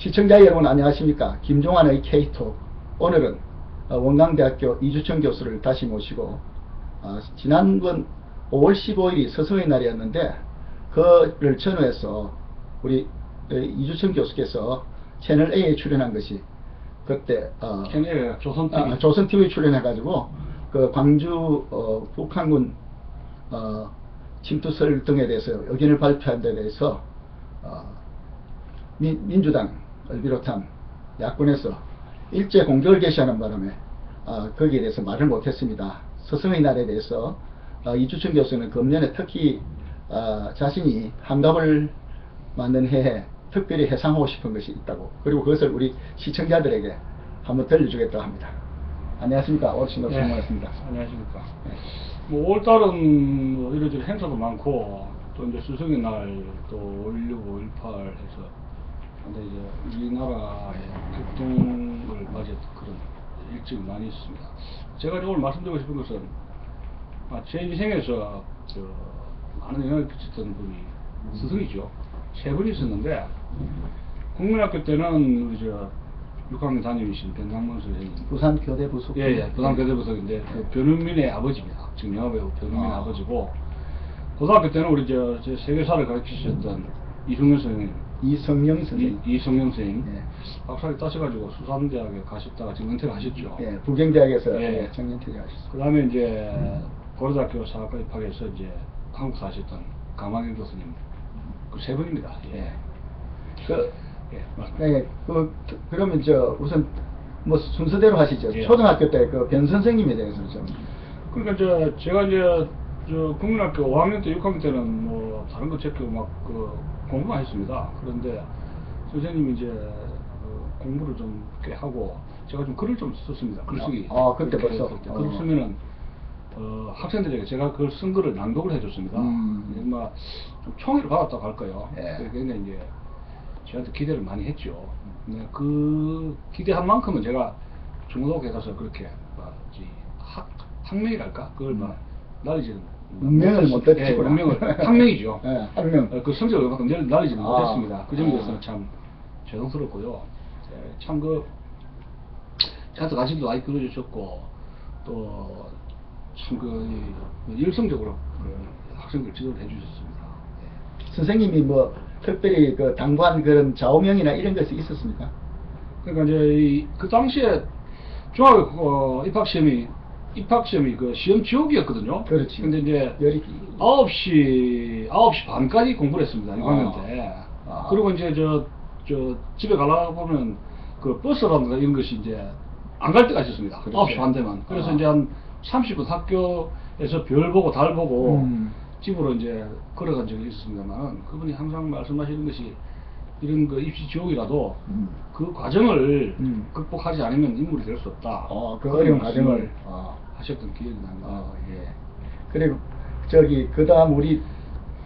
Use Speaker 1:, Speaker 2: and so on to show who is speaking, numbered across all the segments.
Speaker 1: 시청자 여러분 안녕하십니까. 김종환의 K-톡. 오늘은 원광대학교 이주천 교수를 다시 모시고 지난번 5월 15일이 스승의 날이었는데 그를 전후해서 우리 이주천 교수께서 채널 A에 출연한 것이 그때
Speaker 2: 채널 조선TV
Speaker 1: 조선TV에 출연해가지고 그 광주 북한군 침투설 등에 대해서 의견을 발표한 데 대해서 민주당을 비롯한 야권에서 일제 공격을 개시하는 바람에 거기에 대해서 말을 못했습니다. 스승의 날에 대해서 이주천 교수는 금년에 특히 자신이 한갑을 맞는 해에 특별히 해상하고 싶은 것이 있다고, 그리고 그것을 우리 시청자들에게 한번 들려주겠다고 합니다. 안녕하십니까. 오신 것을 반갑습니다.
Speaker 2: 안녕하십니까. 뭐 5월달은 뭐 이런저런 행사도 많고 또 이제 스승의 날 또 5.16, 5.18 해서 근데 이제 우리나라의 국동을 맞이했던 그런 일정이 많이 있습니다. 제가 오늘 말씀드리고 싶은 것은 제 인생에서 많은 영향을 끼쳤던 분이 스승이죠. 세 분이 있었는데 국민학교 때는 우리 6학년 담임이신 변상문 선생님,
Speaker 1: 부산 교대 부속.
Speaker 2: 예, 부산 교대 부속인데 그 변은민의 아버지입니다. 지금 영화배우 변은민의 아버지고, 고등학교 때는 우리 제 세계사를 가르치셨던 이승영 선생님,
Speaker 1: 이성영 선생님.
Speaker 2: 이성영 선생님,
Speaker 1: 예.
Speaker 2: 박사를 따셔가지고 수산대학에 가셨다가 지금 은퇴를 하셨죠.
Speaker 1: 예, 부경대학에서
Speaker 2: 예.
Speaker 1: 청년퇴직 하셨습니다.
Speaker 2: 그 다음에 이제 고려대학교 사학과 입학해서 이제 한국 사셨던 강만일 교수님, 그 세 분입니다. 예.
Speaker 1: 네, 그러면 우선 뭐 순서대로 하시죠.
Speaker 2: 예.
Speaker 1: 초등학교 때 그 변 선생님에 대해서 좀.
Speaker 2: 그러니까 제가 이제 국민학교 5학년 때 6학년 때는 뭐 다른 거 제껴 막 공부만 했습니다. 그런데 선생님이 이제 공부를 좀 꽤 하고 제가 좀 글을 좀 썼습니다. 글쓰기.
Speaker 1: 그때 벌써.
Speaker 2: 글을 쓰면은 학생들에게 제가 그걸 쓴 글을 낭독을 해줬습니다. 정말 좀 총애를 받았다고 할까요?
Speaker 1: 예.
Speaker 2: 굉장히 이제 저한테 기대를 많이 했죠. 그 기대한 만큼은 제가 중고등학교에 가서 그렇게 학명이랄까? 그걸 날리지는
Speaker 1: 운명을 못
Speaker 2: 예,
Speaker 1: 던지구나.
Speaker 2: 운명을 학명이죠.
Speaker 1: 예, 학명.
Speaker 2: 그 성적을 그만큼 날리지는 못했습니다. 그 점에서는 참 죄송스럽고요. 참 저한테 관심도 많이 끌어주셨고 또 참 열성적으로 학생들 지도를 해주셨습니다.
Speaker 1: 선생님이 뭐 특별히 당부한 그런 좌우명이나 이런 것이 있었습니까?
Speaker 2: 그러니까 이제 그 당시에 중학교 입학시험이 그 시험 지옥이었거든요.
Speaker 1: 그렇지.
Speaker 2: 근데 이제
Speaker 1: 열이
Speaker 2: 9시 반까지 공부를 했습니다. 6학년 때. 그리고 이제 집에 가려고 보면 그 버스라든가 이런 것이 이제 안 갈 때가 있었습니다.
Speaker 1: 그렇죠.
Speaker 2: 9시 반 되면. 그래서 이제 한 30분 학교에서 별 보고 달 보고 집으로 이제 걸어간 적이 있었습니다만, 그분이 항상 말씀하시는 것이 이런 입시 지옥이라도 그 과정을 극복하지 않으면 인물이 될 수 없다.
Speaker 1: 그 어려운 과정을
Speaker 2: 하셨던 기억이 납니다.
Speaker 1: 예. 그리고 그 다음 우리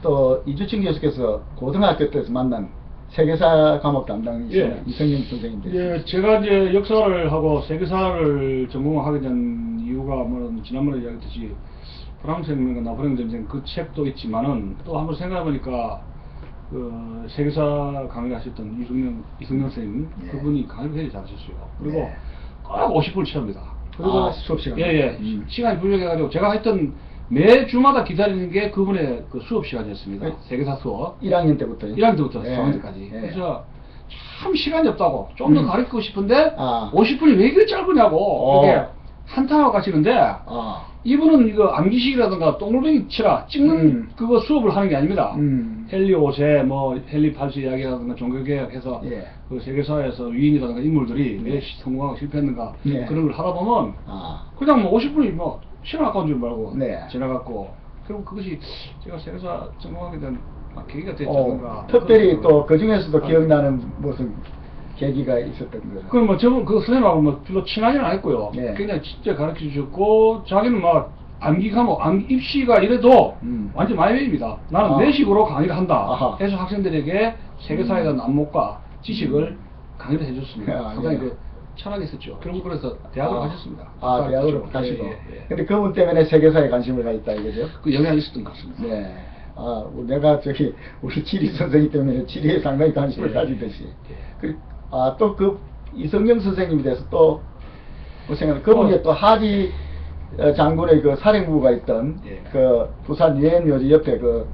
Speaker 1: 또 이주천 교수께서 고등학교 때에서 만난 세계사 과목 담당이신
Speaker 2: 예.
Speaker 1: 이성영 선생님들.
Speaker 2: 예, 제가 이제 역사를 하고 세계사를 전공하게 된 이유가 지난번에 이야기했듯이 프랑스 혁명과 나폴레옹 전쟁 그 책도 있지만은 또 한번 생각해보니까 세계사 강의를 하셨던 이승영 선생님,
Speaker 1: 예.
Speaker 2: 그분이 강의를 굉장히 잘하셨어요. 그리고
Speaker 1: 네.
Speaker 2: 꼭 50분을 채웁니다. 그리고
Speaker 1: 수업 시간.
Speaker 2: 예, 시간이 부족해가지고 제가 하여튼 매 주마다 기다리는 게 그분의 수업 시간이었습니다. 세계사 수업.
Speaker 1: 1학년 때부터요?
Speaker 2: 1학년 때부터
Speaker 1: 예.
Speaker 2: 4학년까지.
Speaker 1: 예.
Speaker 2: 그래서 참 시간이 없다고 좀 더 가르치고 싶은데 50분이 왜 이렇게 짧으냐고 그렇게 한탄하고 가시는데, 이분은 이거 암기식이라든가 동글뱅이 치라 찍는 그거 수업을 하는 게 아닙니다. 헨리 5세, 헨리 8세 이야기라든가 종교개혁해서
Speaker 1: 예.
Speaker 2: 그 세계사에서 위인이라든가 인물들이 왜 성공하고 실패했는가
Speaker 1: 예.
Speaker 2: 그런 걸 하다 보면 그냥 50분이 시간 아까운 줄 말고
Speaker 1: 네.
Speaker 2: 지나갔고, 결국 그것이 제가 세계사 전공하게 된 계기가 됐지 않는가.
Speaker 1: 특별히 또 그 중에서도 기억나는 무슨 계기가 있었던 거죠.
Speaker 2: 그럼 저분 그 선생님하고 별로 친하지는 않았고요.
Speaker 1: 네.
Speaker 2: 그냥 진짜 가르쳐 주셨고, 자기는 암기 과목, 입시가 이래도 완전 마이웨이입니다. 나는 내 식으로 강의를 한다 해서 학생들에게 세계사에 대한 안목과 지식을 강의를 해줬습니다. 상당히 철학이 있었죠. 결국 그래서 대학으로 가셨습니다.
Speaker 1: 대학으로 가시고.
Speaker 2: 예.
Speaker 1: 근데 그분 때문에 세계사에 관심을 가졌다 이거죠?
Speaker 2: 그 영향이 있었던 것 같습니다.
Speaker 1: 네. 내가 우리 지리 선생님 때문에 지리에 상당히 관심을
Speaker 2: 예.
Speaker 1: 가지듯이.
Speaker 2: 예.
Speaker 1: 또 그 이성영 선생님에 대해서 또 생각나. 그분이 또 하지 장군의 그 사령부가 있던
Speaker 2: 예.
Speaker 1: 그 부산 유엔묘지 옆에 그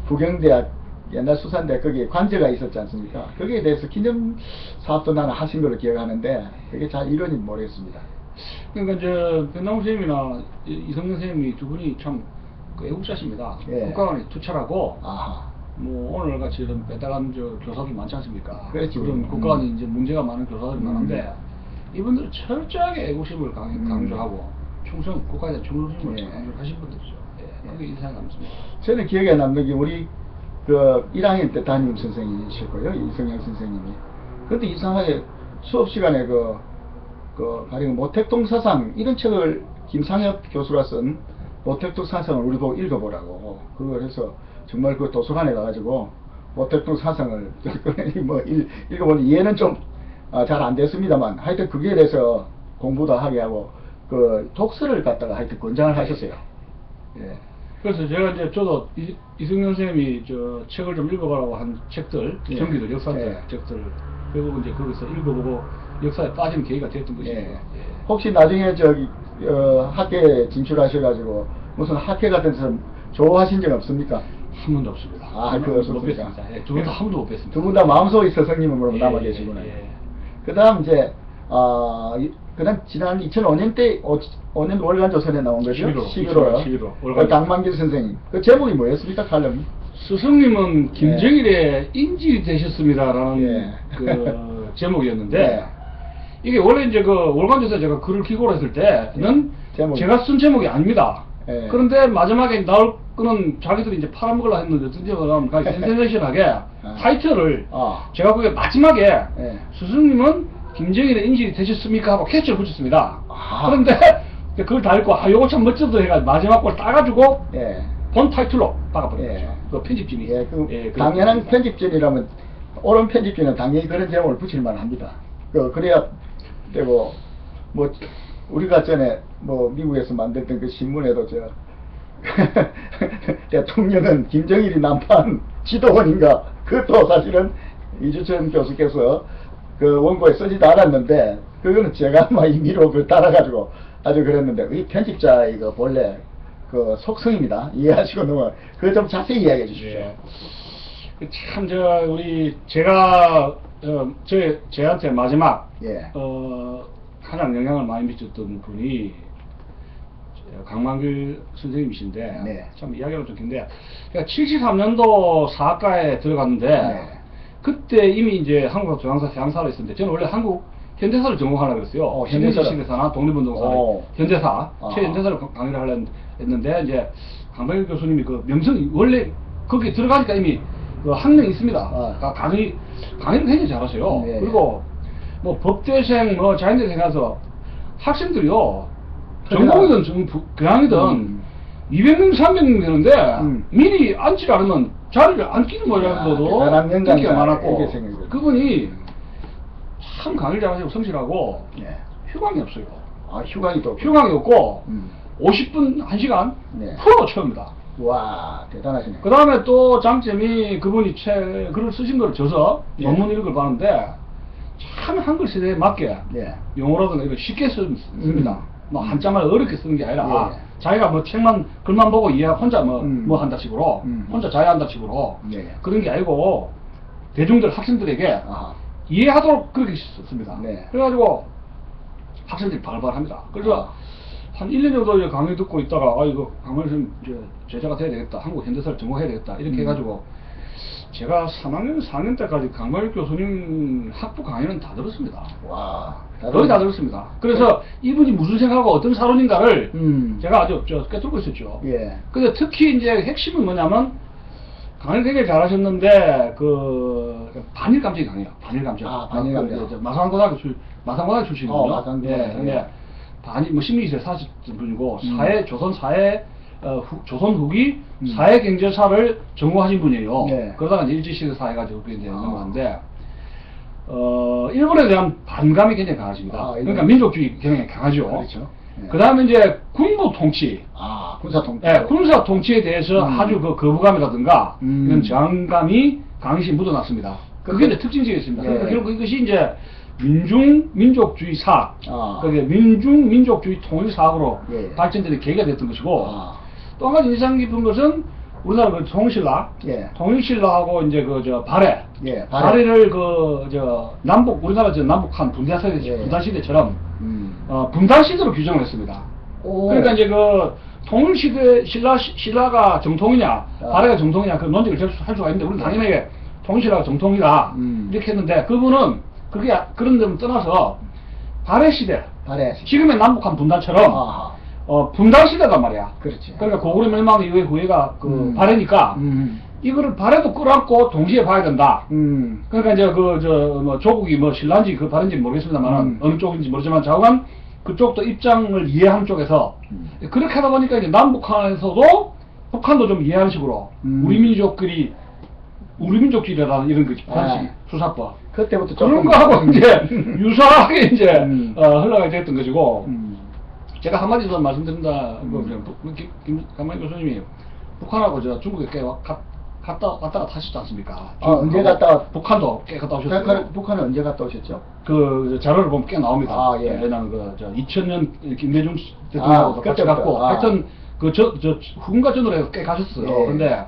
Speaker 1: 부경대학 옛날 수산대 거기에 관제가 있었지 않습니까? 거기에 대해서 기념 사업도 나는 하신 걸로 기억하는데 그게 잘 이론인지 모르겠습니다.
Speaker 2: 그러니까 이제 변남우 선생님이나 이성영 선생님이 두 분이 참 그 애국자십니다.
Speaker 1: 예.
Speaker 2: 국가관에 투철하고
Speaker 1: 아하.
Speaker 2: 뭐 오늘 같이 이런 빼다간 교사들 많지 않습니까?
Speaker 1: 그렇지.
Speaker 2: 그런 국가관에 이제 문제가 많은 교사들이 많은데 이분들은 철저하게 애국심을 강조하고 충성, 국가에 대한 충성심을
Speaker 1: 예.
Speaker 2: 강조하신 분들이죠. 예. 그게 인상이 남습니다.
Speaker 1: 저는 기억에 남는 게 우리 그 1학년 때 담임 선생님이셨고요, 이성영 선생님이. 근데 이상하게 수업 시간에 가령 모택동 사상 이런 책을 김상엽 교수가 쓴 모택동 사상을 우리 보고 읽어보라고 그걸 해서 정말 그 도서관에 가가지고 모택동 사상을 읽어보니 이해는 좀 잘 안 됐습니다만 하여튼 거기에 대해서 공부도 하게 하고 그 독서를 갖다가 하여튼 권장을 하셨어요. 예.
Speaker 2: 그래서 제가 이제 저도 이승현 선생님이 저 책을 좀 읽어보라고 한 책들,
Speaker 1: 예.
Speaker 2: 전기도 역사적
Speaker 1: 예.
Speaker 2: 책들 결국 이제 거기서 읽어보고 역사에 빠지는 계기가 됐던 것이죠.
Speaker 1: 예. 혹시 나중에 저기 학회에 진출하셔가지고 무슨 학회 같은 데서 좋아하신 적 없습니까?
Speaker 2: 한 번도 없습니다.
Speaker 1: 그거
Speaker 2: 못
Speaker 1: 없습니까?
Speaker 2: 뵀습니다. 예, 두 분 다 한 번도 못 뵀습니다.
Speaker 1: 두 분 다 마음속의 스승님으로
Speaker 2: 예,
Speaker 1: 남아
Speaker 2: 예,
Speaker 1: 계시구나.
Speaker 2: 예.
Speaker 1: 그다음 이제 그다음 지난 2005년 때 5년 월간 조선에 나온 거죠.
Speaker 2: 11월 월간
Speaker 1: 강만길 선생님. 그 제목이 뭐였습니까? 칼럼이?
Speaker 2: 스승님은 김정일의 인질이 되셨습니다라는
Speaker 1: 예.
Speaker 2: 그 제목이었는데
Speaker 1: 예.
Speaker 2: 이게 원래 이제 그 월간조선에 제가 글을 기고를 했을 때는
Speaker 1: 제목이.
Speaker 2: 제가 쓴 제목이 아닙니다.
Speaker 1: 예.
Speaker 2: 그런데 마지막에 나올 거는 자기들이 이제 팔아먹으려 했는데 어떤 제목은 센세이션하게 타이틀을 제가 그게 마지막에
Speaker 1: 예.
Speaker 2: 스승님은 김정일의 인질이 되셨습니까? 하고 캐치를 붙였습니다.
Speaker 1: 아.
Speaker 2: 그런데 그걸 다 읽고 요거 참 멋져도 해가지고 마지막 걸 따가지고
Speaker 1: 예.
Speaker 2: 본 타이틀로 박아버린
Speaker 1: 예.
Speaker 2: 거죠. 그 편집진이.
Speaker 1: 예,
Speaker 2: 예,
Speaker 1: 당연한
Speaker 2: 그렇습니다.
Speaker 1: 편집진이라면 옳은 편집진은 당연히 그런 제목을 붙일 만합니다. 그래야 되고 뭐 우리가 전에 뭐 미국에서 만들던 그 신문에도 저 대통령은 김정일이 난파한 지도원인가 그것도 사실은 이주천 교수께서 그 원고에 쓰지도 않았는데 그거는 제가 막 임의로 그걸 따라가지고 아주 그랬는데 이 편집자 이거 본래 그 속성입니다. 이해하시고 넘어. 그거 좀 자세히 이야기해 주십시오.
Speaker 2: 예. 참, 제가, 제한테 마지막,
Speaker 1: 예.
Speaker 2: 가장 영향을 많이 미쳤던 분이, 강만길 선생님이신데,
Speaker 1: 네.
Speaker 2: 참 이야기가 좀 긴데, 제가 73년도 사학과에 들어갔는데,
Speaker 1: 네.
Speaker 2: 그때 이미 이제 한국 해양사를 했었는데, 저는 원래 한국 현대사를 전공하려고 그랬어요.
Speaker 1: 현대사를.
Speaker 2: 시대사나 독립운동사, 현대사,
Speaker 1: 아.
Speaker 2: 최현대사를 강의를 하려고 했는데, 이제, 강만길 교수님이 그 명성이, 원래 거기 들어가니까 이미 그 학명이 있습니다. 강의를 굉장히 잘하세요.
Speaker 1: 네.
Speaker 2: 그리고 뭐 법대생, 뭐 자연대생 가서 학생들이요, 전공이든 교양이든 200명, 300명 되는데 미리 앉지 않으면 자리를 안 끼는 모양으로도
Speaker 1: 대단한
Speaker 2: 인기가
Speaker 1: 명강이다.
Speaker 2: 많았고,
Speaker 1: 이렇게 생각해요.
Speaker 2: 그분이 참 강의를 잘하시고 성실하고
Speaker 1: 예.
Speaker 2: 휴강이 없어요.
Speaker 1: 휴강이 또
Speaker 2: 휴강이 없고 50분, 1시간
Speaker 1: 네.
Speaker 2: 프로 채웁니다.
Speaker 1: 와 대단하시네.
Speaker 2: 그 다음에 또 장점이 그분이 글을 쓰신 걸 줘서
Speaker 1: 예.
Speaker 2: 논문 읽을 봤는데 참 한글 세대에 맞게
Speaker 1: 예.
Speaker 2: 용어라든가 이걸 쉽게 씁니다. 뭐 한자만 어렵게 쓰는 게 아니라
Speaker 1: 예.
Speaker 2: 자기가 뭐 글만 보고 혼자 뭐 한다 식으로 혼자 자해한다 식으로
Speaker 1: 예.
Speaker 2: 그런 게 아니고 대중들 학생들에게
Speaker 1: 아하.
Speaker 2: 이해하도록 그렇게 씁니다.
Speaker 1: 네.
Speaker 2: 그래가지고 학생들이 발발합니다. 그래서 한 1년 정도 이제 강의 듣고 있다가 이거 강의를 좀 이제 제자가 돼야 되겠다. 한국 현대사를 전공해야 되겠다. 이렇게 해가지고 제가 3학년, 4학년 때까지 강만일 교수님 학부 강의는 다 들었습니다.
Speaker 1: 와.
Speaker 2: 거의 다 들었습니다. 그래서 이분이 무슨 생각하고 어떤 사론인가를 제가 아주 꿰뚫고 있었죠.
Speaker 1: 예.
Speaker 2: 근데 특히 이제 핵심은 뭐냐면 강의를 굉장히 잘하셨는데 반일 감정이 강해요. 반일 감정.
Speaker 1: 반일 감정.
Speaker 2: 마산고등학교 출신이거든요.
Speaker 1: 마산고등학교.
Speaker 2: 예. 근데 뭐 심리학에 사실 분이고 조선 사회 조선 후기 사회 경제사를 전공하신 분이에요.
Speaker 1: 네.
Speaker 2: 그러다가 이제 일제시대 사회가지고 그게 이제 넘어갔는데 일본에 대한 반감이 굉장히 강하십니다. 그러니까 민족주의 경향이 강하죠.
Speaker 1: 그렇죠. 예.
Speaker 2: 그 다음에 이제 군부 통치.
Speaker 1: 군사 통치.
Speaker 2: 예, 군사 통치에 대해서 아주 그 거부감이라든가 이런 저항감이 강시 묻어났습니다. 그게 이제 특징적이 있습니다.
Speaker 1: 예.
Speaker 2: 그러니까 결국 이것이 이제 민족주의 사학,
Speaker 1: 아.
Speaker 2: 그게 민족주의 통일 사학으로
Speaker 1: 예.
Speaker 2: 발전되는 계기가 됐던 것이고,
Speaker 1: 아.
Speaker 2: 또 한 가지 인상 깊은 것은 우리나라 그 통일신라,
Speaker 1: 예.
Speaker 2: 통일신라하고 이제 그 저 발해,
Speaker 1: 예, 발해.
Speaker 2: 발해를 그 저 남북 우리나라 저 남북한
Speaker 1: 예.
Speaker 2: 분단 시대처럼
Speaker 1: 음.
Speaker 2: 분단 시대로 규정을 했습니다.
Speaker 1: 오.
Speaker 2: 그러니까 이제 그 통일시대 신라가 정통이냐,
Speaker 1: 아.
Speaker 2: 발해가 정통이냐 그 논쟁을 할 수가 있는데 우리는 당연하게 통일신라가 정통이다 이렇게 했는데 그분은 그게 그런 점 떠나서 발해 시대,
Speaker 1: 발해.
Speaker 2: 지금의 남북한 분단처럼
Speaker 1: 아하.
Speaker 2: 분단 시대단 말이야.
Speaker 1: 그렇지.
Speaker 2: 그러니까 고구려 멸망 이후에 후회가 그 발해니까
Speaker 1: 음.
Speaker 2: 이거를 발해도 끌어안고 동시에 봐야 된다. 그러니까 이제 그 저 뭐 조국이 뭐 신라인지 그 발해인지 모르겠습니다만 어느 쪽인지 모르지만 좌우간 그쪽도 입장을 이해하는 쪽에서 그렇게 하다 보니까 이제 남북한에서도 북한도 좀 이해하는 식으로 우리 민족주의라는 이런 그 방식 수사법
Speaker 1: 그때부터
Speaker 2: 그런
Speaker 1: 조금-
Speaker 2: 거하고 이제 유사하게 이제 흘러가게 됐던 것이고
Speaker 1: 음.
Speaker 2: 제가 한마디 더 말씀드린다. 강만희 교수님이 북한하고 저 중국에 꽤 갔다가 타셨지 않습니까?
Speaker 1: 언제 갔다 왔-
Speaker 2: 북한도 꽤 갔다 오셨어요.
Speaker 1: 북한은 언제 갔다 오셨죠?
Speaker 2: 그 자료를 보면 꽤 나옵니다.
Speaker 1: 아, 예.
Speaker 2: 왜냐면 그 2000년 김대중 대통령하고도 같이
Speaker 1: 그때부터.
Speaker 2: 갔고 하여튼 그 후군과 전으로 해서 꽤 가셨어요.
Speaker 1: 예.
Speaker 2: 근데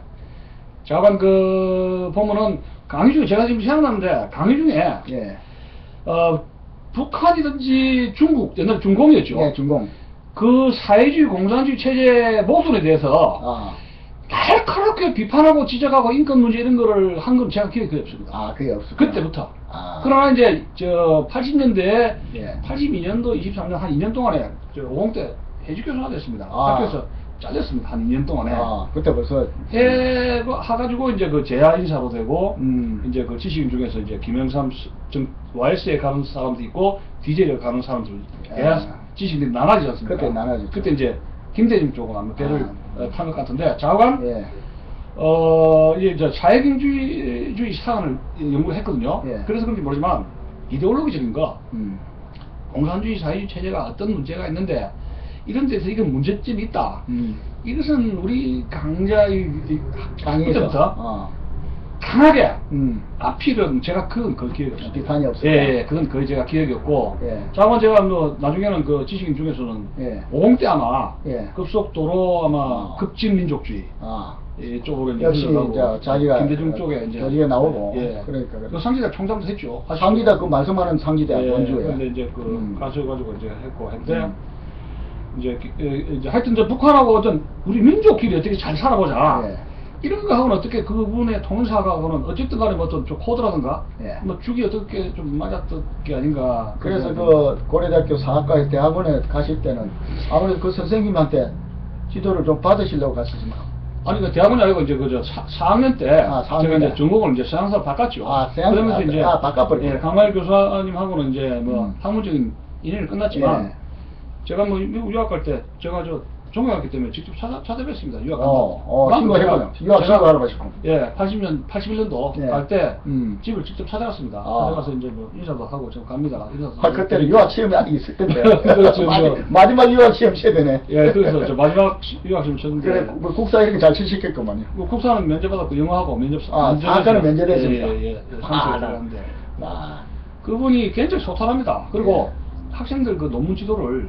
Speaker 2: 자관 그 보면은 강의 중에 제가 지금 생각나는데 강의 중에
Speaker 1: 예.
Speaker 2: 북한이든지 중국 옛날 중공이었죠.
Speaker 1: 예, 중공.
Speaker 2: 그 사회주의 공산주의 체제 모순에 대해서
Speaker 1: 아.
Speaker 2: 날카롭게 비판하고 지적하고 인권 문제 이런 거를 한 건 제가 기억이 없습니다.
Speaker 1: 아, 그게 없어.
Speaker 2: 그때부터.
Speaker 1: 아.
Speaker 2: 그러나 이제 저 80년대에
Speaker 1: 예.
Speaker 2: 82년도 23년 한 2년 동안에 저 50대 해직교수가 됐습니다.
Speaker 1: 아.
Speaker 2: 학교에서 잘렸습니다. 한 2년 동안에.
Speaker 1: 그때 벌써
Speaker 2: 해가지고 이제 그 재야 인사로 되고
Speaker 1: 음.
Speaker 2: 이제 그 지식인 중에서 이제 김영삼 YS에 가는 사람도 있고 DJ를 가는 사람들 대야 지식인들이 나눠지지 않습니까?
Speaker 1: 그때 나눠졌죠.
Speaker 2: 그때 이제 김대중 쪽은 아마 배를 탄 것 같은데 좌우간
Speaker 1: 예.
Speaker 2: 이제 저 사회경주의 사안을 연구했거든요.
Speaker 1: 예.
Speaker 2: 그래서 그런지 모르지만 이데올로기적인 거
Speaker 1: 음.
Speaker 2: 공산주의 사회주의 체제가 어떤 문제가 있는데 이런 데서 이건 문제점이 있다. 이것은 우리 강자의 그때부터 강하게 아필은 제가 그건 그 기억이 없습니다.
Speaker 1: 비판이 없어요.
Speaker 2: 예, 그건 거의 제가 기억이 없고.
Speaker 1: 예.
Speaker 2: 자만 제가 뭐 나중에는 그 지식인 중에서는
Speaker 1: 예.
Speaker 2: 50대 아마
Speaker 1: 예.
Speaker 2: 급속도로 아마 급진민족주의 쪽으로 이제
Speaker 1: 역시
Speaker 2: 흘러가고
Speaker 1: 이제 자기가
Speaker 2: 김대중 쪽에 이제
Speaker 1: 거기에 나오고
Speaker 2: 예.
Speaker 1: 그러니까
Speaker 2: 그 상지대 총장도 했죠.
Speaker 1: 상기다 그 말씀하는 상기다
Speaker 2: 예,
Speaker 1: 원주에.
Speaker 2: 근데 이제 그 가셔가지고 이제 했고 했는데 이제 하여튼 이제 북한하고 어떤 우리 민족끼리 어떻게 잘 살아보자.
Speaker 1: 예.
Speaker 2: 이런 거 하고는 어떻게 그분의 통일사하고는 어쨌든 간에 뭐 어떤 좀 코드라든가
Speaker 1: 예.
Speaker 2: 뭐 죽이 어떻게 좀 맞았던 게 아닌가.
Speaker 1: 그래서 그 고려대학교 사학과 대학원에 가실 때는 아무래도 그 선생님한테 지도를 좀 받으시려고 가시지만
Speaker 2: 아니 그 대학원이 아니고 이제 그저 4학년 때
Speaker 1: 4학년
Speaker 2: 제가
Speaker 1: 때.
Speaker 2: 이제 전공을 이제 서양사로 바꿨죠.
Speaker 1: 서양사
Speaker 2: 그러면서 이제
Speaker 1: 바꿔버렸구나.
Speaker 2: 예, 강말 교수님하고는 이제 뭐 학문적인 인연이 끝났지만
Speaker 1: 예.
Speaker 2: 제가 뭐 미국 유학 갈 때 제가 저 종교학기 때문에 직접 찾아뵀습니다. 유학
Speaker 1: 신고했군요. 유학 신고하러 가셨군.
Speaker 2: 예, 81년도
Speaker 1: 예.
Speaker 2: 갈 때 집을 직접 찾아갔습니다. 찾아가서 이제 뭐 인사도 하고 지금 갑니다. 인사도
Speaker 1: 그때는 유학 시험이 아직 있을 텐데.
Speaker 2: 그렇죠.
Speaker 1: 마지막 유학 시험 쳐야 되네.
Speaker 2: 예, 그래서 저 마지막 유학 시험 쳤는데
Speaker 1: 그래, 뭐 국사 이렇게 잘 치셨겠구만요.
Speaker 2: 뭐 국사는 면제 받았고 영어하고 면접
Speaker 1: 사학과는 면제됐습니다.
Speaker 2: 예, 상처를 받았는데
Speaker 1: 아.
Speaker 2: 그분이 굉장히 소탈합니다. 그리고 학생들 그 논문 지도를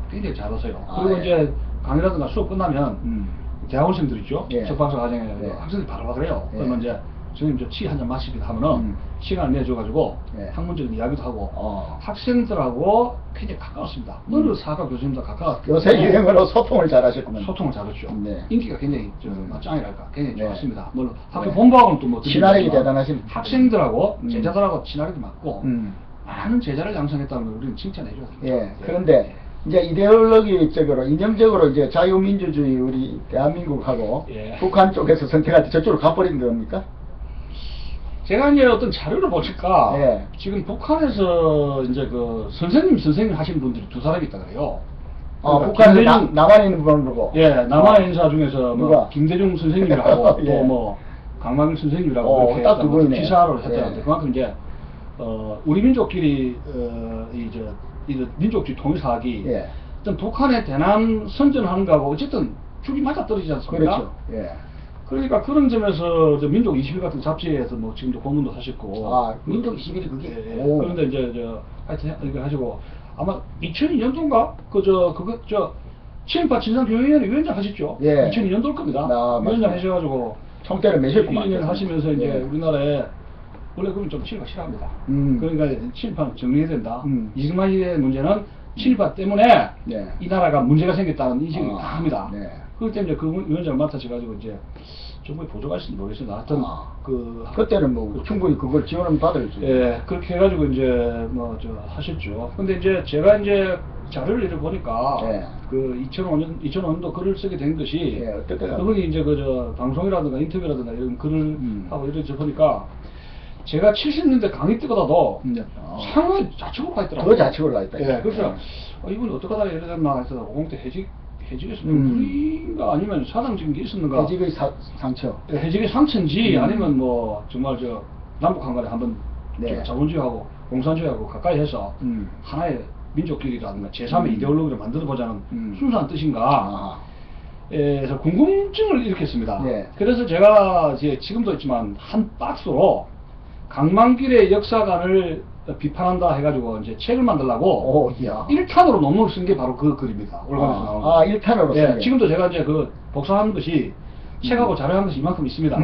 Speaker 2: 굉장히 잘하세요. 그리고
Speaker 1: 예.
Speaker 2: 이제 강의라든가 수업 끝나면 대학원생들 있죠.
Speaker 1: 예.
Speaker 2: 석박사 과정에
Speaker 1: 예.
Speaker 2: 학생들이 바로 그래요.
Speaker 1: 예.
Speaker 2: 그러면 이제 선생님 저 치 한 잔 마시기도 하면은 시간을 내줘가지고
Speaker 1: 예.
Speaker 2: 학문적인 이야기도 하고 학생들하고 굉장히 가까웠습니다. 어느 사과 교수님도 가까웠고
Speaker 1: 요새 유행어로 소통을 잘 하셨구만.
Speaker 2: 소통을 잘했죠.
Speaker 1: 네.
Speaker 2: 인기가 굉장히 짱이랄까 굉장히
Speaker 1: 네.
Speaker 2: 좋았습니다. 물론 학교
Speaker 1: 네.
Speaker 2: 본부하고는 또뭐
Speaker 1: 친화력이 대단하신
Speaker 2: 학생들하고 제자들하고 친화력이 맞고
Speaker 1: 음.
Speaker 2: 많은 제자를 양성했다는 걸 우리는 칭찬해줘야 됩니다.
Speaker 1: 예. 그런데 이제 이데올로기적으로 이념적으로 이제 자유민주주의 우리 대한민국하고
Speaker 2: 예.
Speaker 1: 북한 쪽에서 선택할 때 저쪽으로 가버린 겁니까?
Speaker 2: 제가 이제 어떤 자료를 보니까
Speaker 1: 예.
Speaker 2: 지금 북한에서 이제 그 선생님 하신 분들이 두 사람이 있다 그래요. 그러니까
Speaker 1: 북한에서
Speaker 2: 김대중-
Speaker 1: 남한에 있는 분으로.
Speaker 2: 예, 남한 인사 중에서 뭐
Speaker 1: 누가?
Speaker 2: 김대중 선생님이라고
Speaker 1: 예.
Speaker 2: 또 뭐 강만일 선생님이라고 이렇게
Speaker 1: 딱두
Speaker 2: 뭐
Speaker 1: 분이네.
Speaker 2: 기사를 했다는데
Speaker 1: 예.
Speaker 2: 그만큼 이제 우리 민족끼리 이제 민족주의 통일사학이
Speaker 1: 예.
Speaker 2: 어떤 북한의 대남 선전하는 거하고 어쨌든 죽이 맞아 떨어지지 않습니까?
Speaker 1: 그렇죠. 예.
Speaker 2: 그러니까 그런 점에서 저 민족 21 같은 잡지에서 뭐 지금도 고문도 하셨고.
Speaker 1: 아, 민족 21이 그게?
Speaker 2: 예, 예.
Speaker 1: 오.
Speaker 2: 그런데 이제 저 하여튼 이거 하시고 아마 2002년도인가 그거 친일파 진상규명위원회 위원장 하셨죠?
Speaker 1: 예.
Speaker 2: 2002년도일 겁니다.
Speaker 1: 아,
Speaker 2: 위원장
Speaker 1: 맞습니다.
Speaker 2: 하셔가지고
Speaker 1: 총대를 매셨구만.
Speaker 2: 2년 하시면서 이제
Speaker 1: 예.
Speaker 2: 우리나라에 원래 그러면 좀 친일파 싫어합니다. 그러니까 친일파는 정리해야 된다. 이승만 시대의 문제는 친일파 때문에
Speaker 1: 네.
Speaker 2: 이 나라가 문제가 생겼다는 인식이
Speaker 1: 아,
Speaker 2: 강합니다.
Speaker 1: 네.
Speaker 2: 그렇기 때문에 그 위원장을 맡아셔가지고 이제 정부에 보조하실지 모르겠습니다. 하여튼
Speaker 1: 그때는 뭐 충분히 그걸 지원을 받을지.
Speaker 2: 예, 그렇게 해가지고 이제 뭐 저 하셨죠. 근데 이제 제가 이제 자료를 이렇게 보니까
Speaker 1: 예.
Speaker 2: 그 2005년도 글을 쓰게 된 것이
Speaker 1: 예, 어떻게
Speaker 2: 그분이 이제 그 저 방송이라든가 인터뷰라든가 이런 글을 하고 이렇게 보니까 제가 70년대 강의 때보다도 상을 좌측으로 가 있더라고요.
Speaker 1: 더 좌측으로 가 있다.
Speaker 2: 예, 그래서 이분이 어떻게 하다가 이래 됐나 해서 50대 해직에서 불인가 아니면 사장적인 게 있었는가.
Speaker 1: 해직의 상처.
Speaker 2: 해직의 상처인지 아니면 뭐 정말 저 남북 한간에 한번
Speaker 1: 네.
Speaker 2: 저 자본주의하고 공산주의하고 가까이 해서 하나의 민족끼리라든가 제3의 이데올로기를 만들어 보자는 순수한 뜻인가. 그래서 궁금증을 일으켰습니다.
Speaker 1: 네.
Speaker 2: 그래서 제가 이제 지금도 있지만 한 박스로 강만길의 역사관을 비판한다 해가지고 이제 책을 만들려고
Speaker 1: 오, 이야.
Speaker 2: 1탄으로 논문을 쓴 게 바로 그 글입니다. 올가면서 나온 거.
Speaker 1: 1탄으로
Speaker 2: 예,
Speaker 1: 쓴 게.
Speaker 2: 지금도 제가 이제 그 복사한 것이 책하고 자료한 것이 이만큼 있습니다.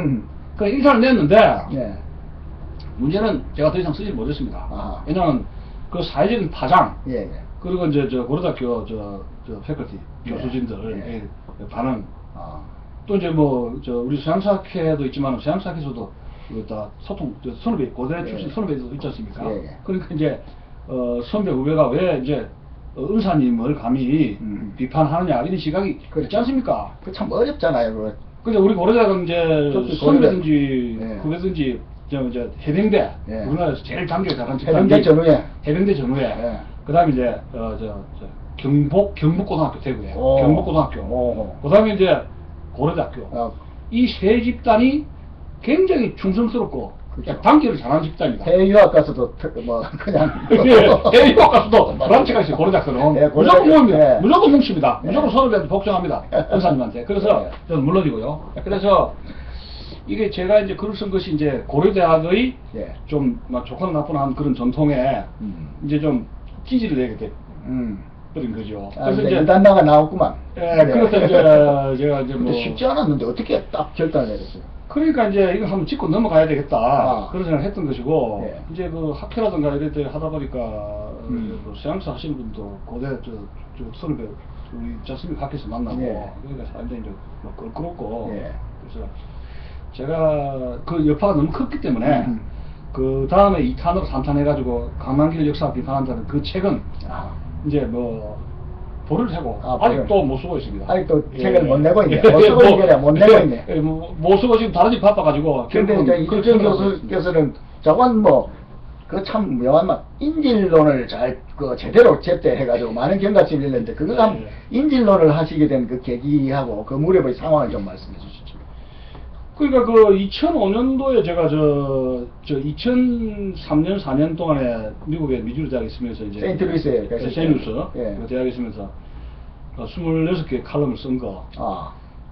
Speaker 2: 그 1탄을 냈는데
Speaker 1: 예.
Speaker 2: 문제는 제가 더 이상 쓰지 못했습니다.
Speaker 1: 아하.
Speaker 2: 왜냐하면 그 사회적인 파장
Speaker 1: 예, 예.
Speaker 2: 그리고 이제 저 고려대학교 저 패컬티
Speaker 1: 예.
Speaker 2: 교수진들의
Speaker 1: 예.
Speaker 2: 반응
Speaker 1: 아.
Speaker 2: 또 이제 뭐 저 우리 서양사학회도 있지만 서양사학회에서도 다 소통 선후배 고대 출신
Speaker 1: 예.
Speaker 2: 선후배도 있지 않습니까?
Speaker 1: 예, 예.
Speaker 2: 그러니까 이제 선배 후배가 왜 이제 은사님을 감히 비판하느냐 이런 시각이 있지
Speaker 1: 그렇죠.
Speaker 2: 않습니까?
Speaker 1: 그 참 어렵잖아요, 그거.
Speaker 2: 근데 우리 고려대학은 이제
Speaker 1: 특히
Speaker 2: 선배든지
Speaker 1: 고려대. 예.
Speaker 2: 후배든지 저 해병대
Speaker 1: 예.
Speaker 2: 우리나라에서 제일 단계가 잘한
Speaker 1: 해병대 전후에.
Speaker 2: 해병대 전후에
Speaker 1: 예.
Speaker 2: 그다음에 이제 경북고등학교 대구에
Speaker 1: 오.
Speaker 2: 경북고등학교
Speaker 1: 오.
Speaker 2: 그다음에 이제 고려대학교 이 세 집단이 굉장히 충성스럽고
Speaker 1: 그렇죠.
Speaker 2: 단계를 잘하는 집단이다.
Speaker 1: 해외유학 가서도 뭐 그냥
Speaker 2: 해외유학 가서도 브란치가 있어요. 고려대학교는
Speaker 1: 예,
Speaker 2: 무조건 모입니다.
Speaker 1: 예.
Speaker 2: 무조건 뭉칩니다.
Speaker 1: 예.
Speaker 2: 무조건 선후배한테 복종합니다. 은사님한테. 그래서
Speaker 1: 예.
Speaker 2: 저는 물론이고요. 그래서 이게 제가 이제 글을 쓴 것이 이제 고려대학의
Speaker 1: 예.
Speaker 2: 좀 막 좋거나 나쁘나 그런 전통에 이제 좀 찌질을 내게 돼 버린 거죠.
Speaker 1: 그래서 이제 연단나가 나왔구만.
Speaker 2: 예, 그래서 이제 제가 이제
Speaker 1: 근데
Speaker 2: 뭐
Speaker 1: 쉽지 않았는데 어떻게 딱 결단을 내렸어요?
Speaker 2: 그러니까 이제 이거 한번 짚고 넘어가야 되겠다 그런 생각을 했던 것이고
Speaker 1: 예.
Speaker 2: 이제 그 학회라든가 이럴 때 하다 보니까 그 서양사 하시는 분도 고대 저 선후배 우리 있지 않습니까? 학회에서 만나고
Speaker 1: 예.
Speaker 2: 그러니까 사람들이 이제 뭐 껄끄럽고
Speaker 1: 예.
Speaker 2: 그래서 제가 그 여파가 너무 컸기 때문에 그 다음에 2탄으로 3탄 해가지고 강만길 역사 비판한다는 그 책은 이제 뭐 볼을 세고 아직도 못 쓰고 있습니다.
Speaker 1: 아직도 책을 못 내고 있네. 못 쓰고 있는 게 아니라 못 내고 있네.
Speaker 2: 못 쓰고 지금 다른 집 바빠가지고.
Speaker 1: 그런데 이제 이주천 교수께서는 저건 뭐 그 참 묘한 말 인질론을 잘 그 제대로 제때해가지고 많은 경각심을 잃는데 그거 한 인질론을 하시게 된 그 계기하고 그 무렵의 상황을 좀 말씀해 주시죠.
Speaker 2: 그러니까 그 2005년도에 제가 저 2003년 4년 동안에 미국에 미주리 대학에 있으면서 이제
Speaker 1: 세인트루이스에
Speaker 2: 세인루이스
Speaker 1: 예.
Speaker 2: 그 대학에 있으면서 26개 칼럼을 쓴 거.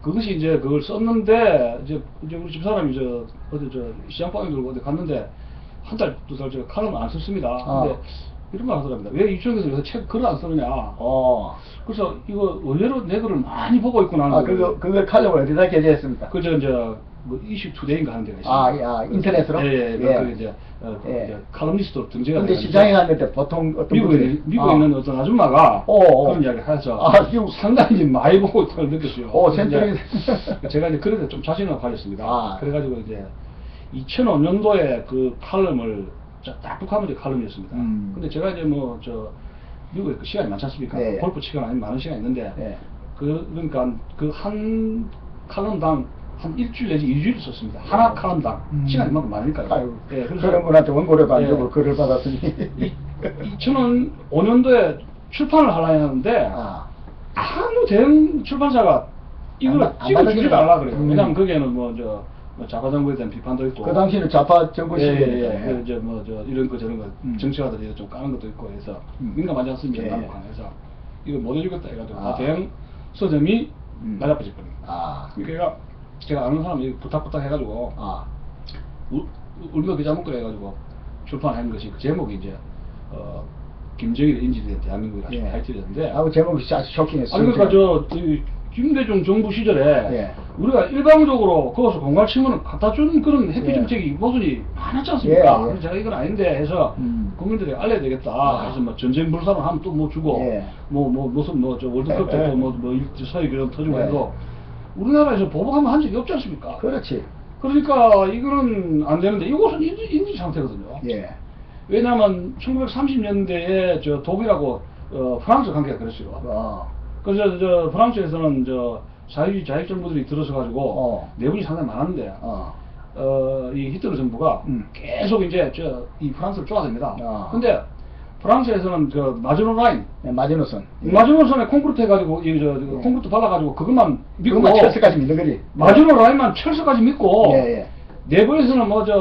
Speaker 2: 그것이 이제 그걸 썼는데 이제 우리 집사람이 어디 시장방에 들고 어디 갔는데 한 달, 두 달 제가 칼럼을 안 썼습니다. 근데 이런 말 하더랍니다. 왜 이쪽에서 요새 글을 안 쓰느냐. 그래서 이거 의외로 내 글을 많이 보고 있구나.
Speaker 1: 그거 칼럼을 어디다 게재했습니까?
Speaker 2: 그저 이제 뭐 이슈투데이인가 하는 데가 있습니다.
Speaker 1: 인터넷으로?
Speaker 2: 예.
Speaker 1: 예.
Speaker 2: 그 이제 칼럼니스트로 등재가
Speaker 1: 근데
Speaker 2: 돼가지고
Speaker 1: 시장에 갔는데 보통 어떤
Speaker 2: 미국에 있는 어떤 아줌마가 그런 이야기를 해서 상당히 이제 많이 보고 있다는 느꼈어요.
Speaker 1: 센츄리.
Speaker 2: 제가 이제 그래서 좀 자신을 가졌습니다. 그래가지고 이제 2005년도에 그 칼럼을 딱 북한문제 칼럼이었습니다. 근데 제가 이제 뭐 미국에 그 시간이 많지 않습니까?
Speaker 1: 네.
Speaker 2: 골프 치거나 아니면 많은 시간이 있는데
Speaker 1: 네.
Speaker 2: 그러니까 그 한 칼럼당 한 일주일 내지 2주일 썼습니다. 하나 칼럼당 시간이 이만큼 많으니까요.
Speaker 1: 아유,
Speaker 2: 예, 그래서
Speaker 1: 그런 분한테 원고료도 안 주고 글을 받았으니
Speaker 2: 2005년도에 출판을 하려 했는데 아무 대형 출판사가 이걸 찍어주지 말라 그래요. 왜냐면 거기에는 뭐 좌파 정부에 대한 비판도 있고.
Speaker 1: 그 당시는 좌파 정부 시대니까.
Speaker 2: 그 이제 뭐 이런 거 저런 거 정치가들이 좀 까는 것도 있고 해서 민감하지 않습니까? 남북한에서 이거 못 해주겠다 해가지고 대형 서점이 낮아빠질 겁니다. 그러니까 제가 아는 사람이 부탁부탁 해가지고
Speaker 1: 아,
Speaker 2: 울며 기자 문구를 해가지고 출판한 것이 그 제목이 이제 김정일의 인질된 대한민국이라는
Speaker 1: 예.
Speaker 2: 타이틀이었는데
Speaker 1: 아우 제목이 아주 쇼킹했어요.
Speaker 2: 아니 그러니까 이 김대중 정부 시절에
Speaker 1: 예.
Speaker 2: 우리가 일방적으로 거기서 공갈 치면은 갖다 주는 그런 회피
Speaker 1: 예.
Speaker 2: 정책이 모순이 많았지 않습니까?
Speaker 1: 예, 예.
Speaker 2: 그래서 제가 이건 아닌데 해서 국민들에게 알려야 되겠다 해서 뭐 전쟁 불사를 하면 또 뭐 주고
Speaker 1: 예.
Speaker 2: 무슨 저 월드컵 때 또 뭐 서해 교전 터지고
Speaker 1: 예.
Speaker 2: 해도 우리나라에서 보복하면 한 적이 없지 않습니까?
Speaker 1: 그렇지.
Speaker 2: 그러니까 이거는 안 되는데 이것은 인지 상태거든요.
Speaker 1: 예.
Speaker 2: 왜냐하면 1930년대에 저 독일하고 프랑스 관계가 그랬어요. 그래서 저 프랑스에서는 저 사회주의 자익정부들이 들어서 가지고 내분이 상당히 많았는데 이 히틀러 정부가 계속 이제 이 프랑스를 쪼아댑니다. 근데 프랑스에서는 저 마지노 라인,
Speaker 1: 네, 마지노선.
Speaker 2: 마지노선에 콘크리트 해가지고 콘크리트 발라가지고 그것만 믿고
Speaker 1: 그것만 철새까지 믿는 거지.
Speaker 2: 마지노 라인만 철새까지 믿고
Speaker 1: 예, 예.
Speaker 2: 내부에서는 뭐 저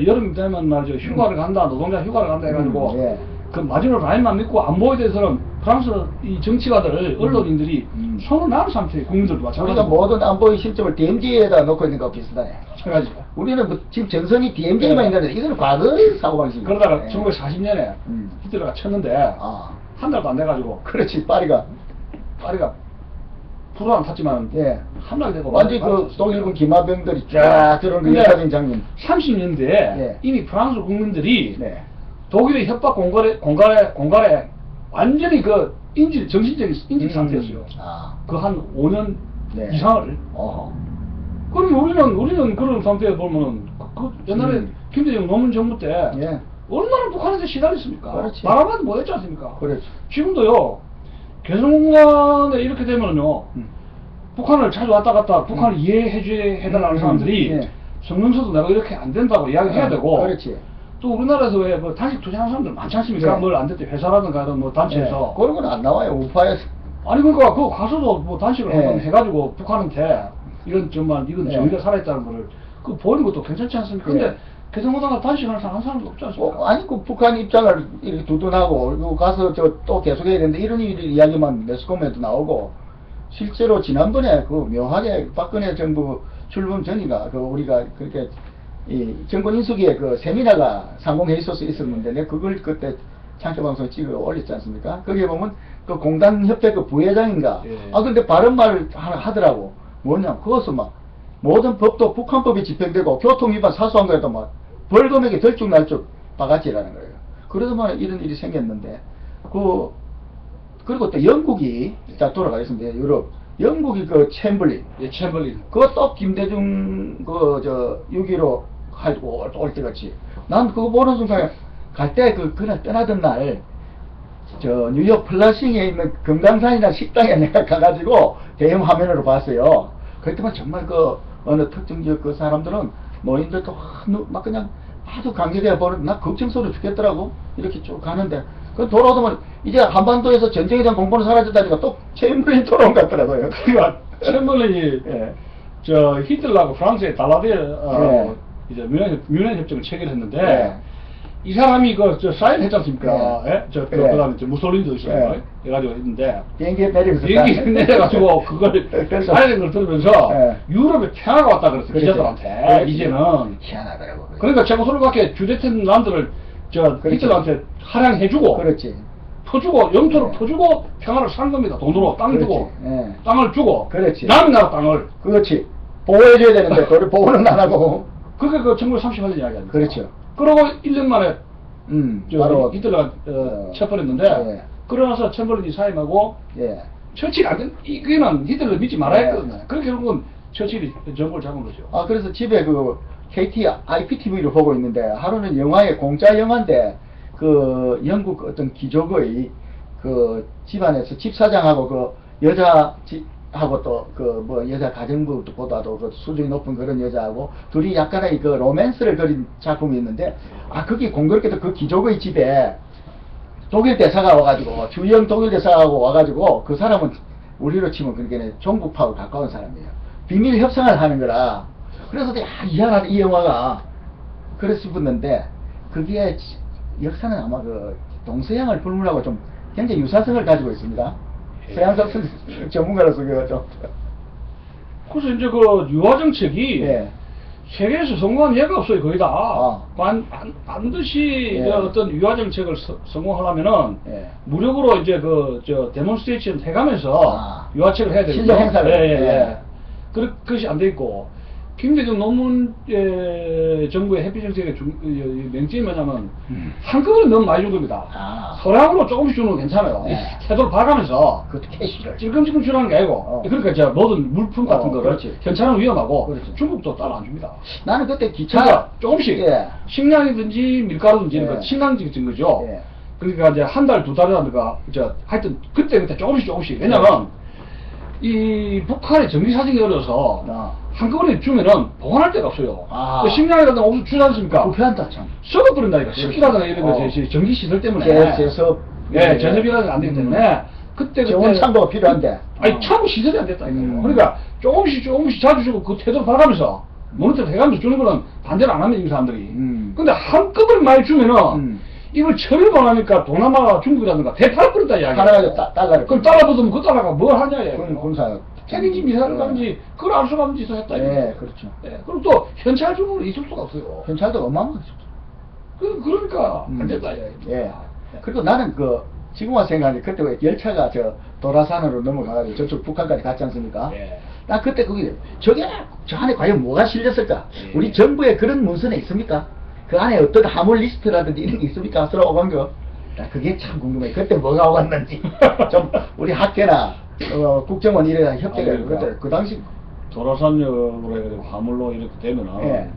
Speaker 2: 여름 되면 말이죠 휴가를 간다, 노동자 휴가를 간다 해가지고
Speaker 1: 예.
Speaker 2: 그 마지노 라인만 믿고 안보에 대해서는 프랑스 이 정치가들 언론인들이 손을 나는 상태에 국민들도
Speaker 1: 우리가
Speaker 2: 마찬가지고
Speaker 1: 모든 안보의 실적을 DMZ에다 놓고 있는 거 비슷하네.
Speaker 2: 마찬가지고
Speaker 1: 우리는 뭐 지금 전선이 DMZ만
Speaker 2: 예.
Speaker 1: 있는데 이거는 과거 사고방식이야.
Speaker 2: 그러다가
Speaker 1: 예.
Speaker 2: 1940년에 히틀러가 쳤는데
Speaker 1: 아,
Speaker 2: 한 달도 안 돼가지고
Speaker 1: 그렇지. 파리가.
Speaker 2: 파리가 불을 안 탔지만
Speaker 1: 예.
Speaker 2: 함락이 되고
Speaker 1: 완전히 그 독일군 기마병들이 쫙 들어오는 그
Speaker 2: 근데
Speaker 1: 역사적인 장면.
Speaker 2: 30년대에
Speaker 1: 예.
Speaker 2: 이미 프랑스 국민들이
Speaker 1: 네.
Speaker 2: 독일의 협박 공갈에 완전히 그 정신적인 인질 상태였어요.
Speaker 1: 아.
Speaker 2: 그 한 5년
Speaker 1: 네.
Speaker 2: 이상을.
Speaker 1: 어허.
Speaker 2: 그러면 우리는 그런 상태에 보면은 그 옛날에 김대중 노무현 정부 때
Speaker 1: 예.
Speaker 2: 얼마나 북한한테 시달렸습니까?
Speaker 1: 그렇지.
Speaker 2: 바라봐도 못했지 않습니까?
Speaker 1: 그렇지.
Speaker 2: 지금도요. 개성공단에 이렇게 되면은요. 북한을 자주 왔다 갔다 북한을 이해해달라는 사람들이
Speaker 1: 예.
Speaker 2: 성명서도 내가 이렇게 안 된다고 이야기해야 되고
Speaker 1: 그렇지.
Speaker 2: 또 우리나라에서 왜 뭐 단식 투자하는 사람들 많지 않습니까?
Speaker 1: 네.
Speaker 2: 뭘 안 됐대 회사라든가 이런 뭐 단체에서
Speaker 1: 그런 건 안 나와요. 우파에서.
Speaker 2: 아니 그러니까 그거 가서도 뭐 단식을
Speaker 1: 네.
Speaker 2: 한번 해가지고 북한한테 이런 정말 이건
Speaker 1: 네.
Speaker 2: 정의가 살아있다는 거를 그 보이는 것도 괜찮지 않습니까?
Speaker 1: 네.
Speaker 2: 근데 개성공단가 단식하는 사람 한 사람도 없지 않습니까?
Speaker 1: 아니 그 북한 입장을 이렇게 두둔하고 이거 가서 저 또 계속해야 되는데 이런 이야기만 매스컴에도 나오고 실제로 지난번에 그 묘하게 박근혜 정부 출범 전인가 그 우리가 그렇게 이 정권 인수기에 그 세미나가 상공회의소서 있었는데 내가 그걸 그때 창조방송에 찍어 올렸지 않습니까? 거기에 보면 그 공단협회 그 부회장인가
Speaker 2: 예.
Speaker 1: 아 근데 바른 말을 하더라고. 뭐냐 그것은 막 모든 법도 북한법이 집행되고 교통위반 사소한 거에도 막 벌금액이 들쭉날쭉 바가지라는 거예요. 그러더만 이런 일이 생겼는데 그리고 또 영국이 자 돌아가겠습니다. 유럽 영국이 그 챔벌린
Speaker 2: 예, 챔벌린.
Speaker 1: 그것도 김대중 그 저 6.15 하고 올 때같이 난 그거 보는 순간 갈 때 그날 떠나던 날 저 뉴욕 플러싱에 있는 금강산이라는 식당에 내가 가가지고 대형 화면으로 봤어요. 그랬더만 정말 그 어느 특정 지역 그 사람들은 노인들도 막 그냥 아주 강렬해 보는 나 걱정스러워 죽겠더라고. 이렇게 쭉 가는데 그 돌아오면 이제 한반도에서 전쟁에 대한 공포는 사라졌다니까 또 챔버린 돌아온 것 같더라고요.
Speaker 2: 그러니까 챔벌린이
Speaker 1: 예.
Speaker 2: 저 히틀러하고 프랑스의 달라디에
Speaker 1: 예.
Speaker 2: 이제 뮌헨 협정을 체결했는데
Speaker 1: 예.
Speaker 2: 이 사람이 저 사인 했지 않습니까?
Speaker 1: 예.
Speaker 2: 예?
Speaker 1: 예.
Speaker 2: 그다음에 무솔리니도 있어요.
Speaker 1: 예.
Speaker 2: 해가지고 했는데
Speaker 1: 비행기에 내리면서
Speaker 2: 비행기 내려가지고 그걸
Speaker 1: 그래서-
Speaker 2: 사인한 걸 들으면서
Speaker 1: 예.
Speaker 2: 유럽에 평화가 왔다 그랬어
Speaker 1: 그렇지.
Speaker 2: 기자들한테
Speaker 1: 그렇지.
Speaker 2: 이제는.
Speaker 1: 희한하더라고.
Speaker 2: 그러니까 체코슬로바키아 주데텐란드를 저
Speaker 1: 그렇지.
Speaker 2: 히틀러한테 할양해주고
Speaker 1: 그렇지.
Speaker 2: 퍼주고 영토를
Speaker 1: 예.
Speaker 2: 퍼주고 평화를 산 겁니다. 돈으로 땅
Speaker 1: 그렇지.
Speaker 2: 주고
Speaker 1: 예.
Speaker 2: 땅을 주고
Speaker 1: 그렇지.
Speaker 2: 남의 나라 땅을.
Speaker 1: 그렇지. 보호해줘야 되는데 그걸 보호는 안 하고.
Speaker 2: 그게 그 1938년 이야기 아닙니까?
Speaker 1: 그렇죠.
Speaker 2: 그러고 1년 만에
Speaker 1: 바로
Speaker 2: 히틀러가 쳐버렸는데
Speaker 1: 예.
Speaker 2: 그러나서 챔버린이 사임하고
Speaker 1: 예.
Speaker 2: 처칠이 안 된, 이거는 히틀러 믿지 말아야
Speaker 1: 예.
Speaker 2: 했거든요. 그렇게 결국은 처칠이 정부를 잡은 거죠.
Speaker 1: 아 그래서 집에 그 KT IPTV를 보고 있는데 하루는 영화에 공짜 영화인데 그 영국 어떤 귀족의 그 집안에서 집사장하고 그 여자 하고 또 그 뭐 여자 가정부보다도 그 수준이 높은 그런 여자하고 둘이 약간의 그 로맨스를 그린 작품이 있는데 아 거기 공교롭게도 그 귀족의 집에 독일 대사가 와가지고 주영 독일 대사하고 와가지고 그 사람은 우리로 치면 그렇게 종북파하고 가까운 사람이에요. 비밀 협상을 하는 거라. 그래서 희한하다 이 영화가 그래 싶었는데 그게 역사는 아마 그 동서양을 불문하고 좀 굉장히 유사성을 가지고 있습니다. 서양사 전문가로서 그거 좀
Speaker 2: 그래서 이제 그 유화 정책이
Speaker 1: 예.
Speaker 2: 세계에서 성공한 예가 없어요, 거의 다.
Speaker 1: 아.
Speaker 2: 반드시
Speaker 1: 예.
Speaker 2: 이제 어떤 유화 정책을 성공하려면은
Speaker 1: 예.
Speaker 2: 무력으로 이제 데몬스트레이션 해가면서
Speaker 1: 아.
Speaker 2: 유화책을 해야 되거든요.
Speaker 1: 실력 행사를. 예.
Speaker 2: 그것이 안 돼 있고. 김대중 노무현 정부의 해피 정책의 명점이 뭐냐면 한꺼번에 너무 많이 준 겁니다.
Speaker 1: 아.
Speaker 2: 소량으로 조금씩 주는 건 괜찮아요.
Speaker 1: 예.
Speaker 2: 태도를 봐가면서
Speaker 1: 그것도 캐시를.
Speaker 2: 찔끔찔끔 주라는 게 아니고 그러니까 이제 모든 물품 같은 거를
Speaker 1: 그렇지.
Speaker 2: 현찰은 위험하고
Speaker 1: 그렇지.
Speaker 2: 중국도 따로 안 줍니다.
Speaker 1: 나는 그때 기차.
Speaker 2: 그러니까 조금씩
Speaker 1: 예.
Speaker 2: 식량이든지 밀가루든지
Speaker 1: 예.
Speaker 2: 그 식량적인 거죠.
Speaker 1: 예.
Speaker 2: 그러니까 이제 한 달, 두 달이라든가 하여튼 그때 조금씩. 왜냐면 이 북한의 전기 사정이 어려서
Speaker 1: 아.
Speaker 2: 한꺼번에 주면은 보관할 데가 없어요.
Speaker 1: 아.
Speaker 2: 그 식량이라든가 옥수수 주지 않습니까?
Speaker 1: 불편하다 참.
Speaker 2: 썩어버린다니까. 습기라든가 이런 거 전기 시설 때문에.
Speaker 1: 제섭.
Speaker 2: 예, 제습이라든가 안 되기 때문에 그때
Speaker 1: 정원 창고가 필요한데.
Speaker 2: 아니 창고 시설이 안 됐다니까요.
Speaker 1: 음.
Speaker 2: 그러니까 조금씩 자주 주고 그 태도를 봐가면서 모니터 해가면서 주는 거는 반대를 안 합니다, 이 사람들이. 근데 한꺼번에 많이 주면은 이걸 처리를 못 하니까 동남아 중국이라든가 대팔아버린다 이야기야.
Speaker 1: 하나가지고 달러를.
Speaker 2: 그럼 달러 받으면 그 달러가 뭘 하냐 이야기야.
Speaker 1: 군사.
Speaker 2: 핵인지 미사일 가는지 그걸 알 수가 없는 짓을 했다 이거죠.
Speaker 1: 예, 그렇죠.
Speaker 2: 예, 그럼 또 현찰 주문을 있을 수가 없어요.
Speaker 1: 현찰도 어마어마하죠.
Speaker 2: 그러니까 안 된다 이야기야.
Speaker 1: 예. 그리고 나는 지금 와서 생각하는데 그때 왜 열차가 도라산으로 넘어가가지고 저쪽 북한까지 갔지 않습니까?
Speaker 2: 예.
Speaker 1: 나 그때 저게 저 안에 과연 뭐가 실렸을까?
Speaker 2: 예.
Speaker 1: 우리 정부에 그런 문서는 있습니까? 그 안에 어떤 화물 리스트라든지 이런 게 있습니까? 서로 오간 거. 나 그게 참 궁금해. 그때 뭐가 오갔는지. 좀 우리 학계나 국정원 이래 협조가
Speaker 2: 그러니까.
Speaker 1: 그때 그 당시
Speaker 2: 도라산역으로 해가지고 화물로 이렇게 되면은
Speaker 1: 예.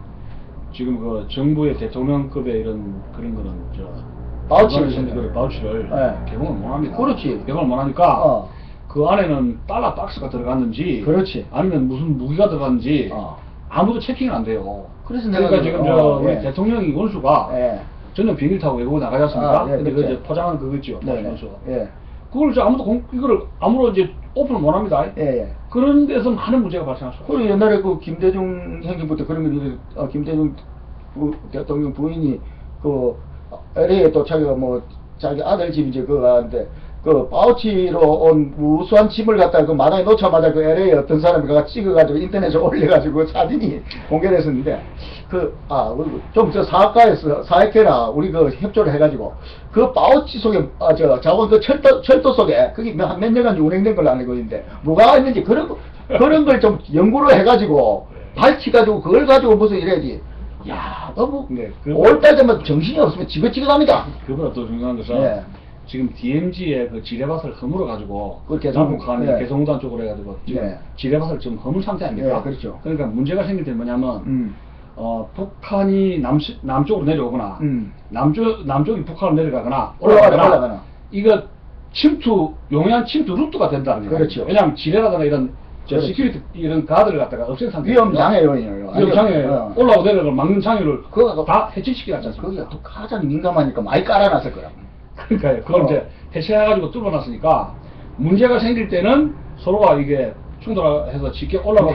Speaker 2: 지금 그 정부의 대통령급의 이런 그런 거는
Speaker 1: 바우치를
Speaker 2: 바우치를
Speaker 1: 예.
Speaker 2: 개봉을 못 합니다.
Speaker 1: 그렇지.
Speaker 2: 개봉을 못 하니까
Speaker 1: 어.
Speaker 2: 그 안에는 달러 박스가 들어갔는지
Speaker 1: 그렇지.
Speaker 2: 아니면 무슨 무기가 들어갔는지
Speaker 1: 어.
Speaker 2: 아무도 체킹이 안 돼요.
Speaker 1: 그래서
Speaker 2: 그러니까
Speaker 1: 내가
Speaker 2: 지금 우리
Speaker 1: 예.
Speaker 2: 대통령이 원수가
Speaker 1: 예.
Speaker 2: 전혀 비행기 타고 외국에 나가지 않습니까?
Speaker 1: 아, 예,
Speaker 2: 근데 그
Speaker 1: 그렇죠.
Speaker 2: 이제 포장하는 그거 있죠.
Speaker 1: 네.
Speaker 2: 원수.
Speaker 1: 예.
Speaker 2: 그걸 이제 이거를 아무로 이제 오픈을 못 합니다.
Speaker 1: 예. 예.
Speaker 2: 그런 데서 많은 문제가 발생했어요.
Speaker 1: 그리고 옛날에 김대중 형님부터 그런 게 김대중 대통령 부인이 LA에 또 자기 아들 집 이제 가는데 파우치로 온 우수한 짐을 갖다가 그 마당에 놓자마자 LA에 어떤 사람이 가서 찍어가지고 인터넷에 올려가지고 그 사진이 공개됐었는데 좀 사회계나 우리 협조를 해가지고 그 파우치 속에 자원 철도 속에 그게 몇 년간 운행된 걸로 알고 있는데 뭐가 있는지 그런 걸 좀 연구를 해가지고 밝혀가지고 그걸 가지고 무슨 이래야지. 야, 너무
Speaker 2: 네,
Speaker 1: 5월달 되면 정신이 없으면 지긋지긋합니다.
Speaker 2: 그보다 더 중요한 것은
Speaker 1: 예.
Speaker 2: 지금 DMZ의 그 지뢰밭을 허물어 가지고
Speaker 1: 그 개성-
Speaker 2: 남북한이
Speaker 1: 예.
Speaker 2: 개성우단 쪽으로 해가지고 지금
Speaker 1: 예.
Speaker 2: 지뢰밭을 지금 허물 상태 아닙니까?
Speaker 1: 예, 그렇죠.
Speaker 2: 그러니까 문제가 생길 때 뭐냐면 북한이 남쪽으로 내려오거나 남쪽이 북한으로 내려가거나
Speaker 1: 올라가거나.
Speaker 2: 이거 용이한 침투 루트가 된다는 거예요.
Speaker 1: 그렇죠.
Speaker 2: 왜냐하면 지뢰라든가 이런
Speaker 1: 그렇죠.
Speaker 2: 시큐리티 이런 가드를 갖다가 없앤 상태.
Speaker 1: 위험 장애 요인이에요.
Speaker 2: 위험 장애 올라오고 내려가고 막는 장애를
Speaker 1: 그거
Speaker 2: 다 해체시키지 않습니까?
Speaker 1: 거기가 또 가장 민감하니까 많이 깔아놨을 거라.
Speaker 2: 그러니까요. 그걸 이제 해체해가지고 뚫어놨으니까 문제가 생길 때는 서로가 이게 충돌해서 쉽게 올라가고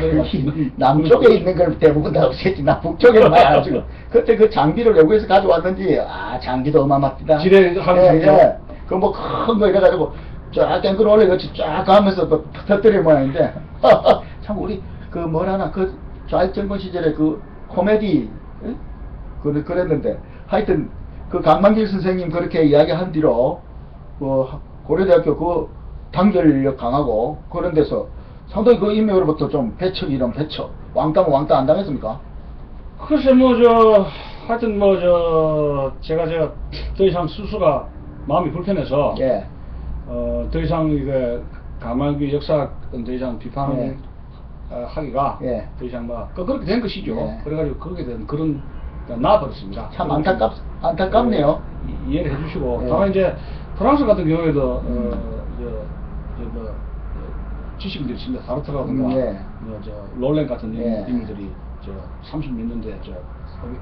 Speaker 1: 남쪽에 있는 걸 대부분 다 없앴지. 나 북쪽에는 많이 안 지금. 그때 그 장비를 외국에서 가져왔는지, 장비도 어마어마합니다.
Speaker 2: 지뢰
Speaker 1: 큰 거 이래가지고 쫙 탱크를 올려가지고 쫙 가면서 터뜨릴 모양인데, 참 우리 좌익정권 시절에 코미디, 그랬는데, 하여튼 그 강만길 선생님 그렇게 이야기한 뒤로, 고려대학교 단결력 강하고 그런 데서 상당히 인맥으로부터 좀 이런 배척, 왕따면 왕따 안 당했습니까?
Speaker 2: 글쎄 하여튼 제가 더 이상 스스로가 마음이 불편해서
Speaker 1: 예.
Speaker 2: 더 이상 이게 강만기 역사 더 이상 비판을
Speaker 1: 예.
Speaker 2: 하기가
Speaker 1: 예.
Speaker 2: 더 이상 그렇게 된 것이죠.
Speaker 1: 예.
Speaker 2: 그래가지고 거기에 대한 그런 나와버렸습니다.
Speaker 1: 참 안타깝네요.
Speaker 2: 이해를 해주시고
Speaker 1: 예.
Speaker 2: 다만 이제 프랑스 같은 경우에도 지식인들이 있습니다. 사르트라든가
Speaker 1: 예.
Speaker 2: 롤렌 같은
Speaker 1: 예.
Speaker 2: 인물들이 30몇 년대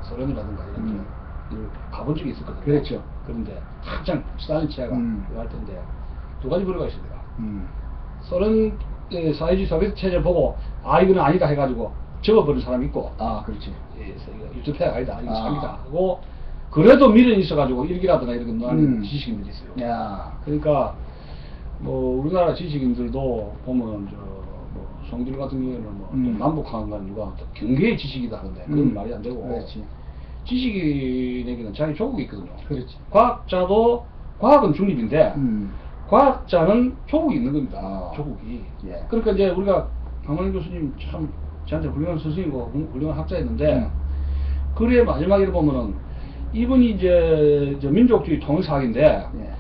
Speaker 2: 소련이라든가 이렇게 가본 적이 있었거든요.
Speaker 1: 그렇죠.
Speaker 2: 그런데 한창 스탈린 체제가 할 텐데 두 가지 부류가 있습니다. 소련 사회주의 소비에트 체제를 보고 이거는 아니다 해가지고 접어버린 사람이 있고
Speaker 1: 그렇지.
Speaker 2: 유토피아가 아니다 이거 사기다 하고 그래도 미련이 있어가지고 일기라든가 이런 거 하는 지식인들이 있어요.
Speaker 1: 야.
Speaker 2: 그러니까 우리나라 지식인들도 보면 성질 같은 경우에는 뭐
Speaker 1: 음.
Speaker 2: 남북한 건 누가 또 경계의 지식이다 하는데 그건 말이 안 되고
Speaker 1: 그렇지.
Speaker 2: 지식인에게는 자기 조국이 있거든요.
Speaker 1: 그렇지.
Speaker 2: 과학자도 과학은 중립인데
Speaker 1: 음.
Speaker 2: 과학자는 조국이 있는 겁니다.
Speaker 1: 아.
Speaker 2: 조국이.
Speaker 1: 예.
Speaker 2: 그러니까 이제 우리가 강만일 교수님 참 저한테 훌륭한 스승이고 훌륭한 학자였는데 글의 마지막에 보면은 이분이 이제 저 민족주의 통일사학인데
Speaker 1: 예.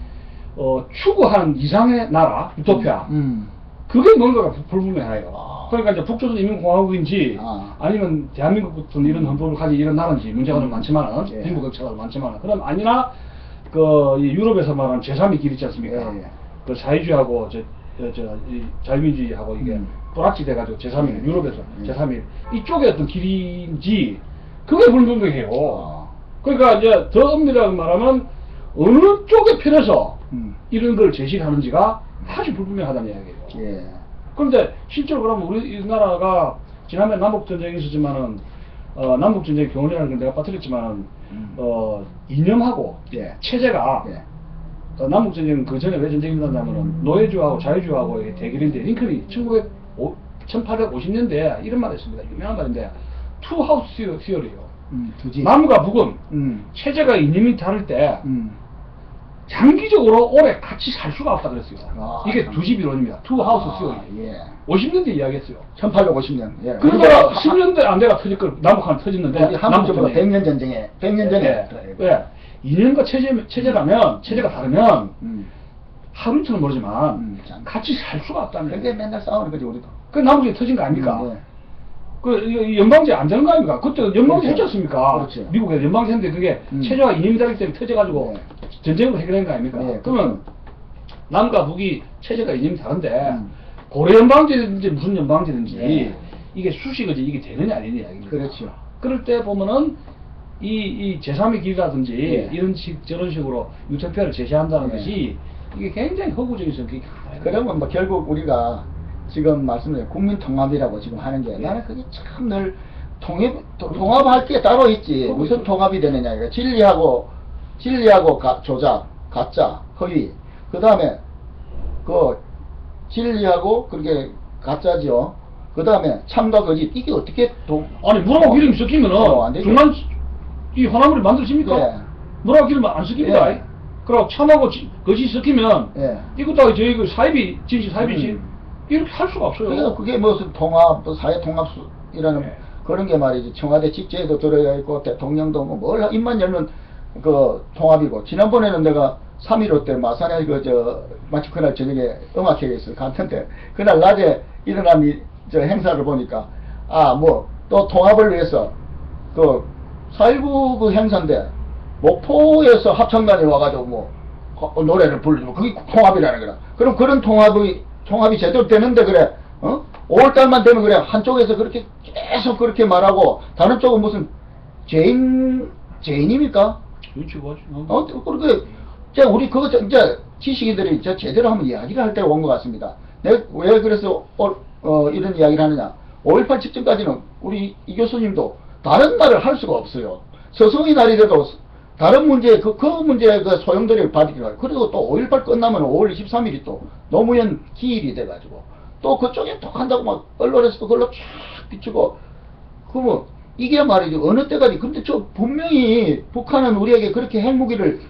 Speaker 2: 추구하는 이상의 나라 유토피아
Speaker 1: 음.
Speaker 2: 그게 뭔가가 불분명해요.
Speaker 1: 아.
Speaker 2: 그러니까 이제 북조선 인민공화국인지
Speaker 1: 아.
Speaker 2: 아니면 대한민국 같은 이런 헌법을 가진 이런 나라인지 문제가 좀 많지만은
Speaker 1: 예.
Speaker 2: 빈부격차가 좀 많지만은 그럼 아니나 그 이 유럽에서 말하는 제3의 길 있지 않습니까?
Speaker 1: 예, 예.
Speaker 2: 그 사회주의하고 이 자유민주주의하고 이게
Speaker 1: 음.
Speaker 2: 불합치 돼가지고 제3일
Speaker 1: 예.
Speaker 2: 유럽에서
Speaker 1: 예.
Speaker 2: 제3일 이쪽의 어떤 길인지 그게 불분명해요.
Speaker 1: 아.
Speaker 2: 그러니까 이제 더 엄밀하게 말하면 어느 쪽의 편에서 이런 걸 제시하는지가 아주 불분명하다는 이야기예요.
Speaker 1: 예.
Speaker 2: 그런데 실제로 그러면 우리나라가 지난번에 남북전쟁이 있었지만은 남북전쟁 교훈이라는 걸 내가 빠뜨렸지만은 이념하고
Speaker 1: 예.
Speaker 2: 체제가
Speaker 1: 예.
Speaker 2: 남북전쟁 그 전에 왜 전쟁이 일어났냐면은 노예주하고 자유주의하고의 대결인데 링컨이 1850년대에 이런 말을 했습니다. 유명한 말인데 투 하우스 시어리요.
Speaker 1: 두지.
Speaker 2: 남과 북은
Speaker 1: 음.
Speaker 2: 체제가 이념이 다를 때
Speaker 1: 음.
Speaker 2: 장기적으로 오래 같이 살 수가 없다 그랬어요.
Speaker 1: 아,
Speaker 2: 이게
Speaker 1: 참.
Speaker 2: 두 집 이론입니다. 투 하우스 시어리.
Speaker 1: 예.
Speaker 2: 50년대 이야기했어요.
Speaker 1: 1850년. 예.
Speaker 2: 그러다가 10년대 안 돼가 터질 걸 남북한 터졌는데
Speaker 1: 우리 한국전쟁
Speaker 2: 남북전쟁.
Speaker 1: 100년 전쟁에 100년 전에.
Speaker 2: 예. 왜? 이념과 체제라면 체제가 다르면
Speaker 1: 음.
Speaker 2: 하루 이틀은 모르지만
Speaker 1: 참.
Speaker 2: 같이 살 수가 없다는
Speaker 1: 그게
Speaker 2: 거예요.
Speaker 1: 맨날 싸우는 거지 우리도.
Speaker 2: 그 남북이 터진 거 아닙니까?
Speaker 1: 예.
Speaker 2: 그 연방제 안 되는 거 아닙니까? 그때 연방제
Speaker 1: 그렇죠.
Speaker 2: 했지 않습니까?
Speaker 1: 그렇죠.
Speaker 2: 미국에서 연방제 했는데 그게
Speaker 1: 음.
Speaker 2: 체제가 이념이 다르기 때문에 터져가지고
Speaker 1: 네.
Speaker 2: 전쟁으로 해결된 거 아닙니까?
Speaker 1: 네,
Speaker 2: 그러면 남과 북이 체제가 이념이 다른데
Speaker 1: 음.
Speaker 2: 고려 연방제든지 무슨 연방제든지
Speaker 1: 네.
Speaker 2: 이게 수식어지 이게 되느냐 아니냐 이야기입니다.
Speaker 1: 그렇죠.
Speaker 2: 그럴 때 보면은 이 제3의 길이라든지
Speaker 1: 네.
Speaker 2: 이런 저런 식으로 유토피아를 제시한다는
Speaker 1: 네.
Speaker 2: 것이 이게 굉장히 허구적인 성격이 강해요.
Speaker 1: 그러면 뭐 결국 우리가 지금 말씀드린 국민 통합이라고 지금 하는 게
Speaker 2: 예.
Speaker 1: 나는 그게 참 늘 통합할 게 따로 있지. 무슨 통합이 되느냐. 이거 진리하고 조작, 가짜, 허위. 그 다음에 그 진리하고 그렇게 가짜죠. 그 다음에 참과 거짓. 이게 어떻게
Speaker 2: 아니 물하고 기름이 섞이면은
Speaker 1: 안 되죠.
Speaker 2: 중간 이 화나물이 만들어집니까?
Speaker 1: 예.
Speaker 2: 물하고 기름 안 섞입니다.
Speaker 1: 예.
Speaker 2: 그리고 참하고 거짓이 섞이면
Speaker 1: 예.
Speaker 2: 이것도 저희 그 사이비 진실 사이비신
Speaker 1: 음.
Speaker 2: 이렇게 할 수가 없어요.
Speaker 1: 그래서 그게 무슨 통합, 또 사회 통합이라는
Speaker 2: 네.
Speaker 1: 그런 게 말이지. 청와대 직제에도 들어가 있고, 대통령도 뭘 입만 열면 그 통합이고. 지난번에는 내가 3.15 때 마산에 마치 그날 저녁에 음악회에 갔는데, 그날 낮에 일어난 저 행사를 보니까, 또 통합을 위해서, 4.19 그 행사인데, 목포에서 합창단이 와가지고 노래를 부르고, 그게 통합이라는 거라. 그럼 그런 통합이 제대로 되는데 그래 5월달만 되면 그래 한쪽에서 그렇게 계속 그렇게 말하고 다른 쪽은 무슨 죄인입니까?
Speaker 2: 그렇지 그렇지.
Speaker 1: 그렇게 우리 그거 이제 지식인들이 제대로 한번 이야기를 할 때가 온 것 같습니다. 내가 왜 그래서 이런 이야기를 하느냐. 5.18 직전까지는 우리 이 교수님도 다른 말을 할 수가 없어요. 서성의 날이 돼도 다른 문제, 그 문제에 소용돌이를 받으니까. 그리고 또 5.18 끝나면 5월 23일이 또 노무현 기일이 돼가지고, 또 그쪽에 또 한다고 막 언론에서 또 그걸로 쫙 비추고, 그러면 이게 말이죠. 어느 때까지. 근데 분명히 북한은 우리에게 그렇게 핵무기를,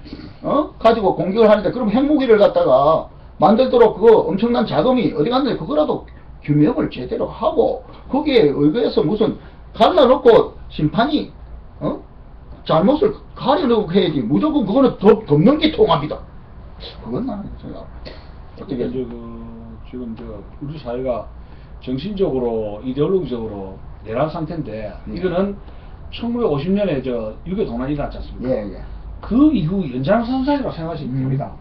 Speaker 1: 가지고 공격을 하는데, 그럼 핵무기를 갖다가 만들도록 그거 엄청난 자금이 어디 갔는데, 그거라도 규명을 제대로 하고, 거기에 의거해서 무슨 갈라놓고 심판이, 잘못을 가려놓고 해야지. 무조건 그거는 덮는 게 통합이다. 그건 나는 어떻게
Speaker 2: 지금 우리 사회가 정신적으로 이데올로기적으로 내란 상태인데 이거는 1950년에 6.25 동란이 일어났지 않습니까?
Speaker 1: 예.
Speaker 2: 그 이후 연장선상이라고 생각하시면 됩니다.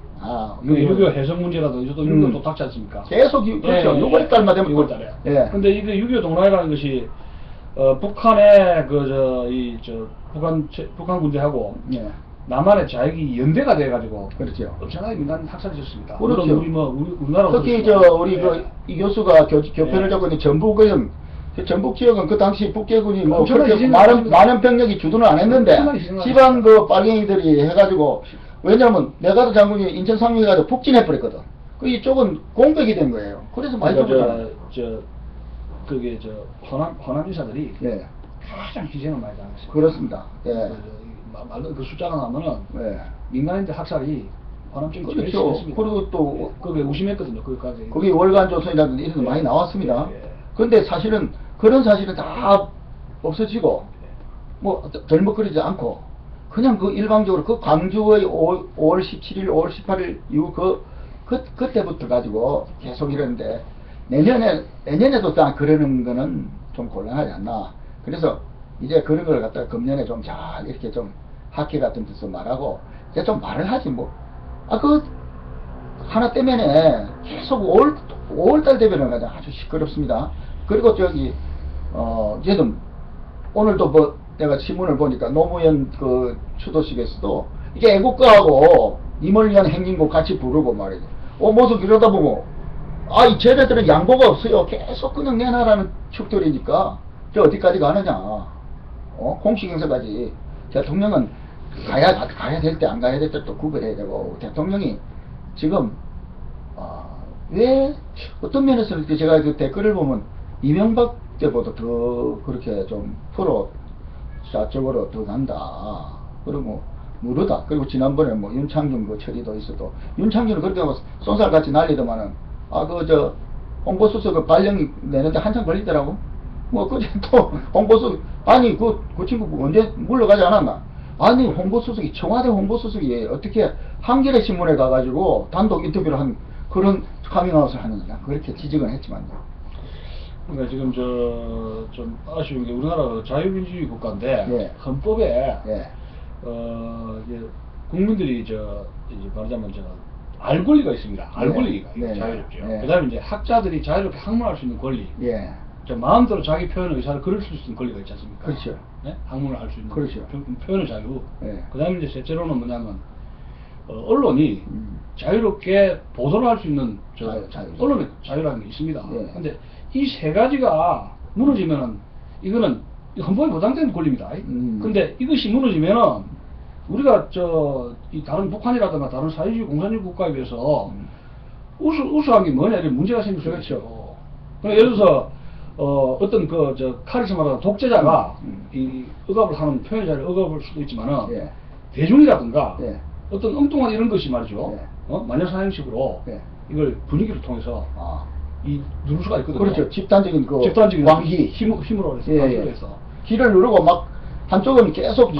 Speaker 2: 그 6.25 해석 문제라도 이제 또 6.25 또 닥지 않습니까?
Speaker 1: 계속 그렇죠. 6월달만 되면
Speaker 2: 6월달에.
Speaker 1: 예.
Speaker 2: 근데 이게 6.25 동란이라는 것이 북한의 북한 군대하고
Speaker 1: 예.
Speaker 2: 남한의 자익이 연대가 돼가지고
Speaker 1: 그렇죠.
Speaker 2: 엄청나게 민간 학살이셨습니다.
Speaker 1: 그렇죠.
Speaker 2: 물론 우리나라
Speaker 1: 특히 우리 이 교수가 교편을 적고 있는 전북 지역은 그 당시 북계군이
Speaker 2: 엄청나게
Speaker 1: 그렇게
Speaker 2: 희생을
Speaker 1: 많은 병력이 주둔을 안 했는데
Speaker 2: 엄청나게 희생을
Speaker 1: 지방 빨갱이들이 해가지고, 왜냐면 내가도 장군이 인천 상륙에 가서 북진해버렸거든. 이쪽은 공백이 된 거예요. 그래서 많이
Speaker 2: 그러니까
Speaker 1: 죽었잖아요.
Speaker 2: 그게 저 호남 인사들이
Speaker 1: 예.
Speaker 2: 가장 희생을 많이 당했어요.
Speaker 1: 그렇습니다. 예.
Speaker 2: 그 숫자가 나오면은
Speaker 1: 예.
Speaker 2: 민간인들 학살이 호남 쪽이 제일
Speaker 1: 그렇죠.
Speaker 2: 심했습니다.
Speaker 1: 그리고 또
Speaker 2: 그게 우심했거든요. 거기까지.
Speaker 1: 거기 월간 조선이라든지 이런 거 많이 나왔습니다.
Speaker 2: 예, 예.
Speaker 1: 근데 사실은 그런 사실은 다 없어지고 뭐 덜먹거리지 않고 그냥 그 일방적으로 그 광주의 5월 17일, 5월 18일 이후 그때부터 가지고 계속 이러는데 내년에도 딱 그러는 거는 좀 곤란하지 않나. 그래서 이제 그런 걸 갖다가 금년에 좀 잘 이렇게 좀 학회 같은 데서 말하고 이제 좀 말을 하지 뭐. 하나 때문에 계속 5월달 되면은 가장 아주 시끄럽습니다. 그리고 이제도 오늘도 뭐 내가 신문을 보니까 노무현 그 추도식에서도 이게 애국가하고 임을 위한 행진곡 같이 부르고 말이죠. 모습 이러다 보면 이 쟤네들은 양보가 없어요. 계속 그냥 내놔라는 축들이니까 저 어디까지 가느냐. 공식 행사까지 대통령은 가야 될 때 안 가야 될 때 또 구별해야 되고 대통령이 지금 왜 어떤 면에서는 제가 그 댓글을 보면 이명박 때보다 더 그렇게 좀 프로사적으로 더 간다. 그리고 무르다. 그리고 지난번에 뭐 윤창균 그 처리도 있어도 윤창균은 그렇게 하고 쏜살같이 날리더만은 홍보수석 그 발령 내는데 한참 걸리더라고. 뭐 그제 또 홍보수석 그 친구 언제 물러가지 않았나? 아니 홍보수석이 청와대 홍보수석이 어떻게 한겨레 신문에 가가지고 단독 인터뷰를 한 그런 카밍아웃을 하느냐 그렇게 지적은 했지만요.
Speaker 2: 그러니까 지금 좀 아쉬운 게 우리나라가 자유민주주의 국가인데
Speaker 1: 예.
Speaker 2: 헌법에
Speaker 1: 예.
Speaker 2: 이제 국민들이 이제 말하자면 알 권리가 있습니다. 알
Speaker 1: 네.
Speaker 2: 권리가
Speaker 1: 네.
Speaker 2: 자유롭죠.
Speaker 1: 네.
Speaker 2: 그다음에 이제 학자들이 자유롭게 학문할 수 있는 권리.
Speaker 1: 예.
Speaker 2: 마음대로 자기 표현의 의사를 그릴 수 있는 권리가 있지 않습니까?
Speaker 1: 그렇죠.
Speaker 2: 네? 학문을 할 수 있는
Speaker 1: 그렇죠.
Speaker 2: 표현의 자유.
Speaker 1: 네.
Speaker 2: 그다음에 이제 셋째로는 뭐냐면 언론이 자유롭게 보도를 할 수 있는
Speaker 1: 자유.
Speaker 2: 언론의 자유라는 게 있습니다.
Speaker 1: 네.
Speaker 2: 근데 이 세 가지가 무너지면은 이거는 헌법에 보장된 권리입니다. 근데 이것이 무너지면은 우리가 이 다른 북한이라든가 다른 사회주의 공산주의 국가에 비해서 우수한 게 뭐냐 이런 문제가 생길 수 있죠. 그러니까 예를 들어서 어떤 카리스마라는 독재자가 이 억압을 하는 표현 자를 억압할 수도 있지만은
Speaker 1: 예.
Speaker 2: 대중이라든가
Speaker 1: 예.
Speaker 2: 어떤 엉뚱한 이런 것이 말이죠.
Speaker 1: 예.
Speaker 2: 마녀사냥식으로
Speaker 1: 예.
Speaker 2: 이걸 분위기를 통해서 누를 수가 있거든요.
Speaker 1: 그렇죠. 집단적인 왕기
Speaker 2: 힘으로 해서
Speaker 1: 예.
Speaker 2: 해서
Speaker 1: 기를 누르고 막 한쪽은 계속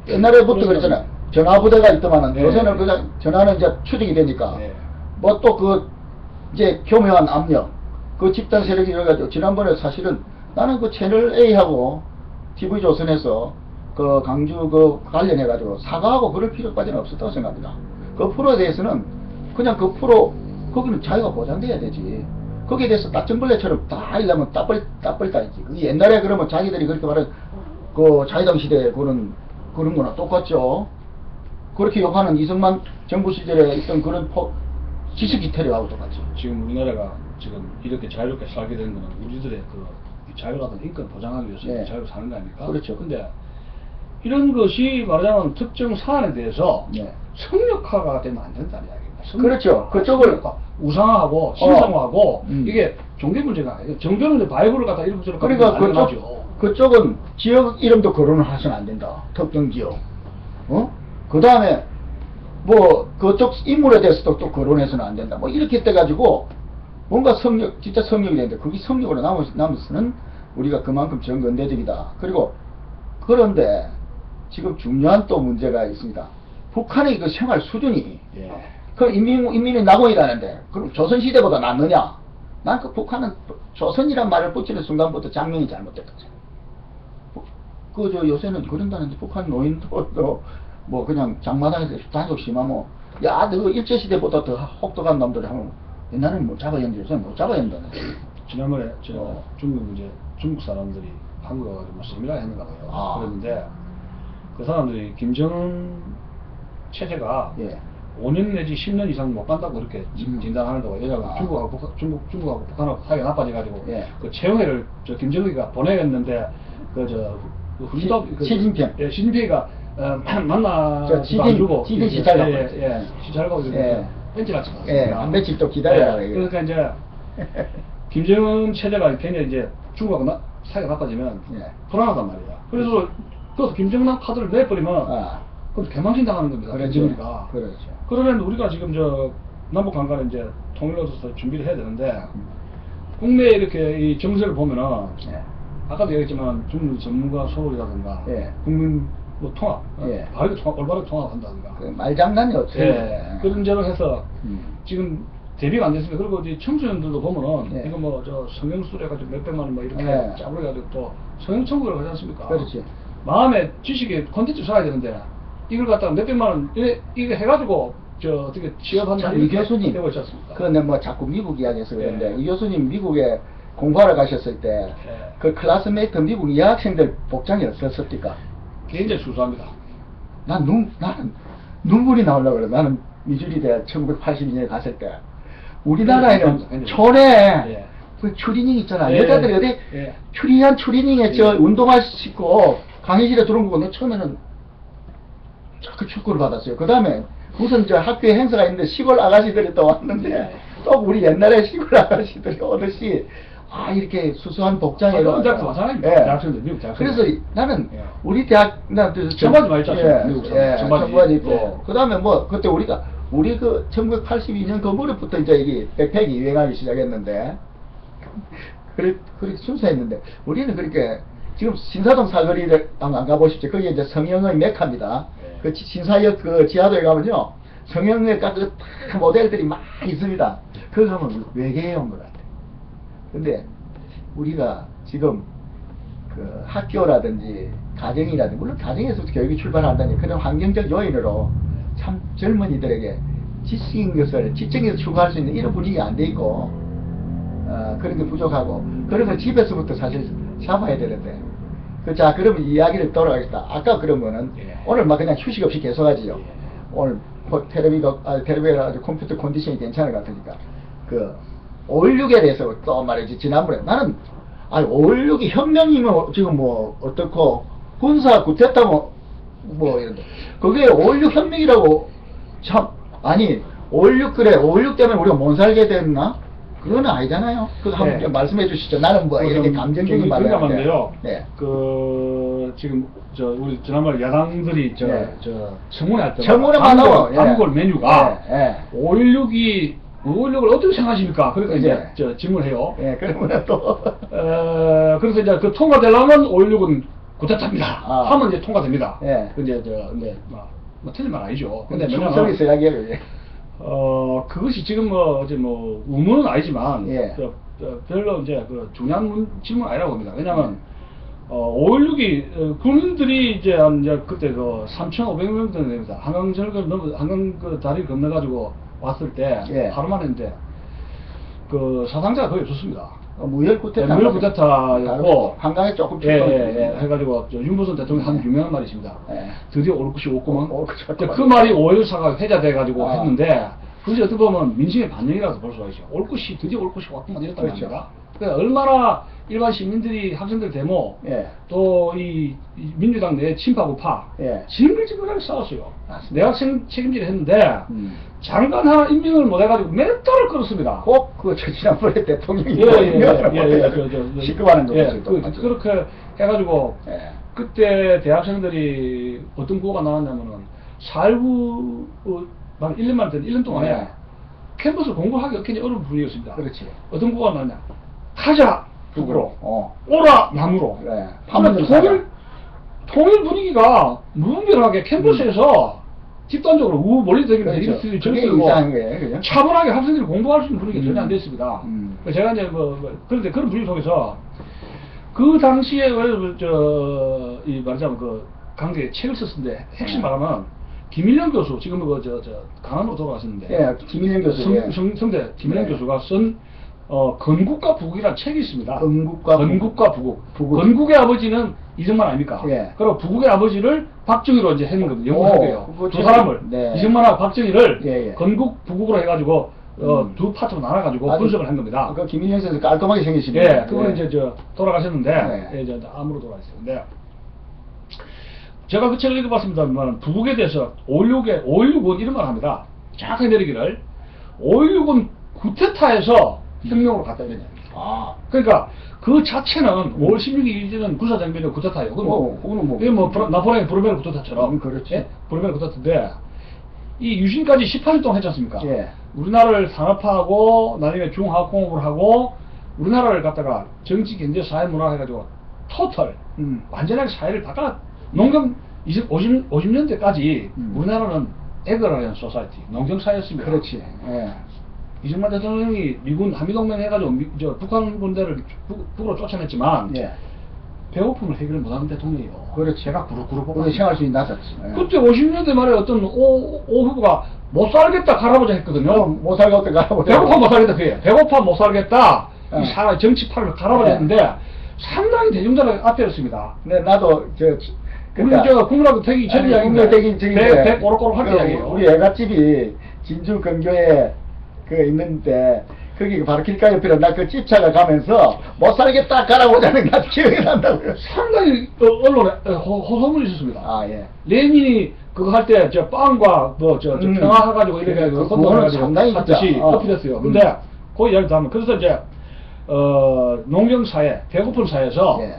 Speaker 1: 옛날에부터 그랬잖아요. 전화부대가 있더만은
Speaker 2: 네.
Speaker 1: 요새는 그냥 전화는 이제 추적이 되니까
Speaker 2: 네.
Speaker 1: 뭐 또 이제 교묘한 압력 그 집단 세력이 이래가지고 지난번에 사실은 나는 그 채널 A하고 TV조선에서 그 강주 관련해가지고 사과하고 그럴 필요까지는 없었다고 생각합니다. 그 프로에 대해서는 그냥 그 프로 거기는 자유가 보장돼야 되지. 거기에 대해서 딱정벌레처럼 다 하려면 따벌 따이지. 그게 옛날에 그러면 자기들이 그렇게 말한 그 자유당 시대에 그런 거나 똑같죠. 그렇게 욕하는 이승만 정부 시절에 있던 그런 지식 이태리하고 똑같죠.
Speaker 2: 지금 우리나라가 지금 이렇게 자유롭게 살게 된 거는 우리들의 자유라든 인권 보장하기 위해서
Speaker 1: 네.
Speaker 2: 자유로 사는 거 아닙니까?
Speaker 1: 그렇죠.
Speaker 2: 근데 이런 것이 말하자면 특정 사안에 대해서
Speaker 1: 네.
Speaker 2: 성역화가 되면 안 된다는 이야기입니다.
Speaker 1: 그렇죠. 그쪽을
Speaker 2: 우상화하고 신성화하고
Speaker 1: 음.
Speaker 2: 이게 종교 문제가 아니에요. 종교는 바이블을 갖다 이런 것처럼
Speaker 1: 그러니까 그쪽은 지역 이름도 거론을 하시면 안 된다. 특정 지역. 그 다음에 뭐 그쪽 인물에 대해서도 또 거론해서는 안 된다. 뭐 이렇게 돼가지고 뭔가 진짜 성역이 되는데 그게 성역으로 남으서는 우리가 그만큼 정근대적이다. 그런데 지금 중요한 또 문제가 있습니다. 북한의 그 생활 수준이 그 인민의 낙원이라는데 그럼 조선시대보다 낫느냐? 난 그 북한은 조선이란 말을 붙이는 순간부터 장면이 잘못됐다. 요새는 그런다는데 북한 노인도 뭐 그냥 장마당에서 단속 심하면 야 너 일제시대보다 더 혹독한 놈들 하면 옛날에는 못 잡아였는데 요새는 못 잡아였는데.
Speaker 2: 지난번에 제가 중국 사람들이 한국에 와가지고 뭐 세미나를 했는가 봐요. 그랬는데 그 사람들이 김정은 체제가 5년 내지 10년 이상 못 간다고 그렇게 진단하는다고. 왜냐하면 중국하고 북한하고 사이가 나빠져가지고 그 최영회를 김정은이가 보내겠는데
Speaker 1: 시진핑.
Speaker 2: 시진핑이가 만나
Speaker 1: 시진핑 시잘 갖고
Speaker 2: 시잘 갖고 벤치를
Speaker 1: 한 며칠 또 기다려라.
Speaker 2: 그러니까 이제 김정은 체제가 굉장히 이제 중국하고 사이가 나빠지면
Speaker 1: 예.
Speaker 2: 불안하단 말이야. 그래서 그래서 김정남 카드를 내버리면
Speaker 1: 아,
Speaker 2: 그럼 개망신 당하는 겁니다.
Speaker 1: 그렇죠.
Speaker 2: 김정은이가.
Speaker 1: 그렇죠.
Speaker 2: 그러면 우리가 지금 저 남북 관계를 이제 통일로서 준비를 해야 되는데 국내에 이렇게 이 정세를 보면은
Speaker 1: 예.
Speaker 2: 아까도 얘기했지만 중국 전문가 소홀이라든가
Speaker 1: 예.
Speaker 2: 국민 뭐 통합,
Speaker 1: 예.
Speaker 2: 바르게 통합, 올바르게 통합한다든가
Speaker 1: 그 말장난이 없어요.
Speaker 2: 예. 그런 점을 해서
Speaker 1: 음.
Speaker 2: 지금 대비가 안 됐습니다. 그리고 이제 청소년들도 보면은
Speaker 1: 예.
Speaker 2: 이거 뭐 저 성형수술 해가지고 몇백만 원 뭐 이렇게
Speaker 1: 예.
Speaker 2: 짜부려가지고 또 성형 청구를 하지 않습니까?
Speaker 1: 그렇지.
Speaker 2: 마음에 지식에 콘텐츠 써야 되는데 이걸 갖다가 몇백만 원 이거 해가지고 저 어떻게 취업하는
Speaker 1: 참, 이 교수님,
Speaker 2: 되고 있지 않습니까?
Speaker 1: 그런데 뭐 자꾸 미국 이야기해서 그런데,
Speaker 2: 예.
Speaker 1: 이 교수님 미국에 공부하러 가셨을 때,
Speaker 2: 예.
Speaker 1: 그 클래스메이트 미국 여학생들 복장이 어떻습니까?
Speaker 2: 굉장히 수수합니다.
Speaker 1: 나는 눈물이 나오려고 그래. 나는 미주리대 1982년에 갔을 때, 우리나라에는
Speaker 2: 굉장히
Speaker 1: 촌에,
Speaker 2: 예.
Speaker 1: 그 추리닝 있잖아.
Speaker 2: 예.
Speaker 1: 여자들이 어디,
Speaker 2: 예.
Speaker 1: 추리한 추리닝에 저
Speaker 2: 예.
Speaker 1: 운동화 신고 강의실에 들어온 거고, 내 처음에는 그 축구를 받았어요. 그 다음에 무슨 저 학교에 행사가 있는데 시골 아가씨들이 또 왔는데 또 우리 옛날에 시골 아가씨들이 오듯이 아 이렇게 수수한 복장에
Speaker 2: 그런 대학도 마찬가지입니다. 대학생들, 미국 대학생들.
Speaker 1: 그래서 나는
Speaker 2: 예.
Speaker 1: 우리 대학 나한테
Speaker 2: 청바지 많이 입잖아요, 미국 사람. 청바지
Speaker 1: 입고
Speaker 2: 예.
Speaker 1: 그 다음에 뭐 그때 우리 그 1982년 그 무렵부터 이제 이게 백팩이 유행하기 시작했는데 그렇게 순수했는데 우리는 그렇게 지금 신사동 사거리를 안 가보십시오. 거기 이제 성형의 메카입니다.
Speaker 2: 네.
Speaker 1: 그 신사역 그 지하도에 가면요 성형외과 그 모델들이 많이 있습니다. 거기 가면 외계에 온 것 같아. 근데 우리가 지금 그 학교라든지 가정이라든지 물론 가정에서부터 교육이 출발한다니 그런 환경적 요인으로 참 젊은이들에게 지식인 것을 지적에서 추구할 수 있는 이런 분위기가 안 돼 있고 그런 게 부족하고 그런 걸 집에서부터 사실 잡아야 되는데 자 그러면 이야기를 돌아가겠다. 아까 그런 거는
Speaker 2: 예.
Speaker 1: 오늘 막 그냥 휴식 없이 계속하지요.
Speaker 2: 예.
Speaker 1: 오늘 텔레비가 아주 컴퓨터 컨디션이 괜찮을 것 같으니까 그 5.16에 대해서 또 말이지. 지난번에 나는 5.16이 혁명이면 지금 뭐 어떻고 군사 구태타 뭐 이런데 그게 5.16 혁명이라고 참 아니 5.16 그래 5.16 때문에 우리가 못 살게 됐나? 그건 아니잖아요. 그거 한번
Speaker 2: 네.
Speaker 1: 말씀해 주시죠. 나는 뭐 이렇게 감정적인 말을
Speaker 2: 공감한데요.
Speaker 1: 네.
Speaker 2: 그 지금 저 우리 지난번 야당들이 저
Speaker 1: 네.
Speaker 2: 청문회 할 때
Speaker 1: 청문회만 나와.
Speaker 2: 단골 메뉴가
Speaker 1: 예.
Speaker 2: 5.16을 어떻게 생각하십니까? 그러니까 이제
Speaker 1: 네.
Speaker 2: 저 질문해요.
Speaker 1: 예, 그러면 또
Speaker 2: 그래서 이제 그 통과되려면 5.16은 구태타입니다.
Speaker 1: 아.
Speaker 2: 하면 이제 통과됩니다.
Speaker 1: 예.
Speaker 2: 근데 근데 뭐 틀린 말 아니죠. 근데
Speaker 1: 충성이 있어야겠요. 예.
Speaker 2: 그것이 지금 뭐 의문은 아니지만
Speaker 1: 예.
Speaker 2: 별로 이제 그 중요한 질문 아니라고 봅니다. 왜냐하면 5.16이 군인들이 이제 그때 그 3,500명 정도 됩니다. 한강 그 다리 건너가지고 왔을 때
Speaker 1: 예.
Speaker 2: 하루 만에 이제 그 사상자가 거의 없었습니다.
Speaker 1: 무혈 구태타.
Speaker 2: 무혈 구태타였고
Speaker 1: 한강에 조금
Speaker 2: 예, 해가지고 윤무선 대통령 한 유명한 말이 있습니다.
Speaker 1: 예.
Speaker 2: 드디어 올 것이 왔구만.
Speaker 1: 것이
Speaker 2: 근데
Speaker 1: 왔구만.
Speaker 2: 그 말이 5.16사가 회자돼가지고
Speaker 1: 아.
Speaker 2: 했는데 그것이 어떻게 보면 민심의 반영이라서 볼 수가 있죠. 올 것이 드디어 올 것이 왔구만 이랬단
Speaker 1: 그렇죠.
Speaker 2: 말입니다. 그러니까 얼마나 일반 시민들이 학생들 데모
Speaker 1: 예.
Speaker 2: 또 이 민주당 내 친파고 파
Speaker 1: 예.
Speaker 2: 징글징글하게 싸웠어요.
Speaker 1: 맞습니다.
Speaker 2: 내학생 책임질 했는데
Speaker 1: 음.
Speaker 2: 장관 하나 임명을 못 해가지고 몇 달을 끌었습니다.
Speaker 1: 꼭그 지난번에 대통령이
Speaker 2: 예.
Speaker 1: 시급하는 거
Speaker 2: 예,
Speaker 1: 있었죠.
Speaker 2: 그렇게 해가지고
Speaker 1: 예.
Speaker 2: 그때 대학생들이 어떤 구호가 나왔냐면은 4.19 만 1년만 된 1년 동안에
Speaker 1: 예.
Speaker 2: 캠퍼스 공부하기 굉장히 어려운 분위기였습니다.
Speaker 1: 그렇지.
Speaker 2: 어떤 구호가 나왔냐? 가자 북으로,
Speaker 1: 어.
Speaker 2: 오라 남으로.
Speaker 1: 예.
Speaker 2: 근데 통일 분위기가 무분별하게 캠퍼스에서 집단적으로 몰리들기는
Speaker 1: 그렇죠.
Speaker 2: 대립들이
Speaker 1: 그게
Speaker 2: 저기고
Speaker 1: 이상한 거예요, 그죠?
Speaker 2: 차분하게 학생들이 공부할 수 있는 분위기가 전혀 안 됐습니다. 그래서 제가 이제 그런데 그런 분위기 속에서 그 당시에 이 말하자면 그 강대에 책을 썼는데 핵심 말하면 김일영 교수 지금 강원으로 돌아가셨는데
Speaker 1: 예, 김일영 교수. 예.
Speaker 2: 성대 김일영
Speaker 1: 네.
Speaker 2: 교수가 쓴 건국과 부국이라는 책이 있습니다.
Speaker 1: 건국과
Speaker 2: 부국.
Speaker 1: 부국.
Speaker 2: 건국의 아버지는 이승만 아닙니까?
Speaker 1: 예.
Speaker 2: 그리고 부국의 아버지를 박정희로 이제 했는 겁니다.
Speaker 1: 오,
Speaker 2: 영국이에요.
Speaker 1: 그거
Speaker 2: 두
Speaker 1: 책-
Speaker 2: 사람을
Speaker 1: 네.
Speaker 2: 이승만하고 박정희를
Speaker 1: 예, 예.
Speaker 2: 건국 부국으로 해가지고 두 파트로 나눠가지고
Speaker 1: 아주-
Speaker 2: 분석을 한 겁니다.
Speaker 1: 그 김일영 선수 깔끔하게 생기시네요.
Speaker 2: 예, 그분은 이제 돌아가셨는데,
Speaker 1: 네.
Speaker 2: 예, 이제 암으로 돌아가셨는데, 제가 그 책을 읽어봤습니다만, 부국에 대해서 5.16은 이런 말 합니다. 정확하게 내리기를, 5.16은 구테타에서 혁명으로 갔다 이런 얘기입니다.
Speaker 1: 아,
Speaker 2: 그러니까 그 자체는 5월 16일 이전은 군사정변의 쿠데타예요.
Speaker 1: 그거는 뭐.
Speaker 2: 이게 뭐 나폴레옹의 부르메르 쿠데타처럼.
Speaker 1: 그렇지.
Speaker 2: 예? 부르메르 쿠데타인데 이 유신까지 18일 동안 했지 않습니까?
Speaker 1: 예.
Speaker 2: 우리나라를 산업화하고 나중에 중화공업을 하고 우리나라를 갖다가 정치, 경제, 사회, 문화 해가지고 토털 완전하게 사회를 바꿔 농경 50년대까지 우리나라는 에그라리언 소사이티 농경사회였습니다.
Speaker 1: 그렇지. 예.
Speaker 2: 이승만 대통령이 미군 한미동맹 해가지고 북한 군대를 북으로 쫓아냈지만
Speaker 1: 예.
Speaker 2: 배고픔을 해결을 못하는 대통령이에요.
Speaker 1: 그렇지.
Speaker 2: 제가 구르구르
Speaker 1: 우리
Speaker 2: 뽑았어요.
Speaker 1: 생활수준이 낮았지. 예.
Speaker 2: 그때 50년대 말에 어떤 오 후보가 못 살겠다 가라보자 했거든요.
Speaker 1: 못 살겠다 가라보자.
Speaker 2: 배고파 못 살겠다 그게. 배고파 못 살겠다.
Speaker 1: 어.
Speaker 2: 이 사회 정치판을 가라보자 했는데 상당히 대중들의 앞에였습니다.
Speaker 1: 네, 나도
Speaker 2: 우리 저 국민학교 대기 전 이야기인데 배 꼬록꼬록 할 때 이야기예요.
Speaker 1: 우리 애갓집이 진주 근교에 있는데 거기 바로 길가 옆이라 나 그 집차가 가면서 못 살겠다 가라보자는 나 기억이 난다고요.
Speaker 2: 상당히 언론에 호소문이 있었습니다.
Speaker 1: 아, 예.
Speaker 2: 레닌이 그거 할 때 저 빵과 저 평화해가지고 이렇게
Speaker 1: 그거는
Speaker 2: 건너가지고
Speaker 1: 상당히
Speaker 2: 하듯이
Speaker 1: 진짜,
Speaker 2: 어필했어요. 근데 그 이야기도 하면 그래서 이제 농경사회, 배고픈 사회에서
Speaker 1: 예.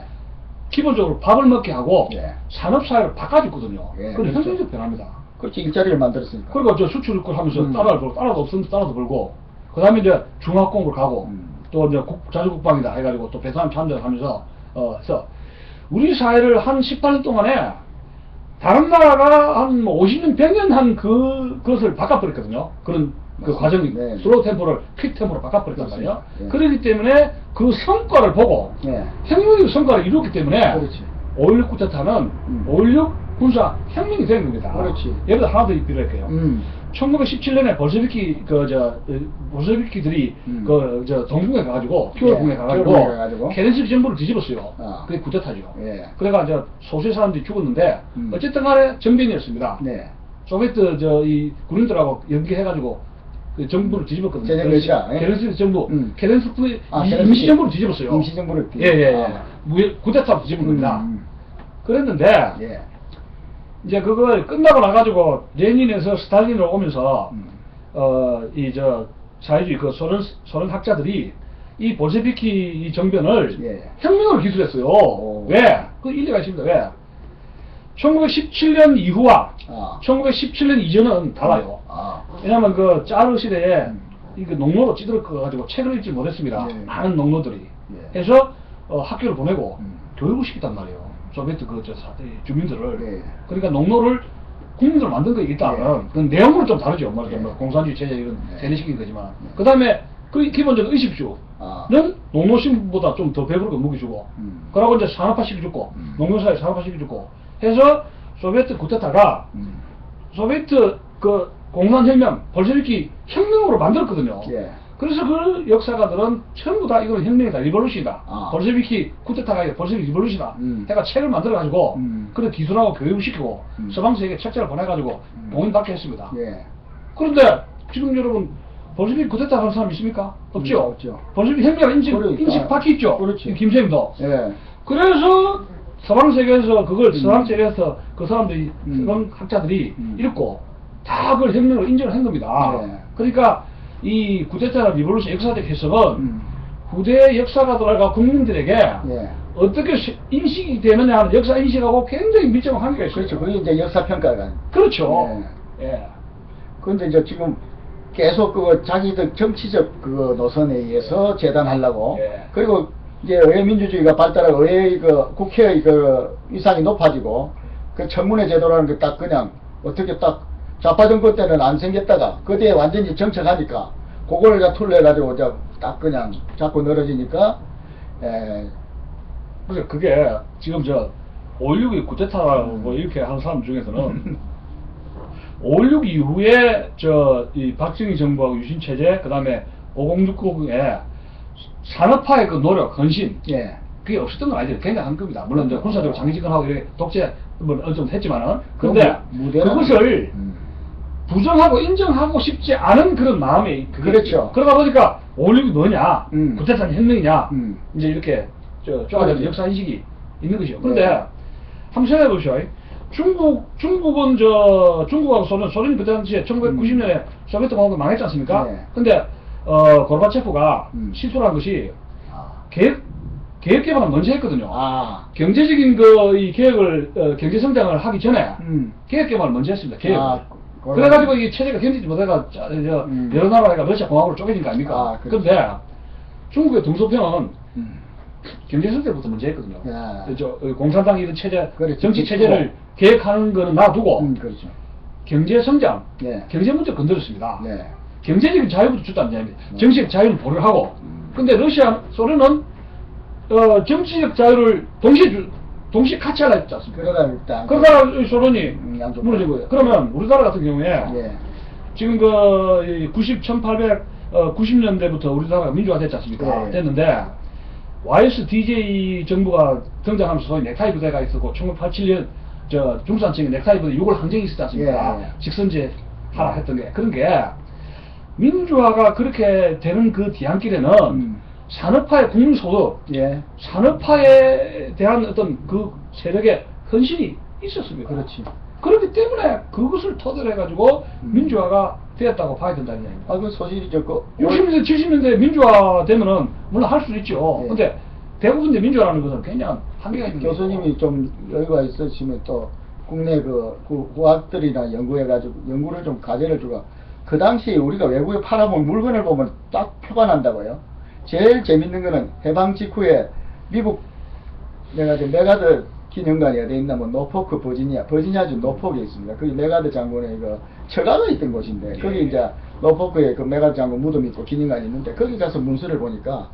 Speaker 2: 기본적으로 밥을 먹게 하고
Speaker 1: 예.
Speaker 2: 산업사회를 바꿔줬거든요.
Speaker 1: 예,
Speaker 2: 그건
Speaker 1: 그렇죠.
Speaker 2: 현실적 변화입니다.
Speaker 1: 그렇지, 일자리를 만들었으니까.
Speaker 2: 그리고 저 수출을 하면서 따라를 벌고, 따라도 없으면 따라도 벌고, 그 다음에 이제 중화공업을 가고, 또 이제 자주국방이다 해가지고 또 베트남 참전을 하면서, 해서, 우리 사회를 한 18년 동안에 다른 나라가 한 50년, 100년 한 그것을 바꿔버렸거든요. 그런 그 과정이,
Speaker 1: 네.
Speaker 2: 슬로우 템포를 퀵 템포로 바꿔버렸단 말이에요.
Speaker 1: 네.
Speaker 2: 그렇기 때문에 그 성과를 보고,
Speaker 1: 예.
Speaker 2: 혁명의 성과를 이뤘기 때문에,
Speaker 1: 그렇지.
Speaker 2: 5.16 쿠데타는 5.16 군사 혁명이 된 겁니다.
Speaker 1: 그렇지.
Speaker 2: 예를 들어 하나 더 비교할게요. 1917년에 볼셰비키들이 동궁에 가가지고 키월궁에
Speaker 1: 예,
Speaker 2: 가가지고
Speaker 1: 키월궁에 가가지고
Speaker 2: 케렌스키 정부를 뒤집었어요.
Speaker 1: 아.
Speaker 2: 그게 쿠데타죠.
Speaker 1: 예.
Speaker 2: 그래가 이제 소수의 사람들이 죽었는데 어쨌든 간에 정변이었습니다.
Speaker 1: 네.
Speaker 2: 소비에트 이 군인들하고 연계해가지고 그 정부를 뒤집었거든요.
Speaker 1: 제네 러시아, 예.
Speaker 2: 케렌스키 정부, 케렌스키
Speaker 1: 케렌스키.
Speaker 2: 임시정부를 뒤집었어요.
Speaker 1: 임시정부를
Speaker 2: 예예예.
Speaker 1: 아.
Speaker 2: 쿠데타로 뒤집은 겁니다. 그랬는데
Speaker 1: 예.
Speaker 2: 이제 그걸 끝나고 나가지고 레닌에서 스탈린으로 오면서 사회주의 그 소련 학자들이 이 볼셰비키 이 정변을
Speaker 1: 예.
Speaker 2: 혁명으로 기술했어요.
Speaker 1: 오.
Speaker 2: 왜? 그 일리가 있습니다. 왜? 1917년 이후와
Speaker 1: 아.
Speaker 2: 1917년 이전은 달라요.
Speaker 1: 아.
Speaker 2: 왜냐면 그 짜르 시대에 이거 농로로 찌들어가지고 책을 읽지 못했습니다.
Speaker 1: 예.
Speaker 2: 많은 농로들이.
Speaker 1: 예.
Speaker 2: 해서 학교를 보내고 교육을 시켰단 말이에요. 소비에트 주민들을.
Speaker 1: 예.
Speaker 2: 그러니까 농로를 국민들 만든 거 일단은
Speaker 1: 예.
Speaker 2: 그 내용으로 좀 다르죠. 말하자면
Speaker 1: 예.
Speaker 2: 뭐 공산주의 체제 이런
Speaker 1: 예.
Speaker 2: 세뇌시킨 거지만. 그 다음에 그 기본적인 의식주는
Speaker 1: 아.
Speaker 2: 농노신보다 좀 더 배부르게 먹이 주고, 그러고 이제 산업화 시켜주고, 농경사회 산업화 시켜주고, 해서 소비에트 쿠데타가 소비에트 그 공산혁명, 볼셰비키 혁명으로 만들었거든요.
Speaker 1: 예.
Speaker 2: 그래서 그 역사가들은 전부 다 이건 혁명이다, 리볼루션이다.
Speaker 1: 아.
Speaker 2: 볼셰비키 쿠데타가 아니라 볼셰비키 리볼루션이다. 해가 책을 만들어가지고, 그래 기술하고 교육을 시키고, 서방 세계에 책자를 보내가지고 공인받게 했습니다.
Speaker 1: 예.
Speaker 2: 그런데 지금 여러분, 볼셰비키 쿠데타 하는 사람 있습니까? 없죠?
Speaker 1: 없죠.
Speaker 2: 볼셰비키 혁명
Speaker 1: 그러니까.
Speaker 2: 인식 박혀 있죠?
Speaker 1: 그렇지.
Speaker 2: 김쌤도.
Speaker 1: 예.
Speaker 2: 그래서 서방 세계에서 그걸 서방 세계에서 그 사람들이 서방 학자들이 읽고 다 그걸 혁명으로 인정을 한 겁니다.
Speaker 1: 네.
Speaker 2: 그러니까 이 쿠데타나 리볼루션 역사적 해석은 후대 역사가들과 국민들에게
Speaker 1: 예.
Speaker 2: 어떻게 인식이 되느냐 하는 역사 인식하고 굉장히 밀접한 관계가 있어요.
Speaker 1: 그렇죠. 그게 이제 역사평가가.
Speaker 2: 그렇죠. 예.
Speaker 1: 그런데 이제 지금 계속 자기들 정치적 노선에 의해서 재단하려고.
Speaker 2: 예.
Speaker 1: 그리고 이제 의회 민주주의가 발달하고 의회 국회의 위상이 높아지고 그 청문회 제도라는 게 딱 그냥 어떻게 딱 좌파 정권 때는 안 생겼다가 그 뒤에 완전히 정착하니까 그걸 툴러해가지고 딱 그냥 자꾸 늘어지니까
Speaker 2: 그래서 그게 지금 5.16이 쿠데타라고 이렇게 하는 사람 중에서는 5.16 이후에 이 박정희 정부하고 유신체제 그 다음에 5069의 산업화의 그 노력, 헌신
Speaker 1: 예.
Speaker 2: 그게 없었던 건 아니죠. 굉장한 겁니다. 물론 이제 군사적으로 장기집권하고 이렇게 독재 뭐 어느 정도 했지만은 근데 그것을 부정하고 인정하고 싶지 않은 그런 마음이
Speaker 1: 그렇죠.
Speaker 2: 그러다 보니까 5.16이 뭐냐, 쿠데타는 혁명이냐, 이제 이렇게 쪼아져서 역사 인식이 있는 것이요. 그런데 한번 생각해 보시오. 중국은 중국하고 소련이 그때 당시에 1990년에 소비에트 공화국 망했지 않습니까?
Speaker 1: 네.
Speaker 2: 근데 고르바체프가 실토한 것이 계획 개발은 먼저 했거든요.
Speaker 1: 아.
Speaker 2: 경제적인 이 계획을 경제 성장을 하기 전에 계획 개발을 먼저 했습니다. 계획.
Speaker 1: 아,
Speaker 2: 그래가지고 이 체제가 견디지 못해가 여러 나라가 러시아 공화국으로 쪼개진 거 아닙니까?
Speaker 1: 아, 그렇죠.
Speaker 2: 근데 중국의 등소평은 경제 성장부터 먼저 했거든요.
Speaker 1: 야.
Speaker 2: 공산당 이런 체제,
Speaker 1: 그렇죠.
Speaker 2: 정치 체제를 계획하는 거는 놔두고
Speaker 1: 그렇죠.
Speaker 2: 경제 성장,
Speaker 1: 네.
Speaker 2: 경제 문제 건드렸습니다.
Speaker 1: 네.
Speaker 2: 경제적인 자유부터 주다는 얘기입니다. 정치적 자유는 보를 하고, 근데 소련은 정치적 자유를 동시에 같이 하려 했지 않습니까?
Speaker 1: 그러다 일단.
Speaker 2: 그러다가 소련이
Speaker 1: 양쪽
Speaker 2: 무너진 거예요. 그러면 우리나라 같은 경우에
Speaker 1: 예.
Speaker 2: 지금 1890년대부터 우리나라가 민주화됐지 않습니까?
Speaker 1: 예.
Speaker 2: 됐는데 YSDJ 정부가 등장하면서 소위 넥타이 부대가 있었고 1987년 중산층의 넥타이 부대 6월 항쟁이 있었지 않습니까?
Speaker 1: 예.
Speaker 2: 직선제 하라 했던 게 그런 게 민주화가 그렇게 되는 그 뒤안길에는 산업화의 국민소득,
Speaker 1: 예.
Speaker 2: 산업화에 대한 어떤 그 세력의 헌신이 있었습니다.
Speaker 1: 그렇지.
Speaker 2: 그렇기 때문에 그것을 토대로 해가지고 민주화가 되었다고 봐야 된다는 얘기입니다.
Speaker 1: 아, 그 소실이 좋고.
Speaker 2: 60년대, 70년대 민주화 되면은 물론 할 수 있죠.
Speaker 1: 예.
Speaker 2: 근데 대부분의 민주화라는 것은 굉장히 한계가 있는 거예요.
Speaker 1: 교수님이 좀 여유가 있으시면 또 국내 고학들이나 연구해가지고 연구를 좀 과제를 주고 그 당시 우리가 외국에 팔아본 물건을 보면 딱 표가 난다고요. 제일 재밌는 거는 해방 직후에 미국 내가 이제 메가드 기념관이 어디 있나 뭐 노포크 버지니아주 노포크에 있습니다. 거기 메가드 장군의 그 처가가 있던 곳인데 거기 이제 노포크에 그 메가드 장군 무덤이 있고 기념관이 있는데 거기 가서 문서를 보니까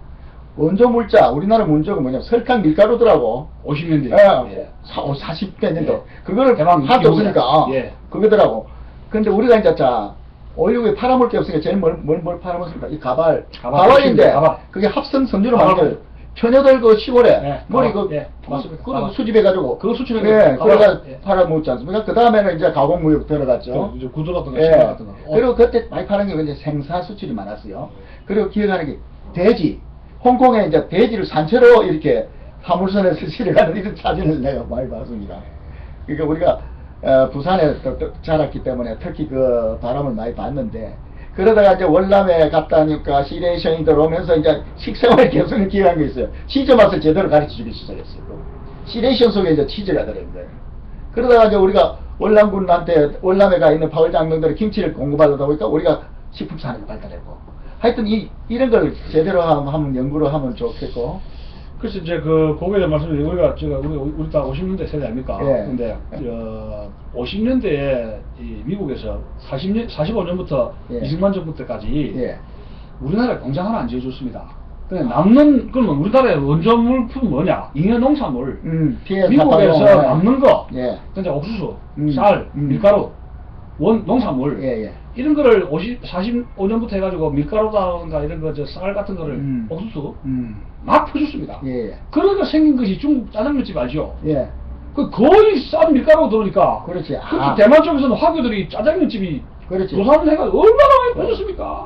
Speaker 1: 원조 물자 우리나라 문조가 뭐냐 설탕 밀가루더라고.
Speaker 2: 50년대.
Speaker 1: 예. 40몇 년도.
Speaker 2: 예.
Speaker 1: 그거를
Speaker 2: 해방
Speaker 1: 하도
Speaker 2: 이후에.
Speaker 1: 없으니까
Speaker 2: 예.
Speaker 1: 그거더라고. 근데 우리가 이제 오일육에 팔아먹을 게 없으니까 제일 뭘 팔아먹습니까? 이 가발인데
Speaker 2: 가발.
Speaker 1: 그게 합성 섬유로
Speaker 2: 가발.
Speaker 1: 만들 처녀들 그 시골에
Speaker 2: 예,
Speaker 1: 머리
Speaker 2: 가발.
Speaker 1: 그
Speaker 2: 예, 맞습니다.
Speaker 1: 그거
Speaker 2: 가발.
Speaker 1: 수집해가지고
Speaker 2: 그거 수출해서
Speaker 1: 예,
Speaker 2: 가발.
Speaker 1: 그래가
Speaker 2: 예.
Speaker 1: 팔아먹지 않습니까? 그 다음에는 이제 가공무역 들어갔죠.
Speaker 2: 이제 구두 같은 거,
Speaker 1: 예.
Speaker 2: 신발 같은 거.
Speaker 1: 그리고 그때 많이 파는 게 이제 생사 수출이 많았어요. 그리고 기억하는 게 돼지. 홍콩에 이제 돼지를 산채로 이렇게 화물선에서 실어가는 이런 사진을 내가 많이 봤습니다. 그러니까 우리가 부산에 또 자랐기 때문에 특히 그 바람을 많이 봤는데 그러다가 이제 월남에 갔다니까 시레이션이 들어오면서 이제 식생활 개선을 기여한 게 있어요. 치즈 맛을 제대로 가르쳐 주기 시작했어요. 시레이션 속에 이제 치즈가 들어있는 거예요. 그러다가 이제 우리가 월남군한테 월남에 가 있는 파월 장병들이 김치를 공급하다 보니까 우리가 식품 산업이 발달했고 하여튼 이런 걸 제대로 하면 연구를 하면 좋겠고.
Speaker 2: 그래서 이제 거기에 대한 말씀을 우리 다 50년대 세대 아닙니까?
Speaker 1: 예.
Speaker 2: 근데 50년대에 이 미국에서 45년부터
Speaker 1: 예.
Speaker 2: 이승만 정부 때까지
Speaker 1: 예.
Speaker 2: 우리나라에 공장 하나 안 지어줬습니다. 그러면 남는 그러면 우리나라의 원조 물품 뭐냐? 잉여 농산물.
Speaker 1: 피해
Speaker 2: 미국에서
Speaker 1: 사파용.
Speaker 2: 남는 거,
Speaker 1: 예.
Speaker 2: 그러니까 옥수수,
Speaker 1: 음.
Speaker 2: 쌀, 밀가루, 농산물
Speaker 1: 예, 예.
Speaker 2: 이런 거를 45년부터 해가지고 밀가루라든가 이런 거 쌀 같은 거를 옥수수 막 퍼줬습니다.
Speaker 1: 예, 예.
Speaker 2: 그러니까 생긴 것이 중국 짜장면집 알죠?
Speaker 1: 예.
Speaker 2: 그 거의 싼 밀가루 들어오니까.
Speaker 1: 그렇지.
Speaker 2: 특히
Speaker 1: 아.
Speaker 2: 대만 쪽에서는 화교들이 짜장면집이
Speaker 1: 그렇지.
Speaker 2: 도산을 해가지고 얼마나 많이 퍼졌습니까?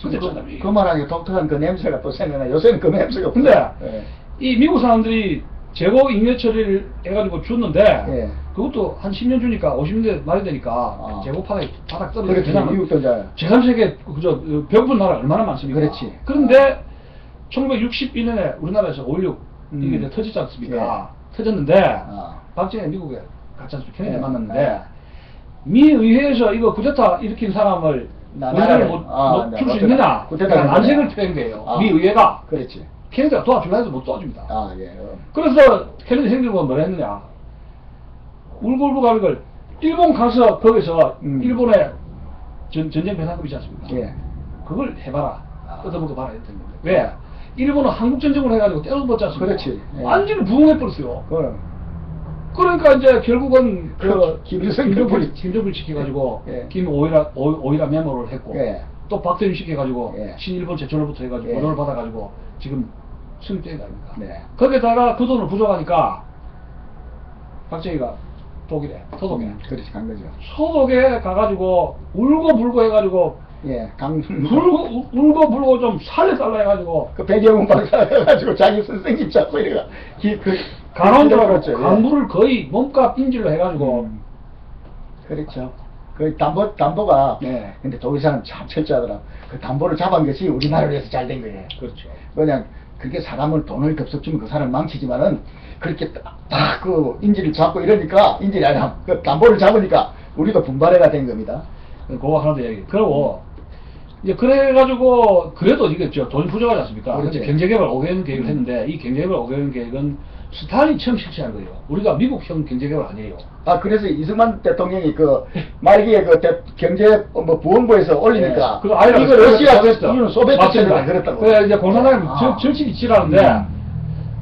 Speaker 2: 근데
Speaker 1: 그 말하기 독특한 그 냄새가 또 생각나. 요새는 그 냄새가
Speaker 2: 근데
Speaker 1: 없어요. 예.
Speaker 2: 이 미국 사람들이 재고 잉여 처리를 해가지고 줬는데
Speaker 1: 예.
Speaker 2: 그것도 한 10년 주니까 50년대 말이 되니까
Speaker 1: 아.
Speaker 2: 재고 바닥 떨어지고
Speaker 1: 그렇지. 미국도 이제
Speaker 2: 제3세계 배고픈 나라 얼마나 많습니까?
Speaker 1: 그렇지.
Speaker 2: 그런데 1961년에 우리나라에서 5.16 이게 이제 터지지 않습니까? 터졌는데
Speaker 1: 아.
Speaker 2: 박정희 미국에 갔지 않습니까? 케네디
Speaker 1: 예.
Speaker 2: 만났는데
Speaker 1: 예.
Speaker 2: 미 의회에서 이거 쿠데타 일으킨 사람을
Speaker 1: 나라를
Speaker 2: 줄 수 있느냐?
Speaker 1: 쿠데타
Speaker 2: 난색을 표한 거예요.
Speaker 1: 아.
Speaker 2: 미 의회가.
Speaker 1: 그렇지.
Speaker 2: 케네디가 도와주려 해도 못 도와줍니다.
Speaker 1: 아, 예.
Speaker 2: 그래서 케네디 행정부가 뭐라 했느냐? 울고불고 가는 걸 일본 가서 거기서 일본의 전쟁 배상금 있지 않습니까?
Speaker 1: 예.
Speaker 2: 그걸 해봐라. 뜯어먹어 봐라 했던 건데. 왜? 일본은 한국전쟁을 해가지고 때려먹지 않습니까?
Speaker 1: 그렇지. 예.
Speaker 2: 완전히 부흥해버렸어요.
Speaker 1: 그럼.
Speaker 2: 그러니까 이제 결국은
Speaker 1: 김일성
Speaker 2: 김정일 시켜가지고
Speaker 1: 예.
Speaker 2: 김오이라 메모를 했고
Speaker 1: 예.
Speaker 2: 또 박대림 시켜가지고
Speaker 1: 예.
Speaker 2: 신일본 제철로부터 해가지고
Speaker 1: 예.
Speaker 2: 보조를 받아가지고 지금 승리된 거 아닙니까?
Speaker 1: 네.
Speaker 2: 거기다가 그 돈을 부족하니까 박정희가 독일에 소독에
Speaker 1: 그렇지, 간 거죠.
Speaker 2: 소독에 가가지고 울고불고 해가지고
Speaker 1: 예.
Speaker 2: 울고불고 좀 살려달라 해가지고
Speaker 1: 그 배경은 박사 해가지고 자기 선생님 잡고 이래가
Speaker 2: 간원들하고
Speaker 1: 그렇죠. 예.
Speaker 2: 간부를 거의 몸값 인질로 해가지고
Speaker 1: 그렇죠. 그 담보가
Speaker 2: 네.
Speaker 1: 근데 독일 사람 참 철저하더라. 그 담보를 잡은 것이 우리나라를 위해서 잘 된 거예요.
Speaker 2: 그렇죠.
Speaker 1: 그냥 그게 사람을 돈을 덥석 주면 그 사람 망치지만은 그렇게 딱 그 인지를 잡고 이러니까 인지를 아니라 그 담보를 잡으니까 우리도 분발해가 된 겁니다.
Speaker 2: 그거 하나 더 얘기. 그리고 이제 그래가지고 그래도 이게 돈 부족하지 않습니까?
Speaker 1: 그렇지.
Speaker 2: 경제개발 5개년 계획을 했는데 이 경제개발 5개년 계획은 스탈린이 처음 실시한 거예요. 우리가 미국형 경제개발 아니에요.
Speaker 1: 아 그래서 이승만 대통령이 그 말기에 그 경제 뭐 부원부에서 올리니까
Speaker 2: 그거 아니라
Speaker 1: 이거 러시아
Speaker 2: 그랬어.
Speaker 1: 이거는 소비에트
Speaker 2: 맞습니다.
Speaker 1: 체제다 그랬다고.
Speaker 2: 그래 이제 공산당이
Speaker 1: 아.
Speaker 2: 절친이 치라는데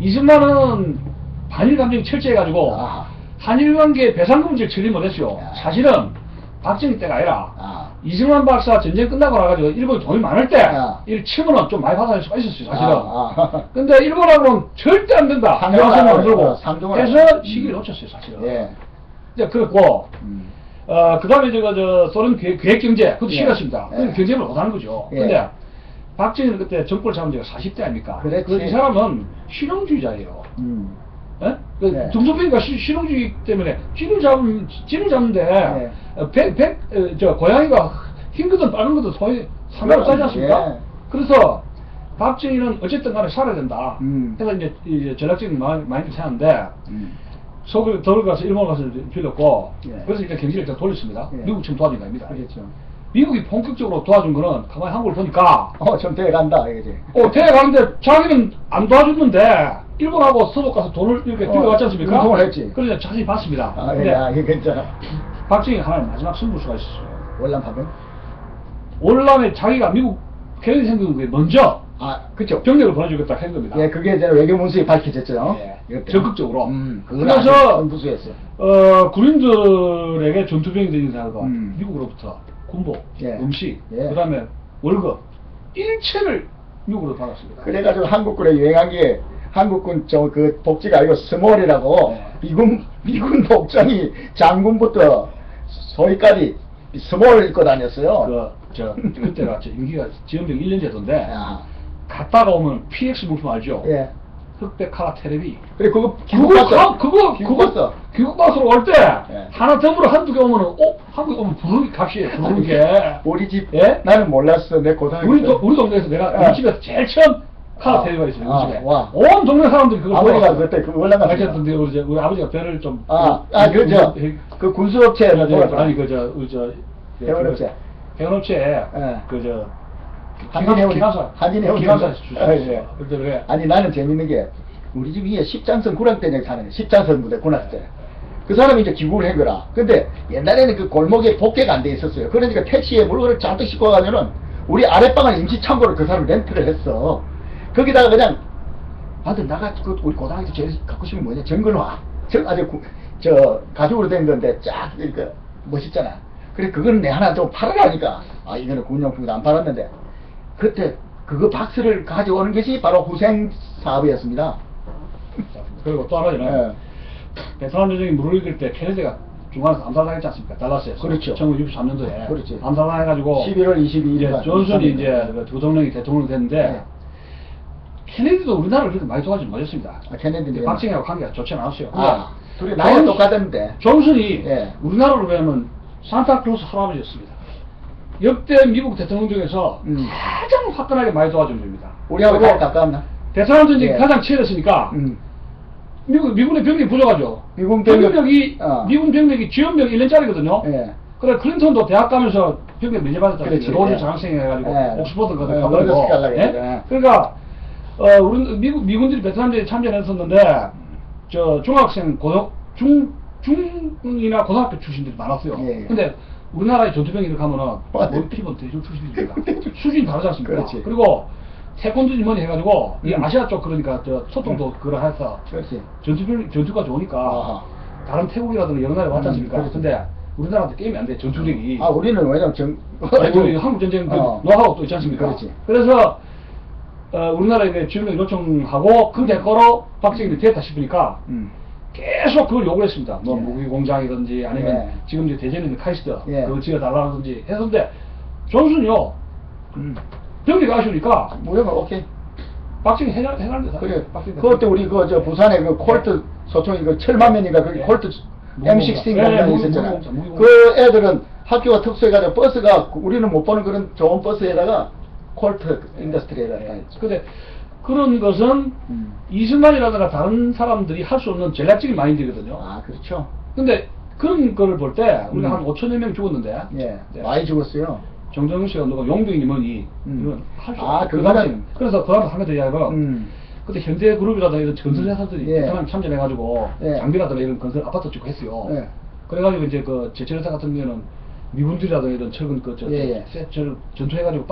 Speaker 2: 이승만은 반일 감정이 철저해가지고
Speaker 1: 아하.
Speaker 2: 한일 관계 배상금 문제를 처리 못했어요.
Speaker 1: 야.
Speaker 2: 사실은 박정희 때가 아니라
Speaker 1: 아.
Speaker 2: 이승만 박사 전쟁 끝나고 나가지고 일본이 돈이 많을 때
Speaker 1: 야.
Speaker 2: 1,000원은 좀 많이 받아낼 수가 있었어요 사실은.
Speaker 1: 아.
Speaker 2: 근데 일본하고는 절대 안 된다.
Speaker 1: 상종을
Speaker 2: 대화선을
Speaker 1: 안
Speaker 2: 만들고
Speaker 1: 하죠. 상종을 안
Speaker 2: 해서
Speaker 1: 하죠.
Speaker 2: 시기를 놓쳤어요 사실은.
Speaker 1: 예.
Speaker 2: 이제 그렇고
Speaker 1: 음.
Speaker 2: 그 다음에 저 소련 계획경제 그것도
Speaker 1: 예.
Speaker 2: 싫었습니다.
Speaker 1: 예.
Speaker 2: 그건 경제를 못하는 거죠.
Speaker 1: 예.
Speaker 2: 근데 박정희는 그때 정권을 잡은 지가 40대 아닙니까?
Speaker 1: 그렇지.
Speaker 2: 이 사람은 실용주의자예요. 예? 그
Speaker 1: 네.
Speaker 2: 등소평이가 실용주의 때문에 쥐를 잡는데
Speaker 1: 네.
Speaker 2: 저 고양이가 흰 거든 빨간 거든 소위 상관없지 않습니까?
Speaker 1: 예.
Speaker 2: 그래서 박정희는 어쨌든 간에 살아야 된다. 그래서 이제 전략적인 마인드를 세웠는데 서울 가서 일본 가서 빌렸고
Speaker 1: 예.
Speaker 2: 그래서 일단 경제를 일단 돌렸습니다.
Speaker 1: 예.
Speaker 2: 미국 지금 도와준 겁니다.
Speaker 1: 그렇죠.
Speaker 2: 미국이 본격적으로 도와준 거는 가만히 한국을 보니까
Speaker 1: 좀 돼간다 이거지.
Speaker 2: 대가는데 자기는 안 도와줬는데 일본하고 서독 가서 돈을 이렇게 빌려왔지 않습니까?
Speaker 1: 운동을 했지.
Speaker 2: 그래서 자세히 봤습니다.
Speaker 1: 아,
Speaker 2: 근데
Speaker 1: 야, 이게 괜찮아.
Speaker 2: 박정희 하나의 마지막 승부수가 있었어요.
Speaker 1: 월남 파병?
Speaker 2: 월남에 자기가 미국 케네디 생긴 게 먼저
Speaker 1: 아, 그쵸.
Speaker 2: 병력을 보내주겠다 한 겁니다.
Speaker 1: 예, 그게 이제 외교문서에 밝혀졌죠.
Speaker 2: 예,
Speaker 1: 이렇게.
Speaker 2: 적극적으로.
Speaker 1: 그래서
Speaker 2: 그래서
Speaker 1: 부수였어.
Speaker 2: 군인들에게 전투병이 되는 사람과 미국으로부터 군복,
Speaker 1: 예.
Speaker 2: 음식,
Speaker 1: 예.
Speaker 2: 그다음에 월급 일체를 미국으로 받았습니다.
Speaker 1: 그래가지고 한국군에 유행한 게 한국군 저 그 복지가 아니고 스몰이라고
Speaker 2: 네.
Speaker 1: 미군 복장이 장군부터 소위까지 스몰 입고 다녔어요.
Speaker 2: 그때가 임기가 지원병 1년제던데
Speaker 1: 야.
Speaker 2: 갔다가 오면 PX 물품 알죠?
Speaker 1: 예.
Speaker 2: 흑백 카라 테레비.
Speaker 1: 그래 그거 기국봤어.
Speaker 2: 귀국박스로 올 때
Speaker 1: 예.
Speaker 2: 하나 덤으로 한두 개 오면은 한국에 오면 부르기 값이에요. 부르는 게.
Speaker 1: 우리 집
Speaker 2: 예?
Speaker 1: 나는 몰랐어. 내 고등학교 때.
Speaker 2: 우리 동네에서 내가
Speaker 1: 예.
Speaker 2: 우리 집에서 제일 처음 카라 테레비가 있어요. 우리 집에.
Speaker 1: 와.
Speaker 2: 온 동네 사람들이 그걸
Speaker 1: 아버지가
Speaker 2: 보고
Speaker 1: 그때 그 월남 갔어요.
Speaker 2: 가르쳤던데 우리 아버지가 배를 좀
Speaker 1: 그죠. 그 군수업체
Speaker 2: 아니 그저
Speaker 1: 해운업체.
Speaker 2: 해운업체에
Speaker 1: 예.
Speaker 2: 그저
Speaker 1: 한진해운
Speaker 2: 기관사 주셨어요. 그래.
Speaker 1: 아니 나는 재밌는 게 우리 집 위에 십장선 구락대에 사는 십장선 부대 군악대 그 사람이 이제 기국을 한 거라. 근데 옛날에는 그 골목에 복개가 안 돼 있었어요. 그러니까 택시에 물건을 잔뜩 싣고 가면은 우리 아랫방을 임시 창고를 그 사람 렌트를 했어. 거기다가 그냥 아들 나가 그 우리 고등학교 제일 갖고 싶은 게 뭐냐 정근화 아주 저 가죽으로 된 건데 쫙 이렇게 멋있잖아. 그래 그거는 내 하나 좀 팔아라니까 이거는 군용품도 안 팔았는데 그때 그거 박스를 가져오는 것이 바로 후생 사업이었습니다.
Speaker 2: 그리고 또 하나는
Speaker 1: 예.
Speaker 2: 베트남 전쟁이 물을 일으킬 때 케네디가 중간에서 암살당했지 않습니까? 달라스에서.
Speaker 1: 그렇죠.
Speaker 2: 1963년도에
Speaker 1: 그렇지.
Speaker 2: 암살당해가지고
Speaker 1: 11월 22일
Speaker 2: 이제 존슨이 이제 그 대통령이 됐는데
Speaker 1: 네.
Speaker 2: 케네디도 우리나라를 그렇게 많이 도와주지 못했습니다.
Speaker 1: 케네디는
Speaker 2: 박정희하고 관계가 좋지 않았어요.
Speaker 1: 둘이 나이가 똑같았는데
Speaker 2: 존슨이
Speaker 1: 예.
Speaker 2: 우리나라로 보면 산타클로스 할아버지였습니다. 역대 미국 대통령 중에서 가장 화끈하게 많이 도와준 분입니다.
Speaker 1: 우리하고 잘 가까웠나?
Speaker 2: 베트남 전쟁이
Speaker 1: 예.
Speaker 2: 가장 치열했으니까 미군의 병력이 부족하죠.
Speaker 1: 미군 병력이
Speaker 2: 미군 병력이 지원병 1년짜리거든요.
Speaker 1: 예.
Speaker 2: 그래 클린턴도 대학 가면서 병력 면제받았잖아요.
Speaker 1: 그렇지.
Speaker 2: 로즈
Speaker 1: 예.
Speaker 2: 장학생 해가지고
Speaker 1: 예.
Speaker 2: 옥스퍼드
Speaker 1: 예,
Speaker 2: 가고.
Speaker 1: 로즈 스칼라게 했죠.
Speaker 2: 그러니까 우리 미군들이 베트남전에 참전했었는데 저 중학생 중이나 고등학교 출신들이 많았어요.
Speaker 1: 예, 예.
Speaker 2: 근데 우리나라의 전투병이 이렇게 하면은
Speaker 1: 맞아요.
Speaker 2: 피본 대졸 출신입니다. 수준이 다르지 않습니까?
Speaker 1: 그렇지.
Speaker 2: 그리고 태권도지 뭐니 해가지고 이
Speaker 1: 음.
Speaker 2: 아시아 쪽 그러니까 저 소통도 그걸 해서
Speaker 1: 그렇지.
Speaker 2: 전투가 좋으니까
Speaker 1: 아하.
Speaker 2: 다른 태국이라든가 여러 나라에 왔지 않습니까?
Speaker 1: 그렇지.
Speaker 2: 근데 우리나라한테 게임이 안 돼, 전투력이.
Speaker 1: 우리는 왜냐면
Speaker 2: 우리 한국 전쟁
Speaker 1: 어.
Speaker 2: 노하우 또 있지 않습니까?
Speaker 1: 그렇지.
Speaker 2: 그래서 우리나라에 지원을 요청하고 그 대가로 박정희를 됐다 싶으니까 계속 그걸 요구를 했습니다. 뭐
Speaker 1: 예.
Speaker 2: 무기 공장이든지 아니면
Speaker 1: 예.
Speaker 2: 지금 이제 대전에 있는 카이스트
Speaker 1: 예.
Speaker 2: 그거 지어달라든지 했는데 존슨이요 병력이 아쉬우니까
Speaker 1: 무역은 오케이.
Speaker 2: 박정희 해달래.
Speaker 1: 그래. 그때 우리 저 부산에 그 콜트 소총이 그 7만 명인가 거기
Speaker 2: 예.
Speaker 1: 콜트
Speaker 2: 무공장.
Speaker 1: M16
Speaker 2: 예,
Speaker 1: 공장이
Speaker 2: 무공장,
Speaker 1: 있었잖아.
Speaker 2: 무공장.
Speaker 1: 그 애들은 학교가 특수해가지고 버스가 우리는 못 보는 그런 좋은 버스에다가 콜트 인더스트리에다가 다 있죠.
Speaker 2: 근데 그런 것은
Speaker 1: 음.
Speaker 2: 이승만이라든가 다른 사람들이 할 수 없는 전략적인 마인드거든요.
Speaker 1: 아, 그렇죠.
Speaker 2: 근데 그런 거를 볼 때 우리가
Speaker 1: 음.
Speaker 2: 한 5천여 명 죽었는데
Speaker 1: 예,
Speaker 2: 네.
Speaker 1: 많이 죽었어요.
Speaker 2: 정정은 씨가 누가 용병이 뭐니 이건 할수
Speaker 1: 아,
Speaker 2: 없어.
Speaker 1: 그거는-
Speaker 2: 그래서 그 다음에 한번 더 이야기하면
Speaker 1: 음.
Speaker 2: 그때 현대그룹이라든가 이런 건설 회사들이
Speaker 1: 예.
Speaker 2: 베트남 참전해가지고
Speaker 1: 예.
Speaker 2: 장비라든가 이런 건설 아파트 짓고 했어요.
Speaker 1: 예.
Speaker 2: 그래가지고 이제 그 제철회사 같은 경우에는 미군들이라든가 이런 철근
Speaker 1: 예, 예.
Speaker 2: 전투해가지고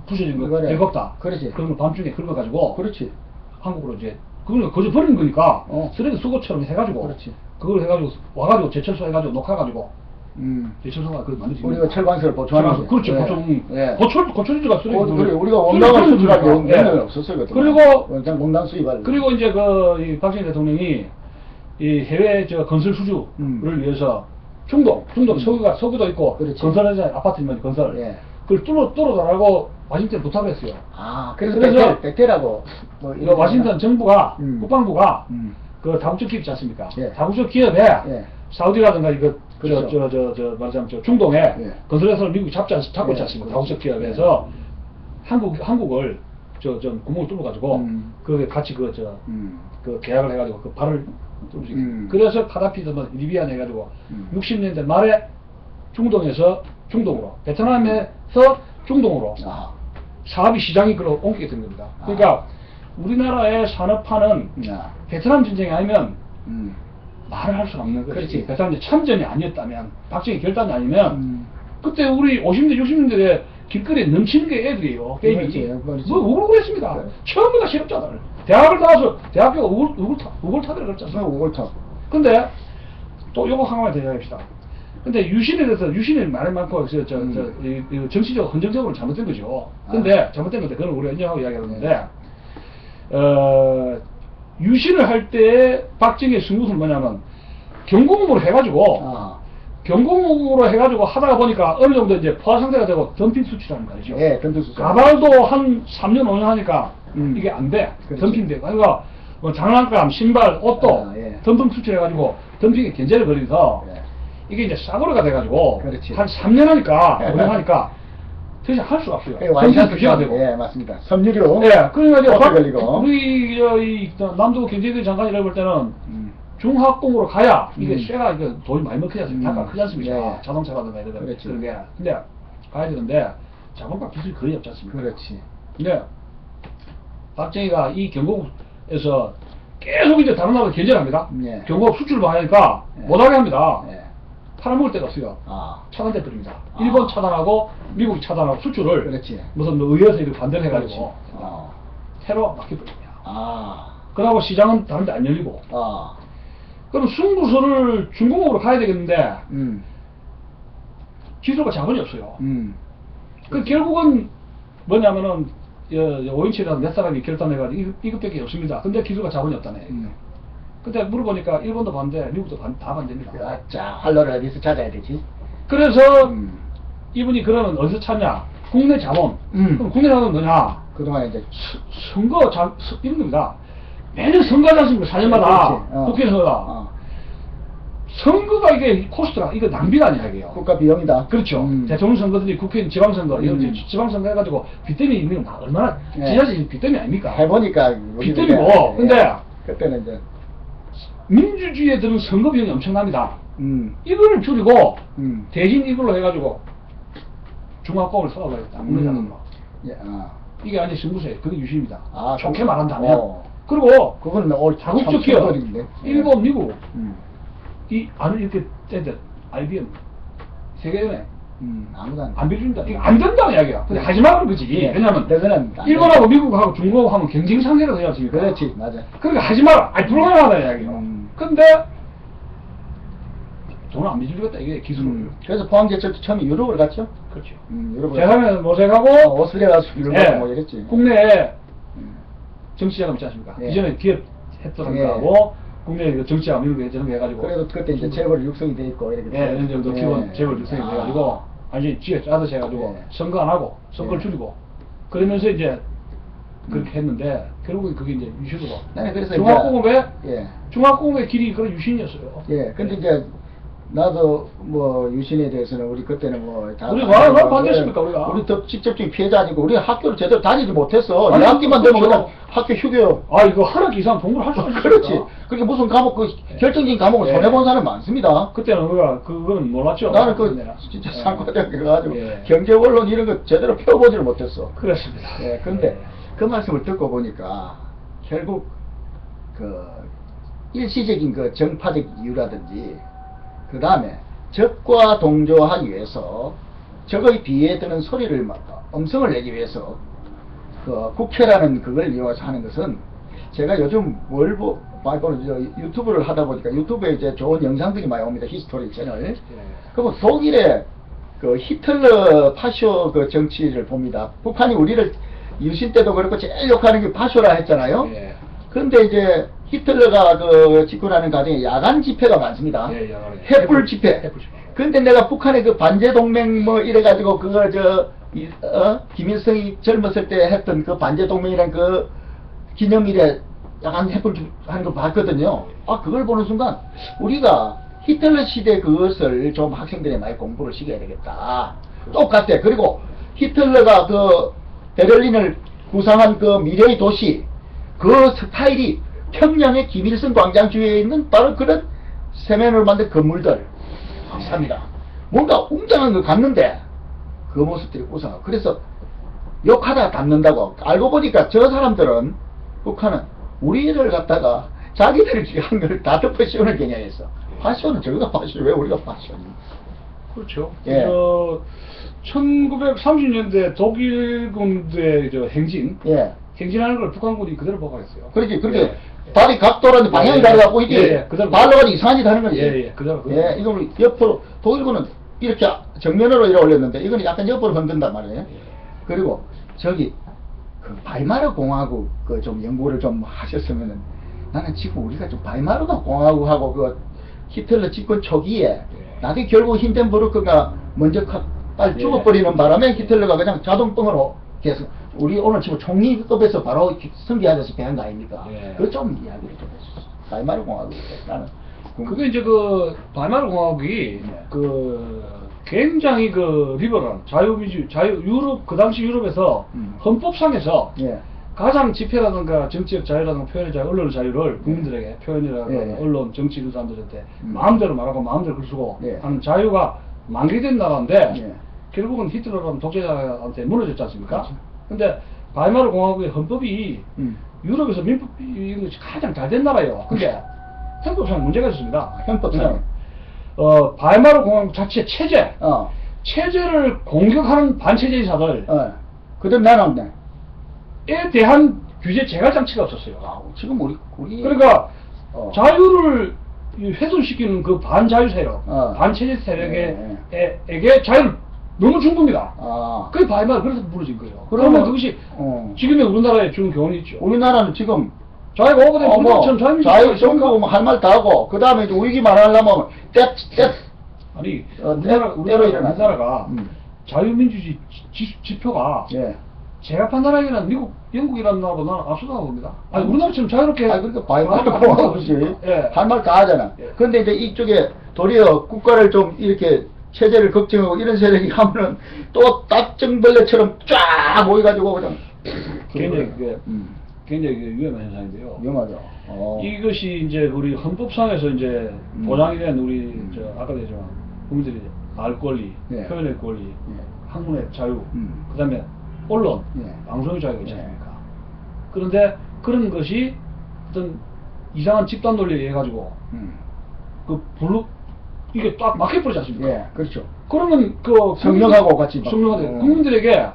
Speaker 2: 부셔진 거
Speaker 1: 그거를-
Speaker 2: 헬겁다.
Speaker 1: 그렇지.
Speaker 2: 그런 거 밤중에 긁어가지고
Speaker 1: 그렇지.
Speaker 2: 한국으로 이제 그걸 거저 버리는 거니까
Speaker 1: 어.
Speaker 2: 쓰레기 수거처럼 해가지고
Speaker 1: 그렇지.
Speaker 2: 그걸 해가지고 와가지고 제철소 해가지고 녹화가지고 제철소가 그걸 만들지.
Speaker 1: 우리가 철광석을 보충하는 거죠.
Speaker 2: 그렇죠.
Speaker 1: 예.
Speaker 2: 보충.
Speaker 1: 예.
Speaker 2: 고철주가 쓰레기.
Speaker 1: 그래, 우리가 원당을 수출할 게 몇년 없었어요. 그때.
Speaker 2: 그리고
Speaker 1: 그냥 원당 수입할.
Speaker 2: 그리고 이제 이 박정희 대통령이 이 해외 건설 수주를 위해서 중동 서구도 있고
Speaker 1: 그렇지.
Speaker 2: 건설회사 아파트면 건설.
Speaker 1: 예.
Speaker 2: 그걸 뚫어달라고 와싱턴에 부탁을 했어요.
Speaker 1: 아, 그래서
Speaker 2: 그래서
Speaker 1: 백태라고 뭐
Speaker 2: 이거 와싱턴 정부가 국방부가
Speaker 1: 음.
Speaker 2: 그 다국적 기업 있지 않습니까?
Speaker 1: 예.
Speaker 2: 다국적 기업에
Speaker 1: 예.
Speaker 2: 사우디라든가 이거
Speaker 1: 그렇죠.
Speaker 2: 말하자면 중동에
Speaker 1: 예.
Speaker 2: 건설회사를 미국이 잡고 있지
Speaker 1: 예.
Speaker 2: 않습니까? 다국적 기업에서 한국을 구멍을 뚫어가지고 그게 같이 그 계약을 해가지고 그 발을 뚫을 수 있게. 그래서 카다피도 뭐 리비안 해가지고 60년대 말에 중동으로 베트남에서 중동으로
Speaker 1: 아.
Speaker 2: 사업이 시장이 그로 옮기게 된 겁니다. 그러니까 우리나라의 산업화는
Speaker 1: 야.
Speaker 2: 베트남 전쟁이 아니면
Speaker 1: 음.
Speaker 2: 말을 할 수가 없는 거지.
Speaker 1: 그렇지.
Speaker 2: 베트남 참전이 아니었다면, 박정희 결단이 아니면, 그때 우리 50년대, 60년대에 길거리에 넘치는 게 애들이에요. 게임이.
Speaker 1: 그렇지.
Speaker 2: 뭐 우글우글 했습니다.
Speaker 1: 그래.
Speaker 2: 처음부터 다 실업자들. 대학을 나와서 대학교가 우글타들을 그랬지 않습니까?
Speaker 1: 오골탑.
Speaker 2: 근데 또 요거 하나만 더 이야기합시다. 근데 유신에 대해서 유신이 말이 많고 정치적으로 헌정적으로 잘못된 거죠. 근데 잘못된 건데 그건 우리가 인정하고 이야기하는데 유신을 할 때 박정희의 승부수는 뭐냐면 경공으로 해가지고 경공으로 해가지고 하다가 보니까 어느 정도 이제 포화 상태가 되고 덤핑 수출하는 거 아니죠.
Speaker 1: 예, 덤핑 수출.
Speaker 2: 가발도 한 3년 5년 하니까 이게 안 돼.
Speaker 1: 그렇지.
Speaker 2: 덤핑돼. 그러니까 뭐 장난감, 신발, 옷도
Speaker 1: 예.
Speaker 2: 덤핑 수출해가지고 덤핑에 견제를 벌이면서
Speaker 1: 예.
Speaker 2: 이게 이제 싸구려가 돼가지고
Speaker 1: 그렇지.
Speaker 2: 한 3년 하니까 5년 하니까 더 이상 할 수가 없어요. 덤핑
Speaker 1: 완전
Speaker 2: 규제가 되고.
Speaker 1: 예, 맞습니다. 섬유료.
Speaker 2: 예, 그러니까 이제
Speaker 1: 버스 걸리고.
Speaker 2: 우리 남도 경제대 장관이라고 볼 때는 중하공으로 가야 이게 쇠가 이게 돈이 많이 먹히지 않습니까? 단가가 크지 않습니까?
Speaker 1: 예.
Speaker 2: 자동차라든가 이런
Speaker 1: 그렇지.
Speaker 2: 그런 게. 근데 가야 되는데 자본과 기술이 거의 없지 않습니까?
Speaker 1: 그렇지.
Speaker 2: 근데 박정희가 이 경고국에서 계속 이제 다른 나라를 견제를 합니다.
Speaker 1: 예.
Speaker 2: 경고국 수출을 많이 하니까
Speaker 1: 예.
Speaker 2: 못하게 합니다.
Speaker 1: 예.
Speaker 2: 팔아먹을 데가 없어요.
Speaker 1: 아.
Speaker 2: 차단돼 버립니다. 일본 차단하고 미국이 차단하고 수출을
Speaker 1: 그렇지.
Speaker 2: 무슨 뭐 의회에서 이렇게 반대를 해가지고
Speaker 1: 그렇지.
Speaker 2: 테러가 막혀버립니다.
Speaker 1: 아.
Speaker 2: 그러고 시장은 다른 데 안 열리고.
Speaker 1: 아.
Speaker 2: 그럼 승부수를 중공업으로 가야 되겠는데 기술과 자본이 없어요. 그 결국은 뭐냐면은 5인치라는 몇 사람이 결단해가지고 이것밖에 없습니다. 근데 기술과 자본이 없다네. 근데 물어보니까 일본도 반대, 미국도 다 반대입니다.
Speaker 1: 자, 활로를 어디서 찾아야 되지?
Speaker 2: 그래서 이분이 그러면 어디서 찾냐? 국내 자본. 그럼 국내 자본은 뭐냐?
Speaker 1: 그동안 이제
Speaker 2: 이런 겁니다. 매년 선거하지 않습니까? 4년마다
Speaker 1: 그렇지.
Speaker 2: 국회에서 선거가 이게 코스트가 이거 낭비가 아니야 이게요.
Speaker 1: 국가 비용이다.
Speaker 2: 그렇죠. 대통령 선거들이 국회 지방선거 이런 지방선거 해가지고 빚더미 있는 거 얼마나
Speaker 1: 예.
Speaker 2: 지자체 빚더미 아닙니까?
Speaker 1: 해보니까
Speaker 2: 빚더미고.
Speaker 1: 예.
Speaker 2: 근데
Speaker 1: 그때는 이제
Speaker 2: 민주주의에 드는 선거 비용이 엄청납니다. 이거를 줄이고 대신 이걸로 해가지고 중화법을 써가야겠다. 국내자금으로.
Speaker 1: 예.
Speaker 2: 이게 아니 승부세. 그게 유신입니다.
Speaker 1: 아,
Speaker 2: 좋게 말한다면.
Speaker 1: 어.
Speaker 2: 그리고
Speaker 1: 그거는 올
Speaker 2: 자국적 기업,
Speaker 1: 참선거리인데.
Speaker 2: 일본, 미국 이 안을 이렇게 떼듯 IBM, 세계은행
Speaker 1: 아무도
Speaker 2: 안 빌려준다. 이거 안 된다는 이야기야. 근데 하지 말라는 거지.
Speaker 1: 예.
Speaker 2: 왜냐면
Speaker 1: 그거는 안
Speaker 2: 일본하고 미국하고 중국하고 하면 경쟁 상대가 되지 않습니까?
Speaker 1: 그렇지, 맞아.
Speaker 2: 그러니까 하지 마라. 아니 불가능하다는 이야기야. 근데 돈을 안 빌려주겠다 이게 기술을.
Speaker 1: 그래서 포항제철도 처음에 유럽을 갔죠.
Speaker 2: 그렇죠.
Speaker 1: 유럽을
Speaker 2: 세상에 모색하고
Speaker 1: 오스트리아 가서 유럽 뭐 이랬지.
Speaker 2: 국내에 정치자금 있지 않습니까?
Speaker 1: 예.
Speaker 2: 이전에 기업 했던
Speaker 1: 예.
Speaker 2: 거하고 국내 그 정치자금 이런 거 저런 거 해가지고.
Speaker 1: 그래도 그때 이제 재벌 육성이 돼 있고 이렇게.
Speaker 2: 예, 어느 정도 기본 재벌 육성이 돼가지고 완전히 지에 짜듯이 해가지고
Speaker 1: 예.
Speaker 2: 선거 안 하고 선거를
Speaker 1: 예.
Speaker 2: 줄이고 그러면서 이제 그렇게 했는데 결국은 그게 이제 유신으로
Speaker 1: 네, 그래서
Speaker 2: 중화공업의
Speaker 1: 예.
Speaker 2: 중화공업의 길이 그런 유신이었어요.
Speaker 1: 예. 근데 이제 나도 뭐 유신에 대해서는 우리 그때는 뭐다
Speaker 2: 우리 왜 반대했습니까, 우리가?
Speaker 1: 우리 더 직접적인 피해자 아니고 우리 학교를 제대로 다니지 못했어.
Speaker 2: 아니,
Speaker 1: 2학기만 되면
Speaker 2: 그렇죠.
Speaker 1: 그냥 학교 휴교.
Speaker 2: 아, 이거 하락 이상 공부를 할 수 없어요.
Speaker 1: 그렇지. 그렇게 무슨 과목 그 결정적인 과목을
Speaker 2: 예.
Speaker 1: 손해 본 사람 많습니다.
Speaker 2: 그때는 우리가 그거는 몰랐죠.
Speaker 1: 나는 그
Speaker 2: 그때는.
Speaker 1: 진짜
Speaker 2: 예.
Speaker 1: 상과대학교 가가지고
Speaker 2: 예.
Speaker 1: 경제 원론 이런 거 제대로 펴보지를 못했어.
Speaker 2: 그렇습니다.
Speaker 1: 예, 근데 그 말씀을 듣고 보니까 결국 그 일시적인 그 정파적 이유라든지 그 다음에 적과 동조하기 위해서 적의 비에 드는 소리를 음성을 내기 위해서 그 국회라는 그걸 이용해서 하는 것은 제가 요즘 뭘 많이 보는 유튜브를 하다 보니까 유튜브에 이제 좋은 영상들이 많이 옵니다. 히스토리 채널. 그리고 독일의 그 히틀러 파쇼 그 정치를 봅니다. 북한이 우리를 유신 때도 그렇고 제일 욕하는 게 파쇼라 했잖아요.
Speaker 2: 예.
Speaker 1: 근데 이제 히틀러가 그 집권하는 과정에 야간 집회가 많습니다.
Speaker 2: 예, 야간에.
Speaker 1: 횃불 집회.
Speaker 2: 횃불 집회.
Speaker 1: 근데 내가 북한의 그 반제 동맹 뭐 이래가지고 그거 김일성이 젊었을 때 했던 그 반제 동맹이란 그 기념일에 야간 횃불 하는 거 봤거든요. 아, 그걸 보는 순간 우리가 히틀러 시대 그것을 좀 학생들이 많이 공부를 시켜야 되겠다. 똑같아. 그리고 히틀러가 그 베를린을 구상한 그 미래의 도시 그 스타일이 평양의 김일성 광장 주위에 있는 바로 그런 세면으로 만든 건물들 삽니다. 뭔가 웅장한 거 같는데 그 모습들이 우상하고 그래서 욕하다 닮는다고 알고 보니까 저 사람들은 북한은 우리를 갖다가 자기들이 한 걸 다 덮어 씌우는 경향이 있어. 파쇼는 저거가 파쇼 왜 우리가 파쇼니?
Speaker 2: 그렇죠.
Speaker 1: 예.
Speaker 2: 1930년대 독일군의 저 행진,
Speaker 1: 예.
Speaker 2: 행진하는 걸 북한군이 그대로 보고했어요.
Speaker 1: 그렇지 그렇게
Speaker 2: 예.
Speaker 1: 다리 각도라는 방향이
Speaker 2: 예.
Speaker 1: 달라갖고 이게
Speaker 2: 예, 예. 그대로
Speaker 1: 발로 가지고 이상한 짓 하는 거지.
Speaker 2: 예, 예. 그대로.
Speaker 1: 예, 이걸 옆으로 독일군은 이렇게 정면으로 이렇게 올렸는데 이건 약간 옆으로 흔든단 말이에요.
Speaker 2: 예.
Speaker 1: 그리고 저기 그 바이마르 공화국 그 좀 연구를 좀 하셨으면은 나는 지금 우리가 좀 바이마르 공화국하고 그 히틀러 집권 초기에
Speaker 2: 예.
Speaker 1: 나중에 결국 힌덴부르크가 먼저 빨리
Speaker 2: 예.
Speaker 1: 죽어버리는 바람에 히틀러가 그냥 자동뻥으로 계속 우리 오늘 지금 총리급에서 바로 승계하듯이 한 거 아닙니까?
Speaker 2: 예.
Speaker 1: 그거 좀 이야기를 좀 해주세요. 바이마르 공화국 나는
Speaker 2: 그게 이제 그 바이마르 공화국이
Speaker 1: 예.
Speaker 2: 그 굉장히 그 리버럴 자유민주 유럽 그 당시 유럽에서 헌법상에서
Speaker 1: 예.
Speaker 2: 가장 집회라든가 정치적 자유라든가 표현의 자유, 언론의 자유를 국민들에게 표현이라든가
Speaker 1: 예.
Speaker 2: 언론, 정치 이런 사람들한테 마음대로 말하고 마음대로 글 쓰고
Speaker 1: 예.
Speaker 2: 하는 자유가 만개된 나라인데
Speaker 1: 예.
Speaker 2: 결국은 히틀러라는 독재자한테 무너졌지 않습니까?
Speaker 1: 그렇죠.
Speaker 2: 근데 바이마르 공화국의 헌법이
Speaker 1: 음.
Speaker 2: 유럽에서 민법 이런 것이 가장 잘 된 나라예요. 근데 헌법상 문제가 있습니다.
Speaker 1: 헌법상.
Speaker 2: 바이마르 공화국 자체 체제,
Speaker 1: 어.
Speaker 2: 체제를 공격하는 반체제의사들
Speaker 1: 그들 내놨네.
Speaker 2: 에 대한 규제 제갈 장치가 없었어요.
Speaker 1: 아, 지금 우리
Speaker 2: 그러니까
Speaker 1: 어.
Speaker 2: 자유를 훼손시키는 그 반자유 세력,
Speaker 1: 어.
Speaker 2: 반체제 세력에게 자유를 너무 준 겁니다.
Speaker 1: 아.
Speaker 2: 그게 바이마르 그래서 무너진 거예요.
Speaker 1: 그러면-
Speaker 2: 그러면 그것이
Speaker 1: 어.
Speaker 2: 지금의 우리나라에 주는 교훈이 있죠.
Speaker 1: 우리나라는 지금
Speaker 2: 자유가 오거든 우리처럼
Speaker 1: 자유 정부 할 말 다 하고 그 다음에 이제 우기만 하려면 떼
Speaker 2: 아니
Speaker 1: 때로 일어나지.
Speaker 2: 우리나라가
Speaker 1: 음.
Speaker 2: 자유민주주의 지표가
Speaker 1: 예.
Speaker 2: 제가 판단하기에는 미국, 영국이라는 나라보다 나는 앞서다고 봅니다. 아니 우리나라처럼 자유롭게
Speaker 1: 아, 그러니까 바이마르
Speaker 2: 하는 나라가
Speaker 1: 공화국이지.
Speaker 2: 없습니다. 예.
Speaker 1: 할 말 다 하잖아.
Speaker 2: 예.
Speaker 1: 근데 이제 이쪽에 도리어 국가를 좀 이렇게 체제를 걱정하고 이런 세력이 하면은 또 딱정벌레처럼 쫙 모여가지고 그냥
Speaker 2: 굉장히 그게
Speaker 1: 음.
Speaker 2: 굉장히 그 위험한 현상인데요.
Speaker 1: 위험하죠.
Speaker 2: 이것이 이제 우리 헌법상에서 이제 보장이 된 우리 저 아까도 얘기했지만 국민들이 알 권리,
Speaker 1: 예.
Speaker 2: 표현의 권리,
Speaker 1: 예.
Speaker 2: 학문의 자유,
Speaker 1: 음.
Speaker 2: 그다음에 언론,
Speaker 1: 예.
Speaker 2: 방송의 자유가 있지
Speaker 1: 예.
Speaker 2: 않습니까? 그런데 그런 것이 어떤 이상한 집단 논리에 의해 가지고 그 이게 딱 막혀버리지 않습니까?
Speaker 1: 예, 그렇죠. 그러면
Speaker 2: 그
Speaker 1: 성령하고 같이 막-
Speaker 2: 성령하고
Speaker 1: 어.
Speaker 2: 국민들에게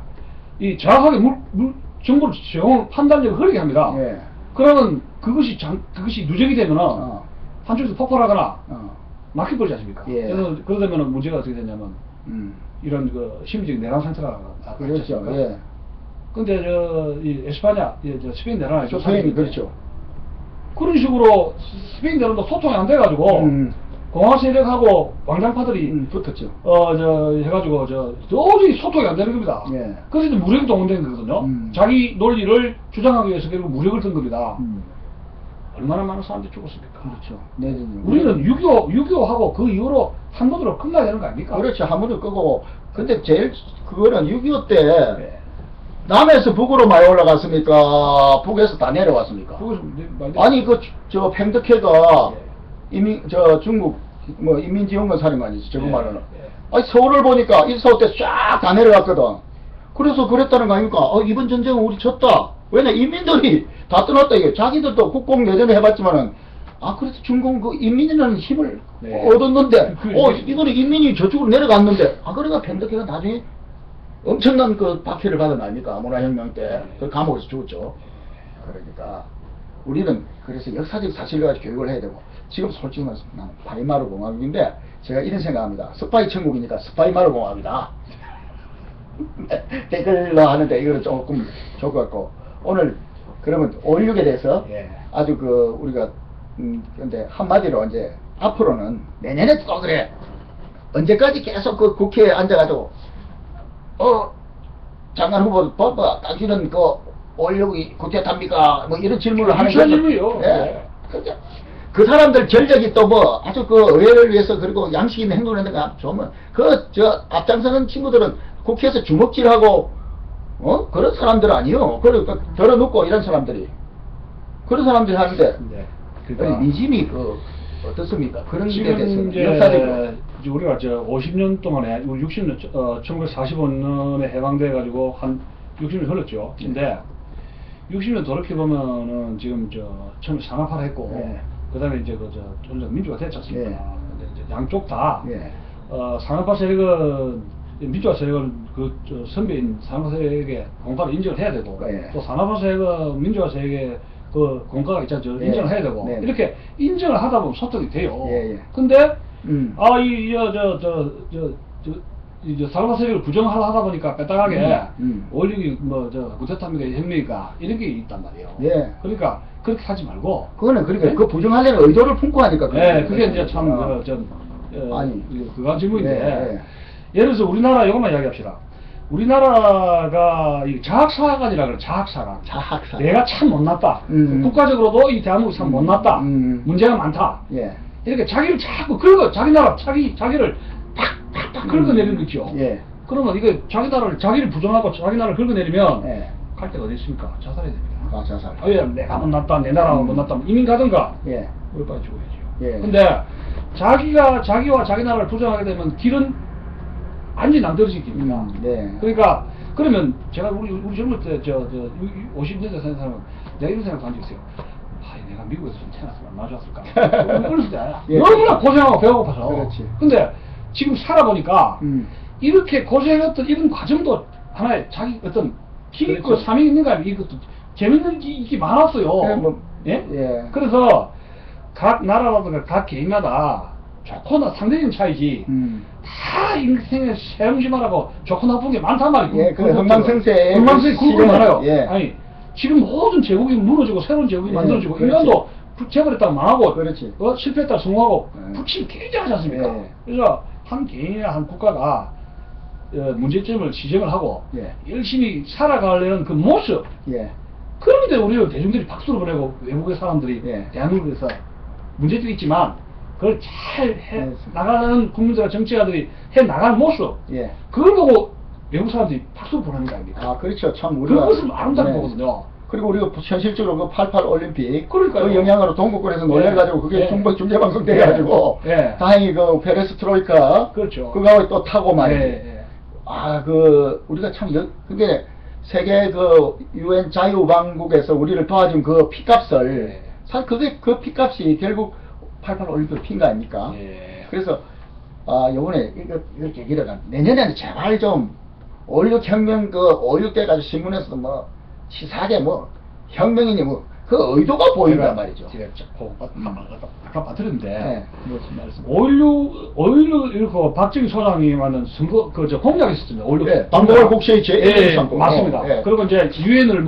Speaker 2: 이 정확하게 정보를 제공 판단력을 흐리게 합니다.
Speaker 1: 예.
Speaker 2: 그러면 그것이 누적이 되면은
Speaker 1: 어.
Speaker 2: 한쪽에서 폭발하거나
Speaker 1: 어.
Speaker 2: 막혀버리지 않습니까?
Speaker 1: 예.
Speaker 2: 그러다면 문제가 어떻게 되냐면
Speaker 1: 음.
Speaker 2: 이런 그 심리적 내란 상태가 나타나지
Speaker 1: 그렇죠.
Speaker 2: 않습니까?
Speaker 1: 예.
Speaker 2: 근데 이 에스파냐, 저 스페인 내란
Speaker 1: 스페인이 그렇죠.
Speaker 2: 그런 식으로 스페인 내란도 소통이 안 돼가지고 공화 세력하고 왕장파들이
Speaker 1: 붙었죠.
Speaker 2: 해가지고 도저히 소통이 안 되는 겁니다.
Speaker 1: 예.
Speaker 2: 그래서 이제 무력이 동원된 거거든요. 자기 논리를 주장하기 위해서 결국 무력을 든 겁니다. 얼마나 많은 사람들이 죽었습니까?
Speaker 1: 그렇죠. 내지는
Speaker 2: 우리는 6.25하고 그 이후로 한번으로 끝나야 되는 거 아닙니까?
Speaker 1: 그렇죠. 한문을 끄고. 근데 제일 그거는 6.25 때
Speaker 2: 예.
Speaker 1: 남에서 북으로 많이 올라갔습니까? 북에서 다 내려왔습니까?
Speaker 2: 그것은
Speaker 1: 아니 저 팽덕회가
Speaker 2: 예.
Speaker 1: 중국 뭐 인민지원군 사령관이지 저거
Speaker 2: 예.
Speaker 1: 말하는.
Speaker 2: 예.
Speaker 1: 아니 서울을 보니까 1.45 때 쫙 다 내려갔거든. 그래서 그랬다는 거 아닙니까? 이번 전쟁은 우리 졌다. 왜냐 인민들이 다 떠났다 이게. 자기들도 국공 내전을 해봤지만은 그래서 중공 그 인민이라는 힘을
Speaker 2: 네.
Speaker 1: 얻었는데
Speaker 2: 그-
Speaker 1: 이거는 인민이 저쪽으로 내려갔는데 그러니까 팽덕회가 나중에 엄청난 그 박해를 받은 거 아닙니까? 문화혁명 때 그 감옥에서 죽었죠. 그러니까 우리는 그래서 역사적 사실을 가지고 교육을 해야 되고 지금 솔직히 말해서 나는 파이마루 공화국인데 제가 이런 생각합니다. 스파이 천국이니까 스파이마루 공화국이다. 댓글로 하는데 이거는 조금 좋을 것 같고 오늘 그러면 5.16에 대해서
Speaker 2: 예.
Speaker 1: 아주 그 우리가 근데 한마디로 이제 앞으로는 내년에 또 그래 언제까지 계속 그 국회에 앉아가지고 장관 후보 봐봐 당신은 그 5.16이 구태타입니까 뭐 이런 질문을 하는
Speaker 2: 유치한
Speaker 1: 거죠.
Speaker 2: 질문이요.
Speaker 1: 예.
Speaker 2: 예.
Speaker 1: 근데 그 사람들 전적이 또 뭐 아주 그 의회를 위해서 그리고 양식 있는 행동을 하는 거 좋으면 저 앞장서는 친구들은 국회에서 주먹질하고 그런 사람들 아니요. 그러니까 덜어놓고 이런 사람들이 그런 사람들이 하는데
Speaker 2: 네.
Speaker 1: 민심이 어떻습니까? 그런 데 대해서
Speaker 2: 지금 이제
Speaker 1: 역사적으로
Speaker 2: 우리가 50년 동안에 60년 1945년에 해방돼 가지고 한 60년 흘렀죠. 근데 60년 돌이켜 보면은 지금 처음에 산업화를 했고
Speaker 1: 네.
Speaker 2: 그다음에 이제 점점 민주화 됐지 않습니까?
Speaker 1: 네.
Speaker 2: 근데 이제 양쪽 다
Speaker 1: 예.
Speaker 2: 산업화 세력은 민주화 세력은 선배인 산업화 세력의 공과를 인정을 해야 되고
Speaker 1: 예.
Speaker 2: 또 산업화 세력은 민주화 세력의 그 공과가 있잖아요.
Speaker 1: 네.
Speaker 2: 인정을 해야 되고
Speaker 1: 네.
Speaker 2: 이렇게 인정을 하다 보면 소통이 돼요.
Speaker 1: 예, 예.
Speaker 2: 근데 이제 산업화 세력을 부정하려 하다 보니까 빼딱하게 5.16이 구태타입니까 혁명이니까 이런 게 있단 말이에요.
Speaker 1: 예.
Speaker 2: 그러니까 그렇게 하지 말고
Speaker 1: 그거는 그러니까
Speaker 2: 네?
Speaker 1: 그 부정하려는 의도를 품고 하니까
Speaker 2: 네,
Speaker 1: 그런
Speaker 2: 그게
Speaker 1: 거예요.
Speaker 2: 이제 참,
Speaker 1: 아니.
Speaker 2: 그거 질문인데.
Speaker 1: 네.
Speaker 2: 예를 들어서 우리나라 이것만 이야기합시다. 우리나라가 이 자학사관이라 그래, 자학사관.
Speaker 1: 자학사.
Speaker 2: 내가 참 못났다. 국가적으로도 이 대한민국이 참 못났다. 문제가 많다.
Speaker 1: 예.
Speaker 2: 이렇게 자기를 자꾸 자기 나라, 자기를 팍팍팍 긁어내리는 거 있죠.
Speaker 1: 예.
Speaker 2: 그러면 이거 자기를 부정하고 자기 나라를 긁어내리면
Speaker 1: 예.
Speaker 2: 갈 데가 어디 있습니까? 자살해야 됩니다.
Speaker 1: 자살.
Speaker 2: 왜 내가 못났다, 내 나라가 못났다, 이민 가든가.
Speaker 1: 예.
Speaker 2: 우리 빨리 죽어야죠.
Speaker 1: 예.
Speaker 2: 근데 자기와 자기 나라를 부정하게 되면 길은 완전히 낭떠러지 길입니다.
Speaker 1: 네.
Speaker 2: 그러니까 그러면 제가 우리 젊을 때 50년대 사는 사람은 내가 이런 생각 한 적이 있어요. 내가 미국에서 좀 태어났으면 얼마나 좋았을까. 어렸을 때
Speaker 1: 예.
Speaker 2: 너무나 고생하고 배고파서.
Speaker 1: 그렇지.
Speaker 2: 근데 지금 살아보니까 이렇게 고생했던 이런 과정도 하나의 자기 어떤 길이 있고
Speaker 1: 그렇죠.
Speaker 2: 삶이 있는 거 아니에요. 이것도 재밌는 게 많았어요. 예?
Speaker 1: 예.
Speaker 2: 그래서 각 나라라든가 각 개인마다 좋거나 상대적인 차이지 다 인생에 세움지만하고 좋고 나쁜 게 많단 말이에요.
Speaker 1: 예, 그 흥망성쇠의
Speaker 2: 흥망성쇠
Speaker 1: 그
Speaker 2: 그거 많아요.
Speaker 1: 예.
Speaker 2: 아니 지금 모든 제국이 무너지고 새로운 제국이
Speaker 1: 예,
Speaker 2: 만들어지고
Speaker 1: 그렇지.
Speaker 2: 인간도 재벌했다가 망하고
Speaker 1: 그렇지.
Speaker 2: 실패했다가 성공하고
Speaker 1: 예.
Speaker 2: 부침이 굉장하지 않습니까?
Speaker 1: 예.
Speaker 2: 그래서 한 개인이나 한 국가가 문제점을 지적을 하고
Speaker 1: 예.
Speaker 2: 열심히 살아가려는 그 모습
Speaker 1: 예.
Speaker 2: 그런데 우리 대중들이 박수를 보내고 외국의 사람들이
Speaker 1: 예.
Speaker 2: 대한민국에서 문제들이 있지만 그걸 잘 해
Speaker 1: 네.
Speaker 2: 나가는 국민들과 정치가들이 해 나가는 모습
Speaker 1: 예.
Speaker 2: 그걸 보고 외국 사람들이 박수를 보내는 거 아닙니까?
Speaker 1: 그렇죠. 참 우리가
Speaker 2: 그것을 아름답게
Speaker 1: 네.
Speaker 2: 보거든요.
Speaker 1: 그리고 우리가 현실적으로 그 88 올림픽
Speaker 2: 그러니까요.
Speaker 1: 그 영향으로 동국권에서 놀래가지고 그게
Speaker 2: 예.
Speaker 1: 중계 방송 돼가지고
Speaker 2: 예.
Speaker 1: 다행히 그 페레스트로이카
Speaker 2: 그렇죠.
Speaker 1: 그거 또 타고 말이지.
Speaker 2: 예.
Speaker 1: 우리가 참 그게 세계 그 유엔 자유방국에서 우리를 도와준 그 피값을
Speaker 2: 예.
Speaker 1: 사실 그 피값이 결국 88 올림픽 핀 거 아닙니까?
Speaker 2: 예.
Speaker 1: 그래서 요번에 이렇게 얘기를 한 내년에는 제발 좀 5.16 혁명 5.16 때 가지고 신문에서도 뭐 치사하게 뭐 혁명이니 뭐 그 의도가 보인단 말이죠.
Speaker 2: 제가 아까 빠뜨렸는데
Speaker 1: 네, 무슨 말씀?
Speaker 2: 5.16 이렇게 박정희 소장이 만든 선거 공약이 있었습니다. 5.16
Speaker 1: 네, 방공을 국시의 제1
Speaker 2: 맞습니다.
Speaker 1: 예.
Speaker 2: 그리고 이제 유엔을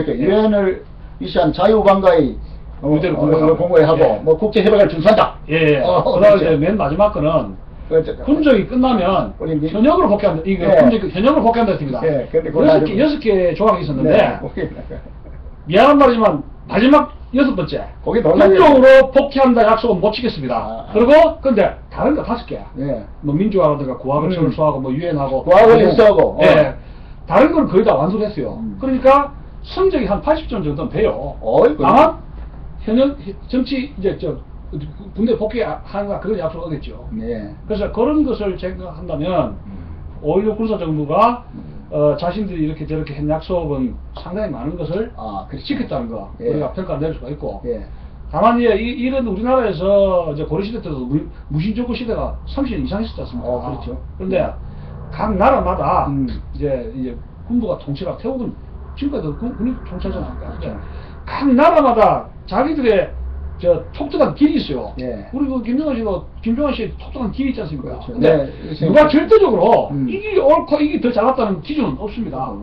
Speaker 1: 유엔을 위시한 자유방가의
Speaker 2: 무대를 공고하고.
Speaker 1: 공고하고
Speaker 2: 예.
Speaker 1: 뭐 국제 협약을 준수한다.
Speaker 2: 예. 그다음에
Speaker 1: 그렇죠.
Speaker 2: 이제 맨 마지막 거는
Speaker 1: 그렇죠.
Speaker 2: 군정이 끝나면
Speaker 1: 우리
Speaker 2: 현역으로 복귀한다. 이거
Speaker 1: 예.
Speaker 2: 군정이 현역으로 복귀한다 했습니다.
Speaker 1: 예, 근데 그걸 가지고-
Speaker 2: 여섯 개 조항이 있었는데
Speaker 1: 네.
Speaker 2: 미안한 말이지만 마지막 6번째.
Speaker 1: 거기 놀라게.
Speaker 2: 군종으로 복귀한다 약속은 못 지켰습니다.
Speaker 1: 아.
Speaker 2: 그리고 근데 다른 거 5개.
Speaker 1: 예.
Speaker 2: 뭐 민주화라든가 구하고 철수하고 뭐 유엔하고
Speaker 1: 구하고 일수하고.
Speaker 2: 예. 다른 건 거의 다 완수됐어요.
Speaker 1: 음.
Speaker 2: 그러니까 성적이 한 80점 정도는 돼요.
Speaker 1: 어이구.
Speaker 2: 다만 현역 정치 이제 군대 복귀하는가 그런 약속을 얻었죠.
Speaker 1: 네.
Speaker 2: 그래서 그런 것을 생각한다면 5.16 군사정부가 자신들이 이렇게 저렇게 한 약속은 상당히 많은 것을
Speaker 1: 아, 그렇죠.
Speaker 2: 지켰다는 거
Speaker 1: 예.
Speaker 2: 우리가 평가를 내릴 수가 있고
Speaker 1: 예.
Speaker 2: 다만 이런 우리나라에서 이제 고려시대 때도 무신정부 시대가 30년 이상 있었지 않습니까?
Speaker 1: 그렇죠.
Speaker 2: 그런데 각 나라마다 이제 군부가 통치가 태국은 지금까지도 군이 통치하지 않습니까?
Speaker 1: 그렇죠.
Speaker 2: 각 나라마다 자기들의 톡톡한 길이 있어요.
Speaker 1: 예.
Speaker 2: 우리 김정은 씨의 톡톡한 길이 있지 않습니까?
Speaker 1: 그렇죠.
Speaker 2: 근데
Speaker 1: 네,
Speaker 2: 누가 절대적으로
Speaker 1: 음.
Speaker 2: 이게 옳고 이게 더 잘났다는 기준은 없습니다.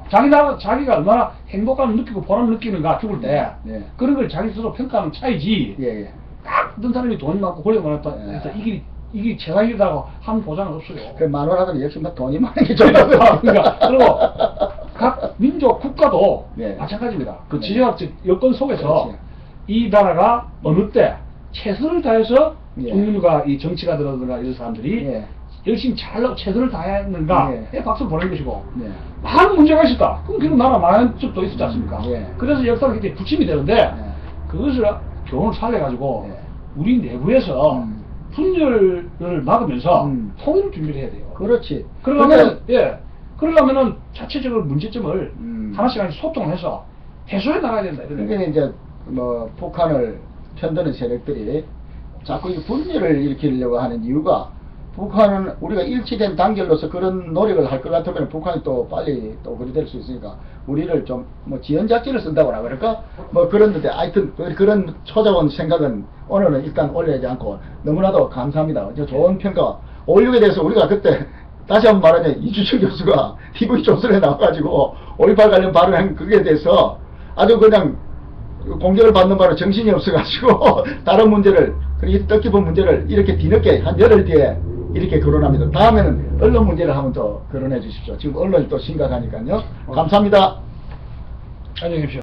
Speaker 1: 그렇죠.
Speaker 2: 자기가 얼마나 행복감을 느끼고 보람을 느끼는가 죽을 때
Speaker 1: 네.
Speaker 2: 그런 걸 자기 스스로 평가하는 차이지.
Speaker 1: 예, 예.
Speaker 2: 딱 어떤 사람이 돈이 많고 권력이 많았다
Speaker 1: 예.
Speaker 2: 해서 이게 최상이라고 한 보장은 없어요.
Speaker 1: 그 마누라들은 역시 뭐 돈이 많은 게 좋다.
Speaker 2: 그러니까 그리고 각 민족 국가도
Speaker 1: 예.
Speaker 2: 마찬가지입니다. 그
Speaker 1: 네.
Speaker 2: 지정학적 여건 속에서
Speaker 1: 그렇지.
Speaker 2: 이 나라가 어느 때 최선을 다해서
Speaker 1: 예.
Speaker 2: 국민과 이 정치가들이라든가 이런 사람들이
Speaker 1: 예.
Speaker 2: 열심히 잘하고 최선을 다했는가
Speaker 1: 예.
Speaker 2: 박수를 보내는 것이고
Speaker 1: 네.
Speaker 2: 많은 문제가 있었다. 그럼 그런 나라 많은 적도 있었지 않습니까?
Speaker 1: 예.
Speaker 2: 그래서 역사가 굉장히 부침이 되는데
Speaker 1: 예.
Speaker 2: 그것을 교훈을 살려가지고
Speaker 1: 예.
Speaker 2: 우리 내부에서 분열을 막으면서
Speaker 1: 음.
Speaker 2: 통일을 준비를 해야 돼요.
Speaker 1: 그렇지.
Speaker 2: 그러려면 그러려면은 자체적으로 문제점을 하나씩 소통해서 해소해 나가야 된다. 이런
Speaker 1: 그러니까 이제 뭐 북한을 편드는 세력들이 자꾸 이 분열을 일으키려고 하는 이유가 북한은 우리가 일치된 단결로서 그런 노력을 할 것 같으면 북한이 또 빨리 또 그리 될 수 있으니까 우리를 좀 뭐 지연작전을 쓴다고나 그럴까 뭐 그런데 하여튼 그런 초자원 생각은 오늘은 일단 올리지 않고 너무나도 감사합니다. 좋은 평가 5.16에 대해서 우리가 그때 다시 한번 말하면 이주철 교수가 TV 조선에 나와가지고 5.18 관련 발언한 그게 대해서 아주 그냥 공격을 받는 바로 정신이 없어가지고 다른 문제를 그렇게 뜻깊은 문제를 이렇게 뒤늦게 한 열흘 뒤에 이렇게 거론합니다. 다음에는 언론 문제를 한번 더 거론해 주십시오. 지금 언론이 또 심각하니까요. 감사합니다.
Speaker 2: 안녕히 계십시오.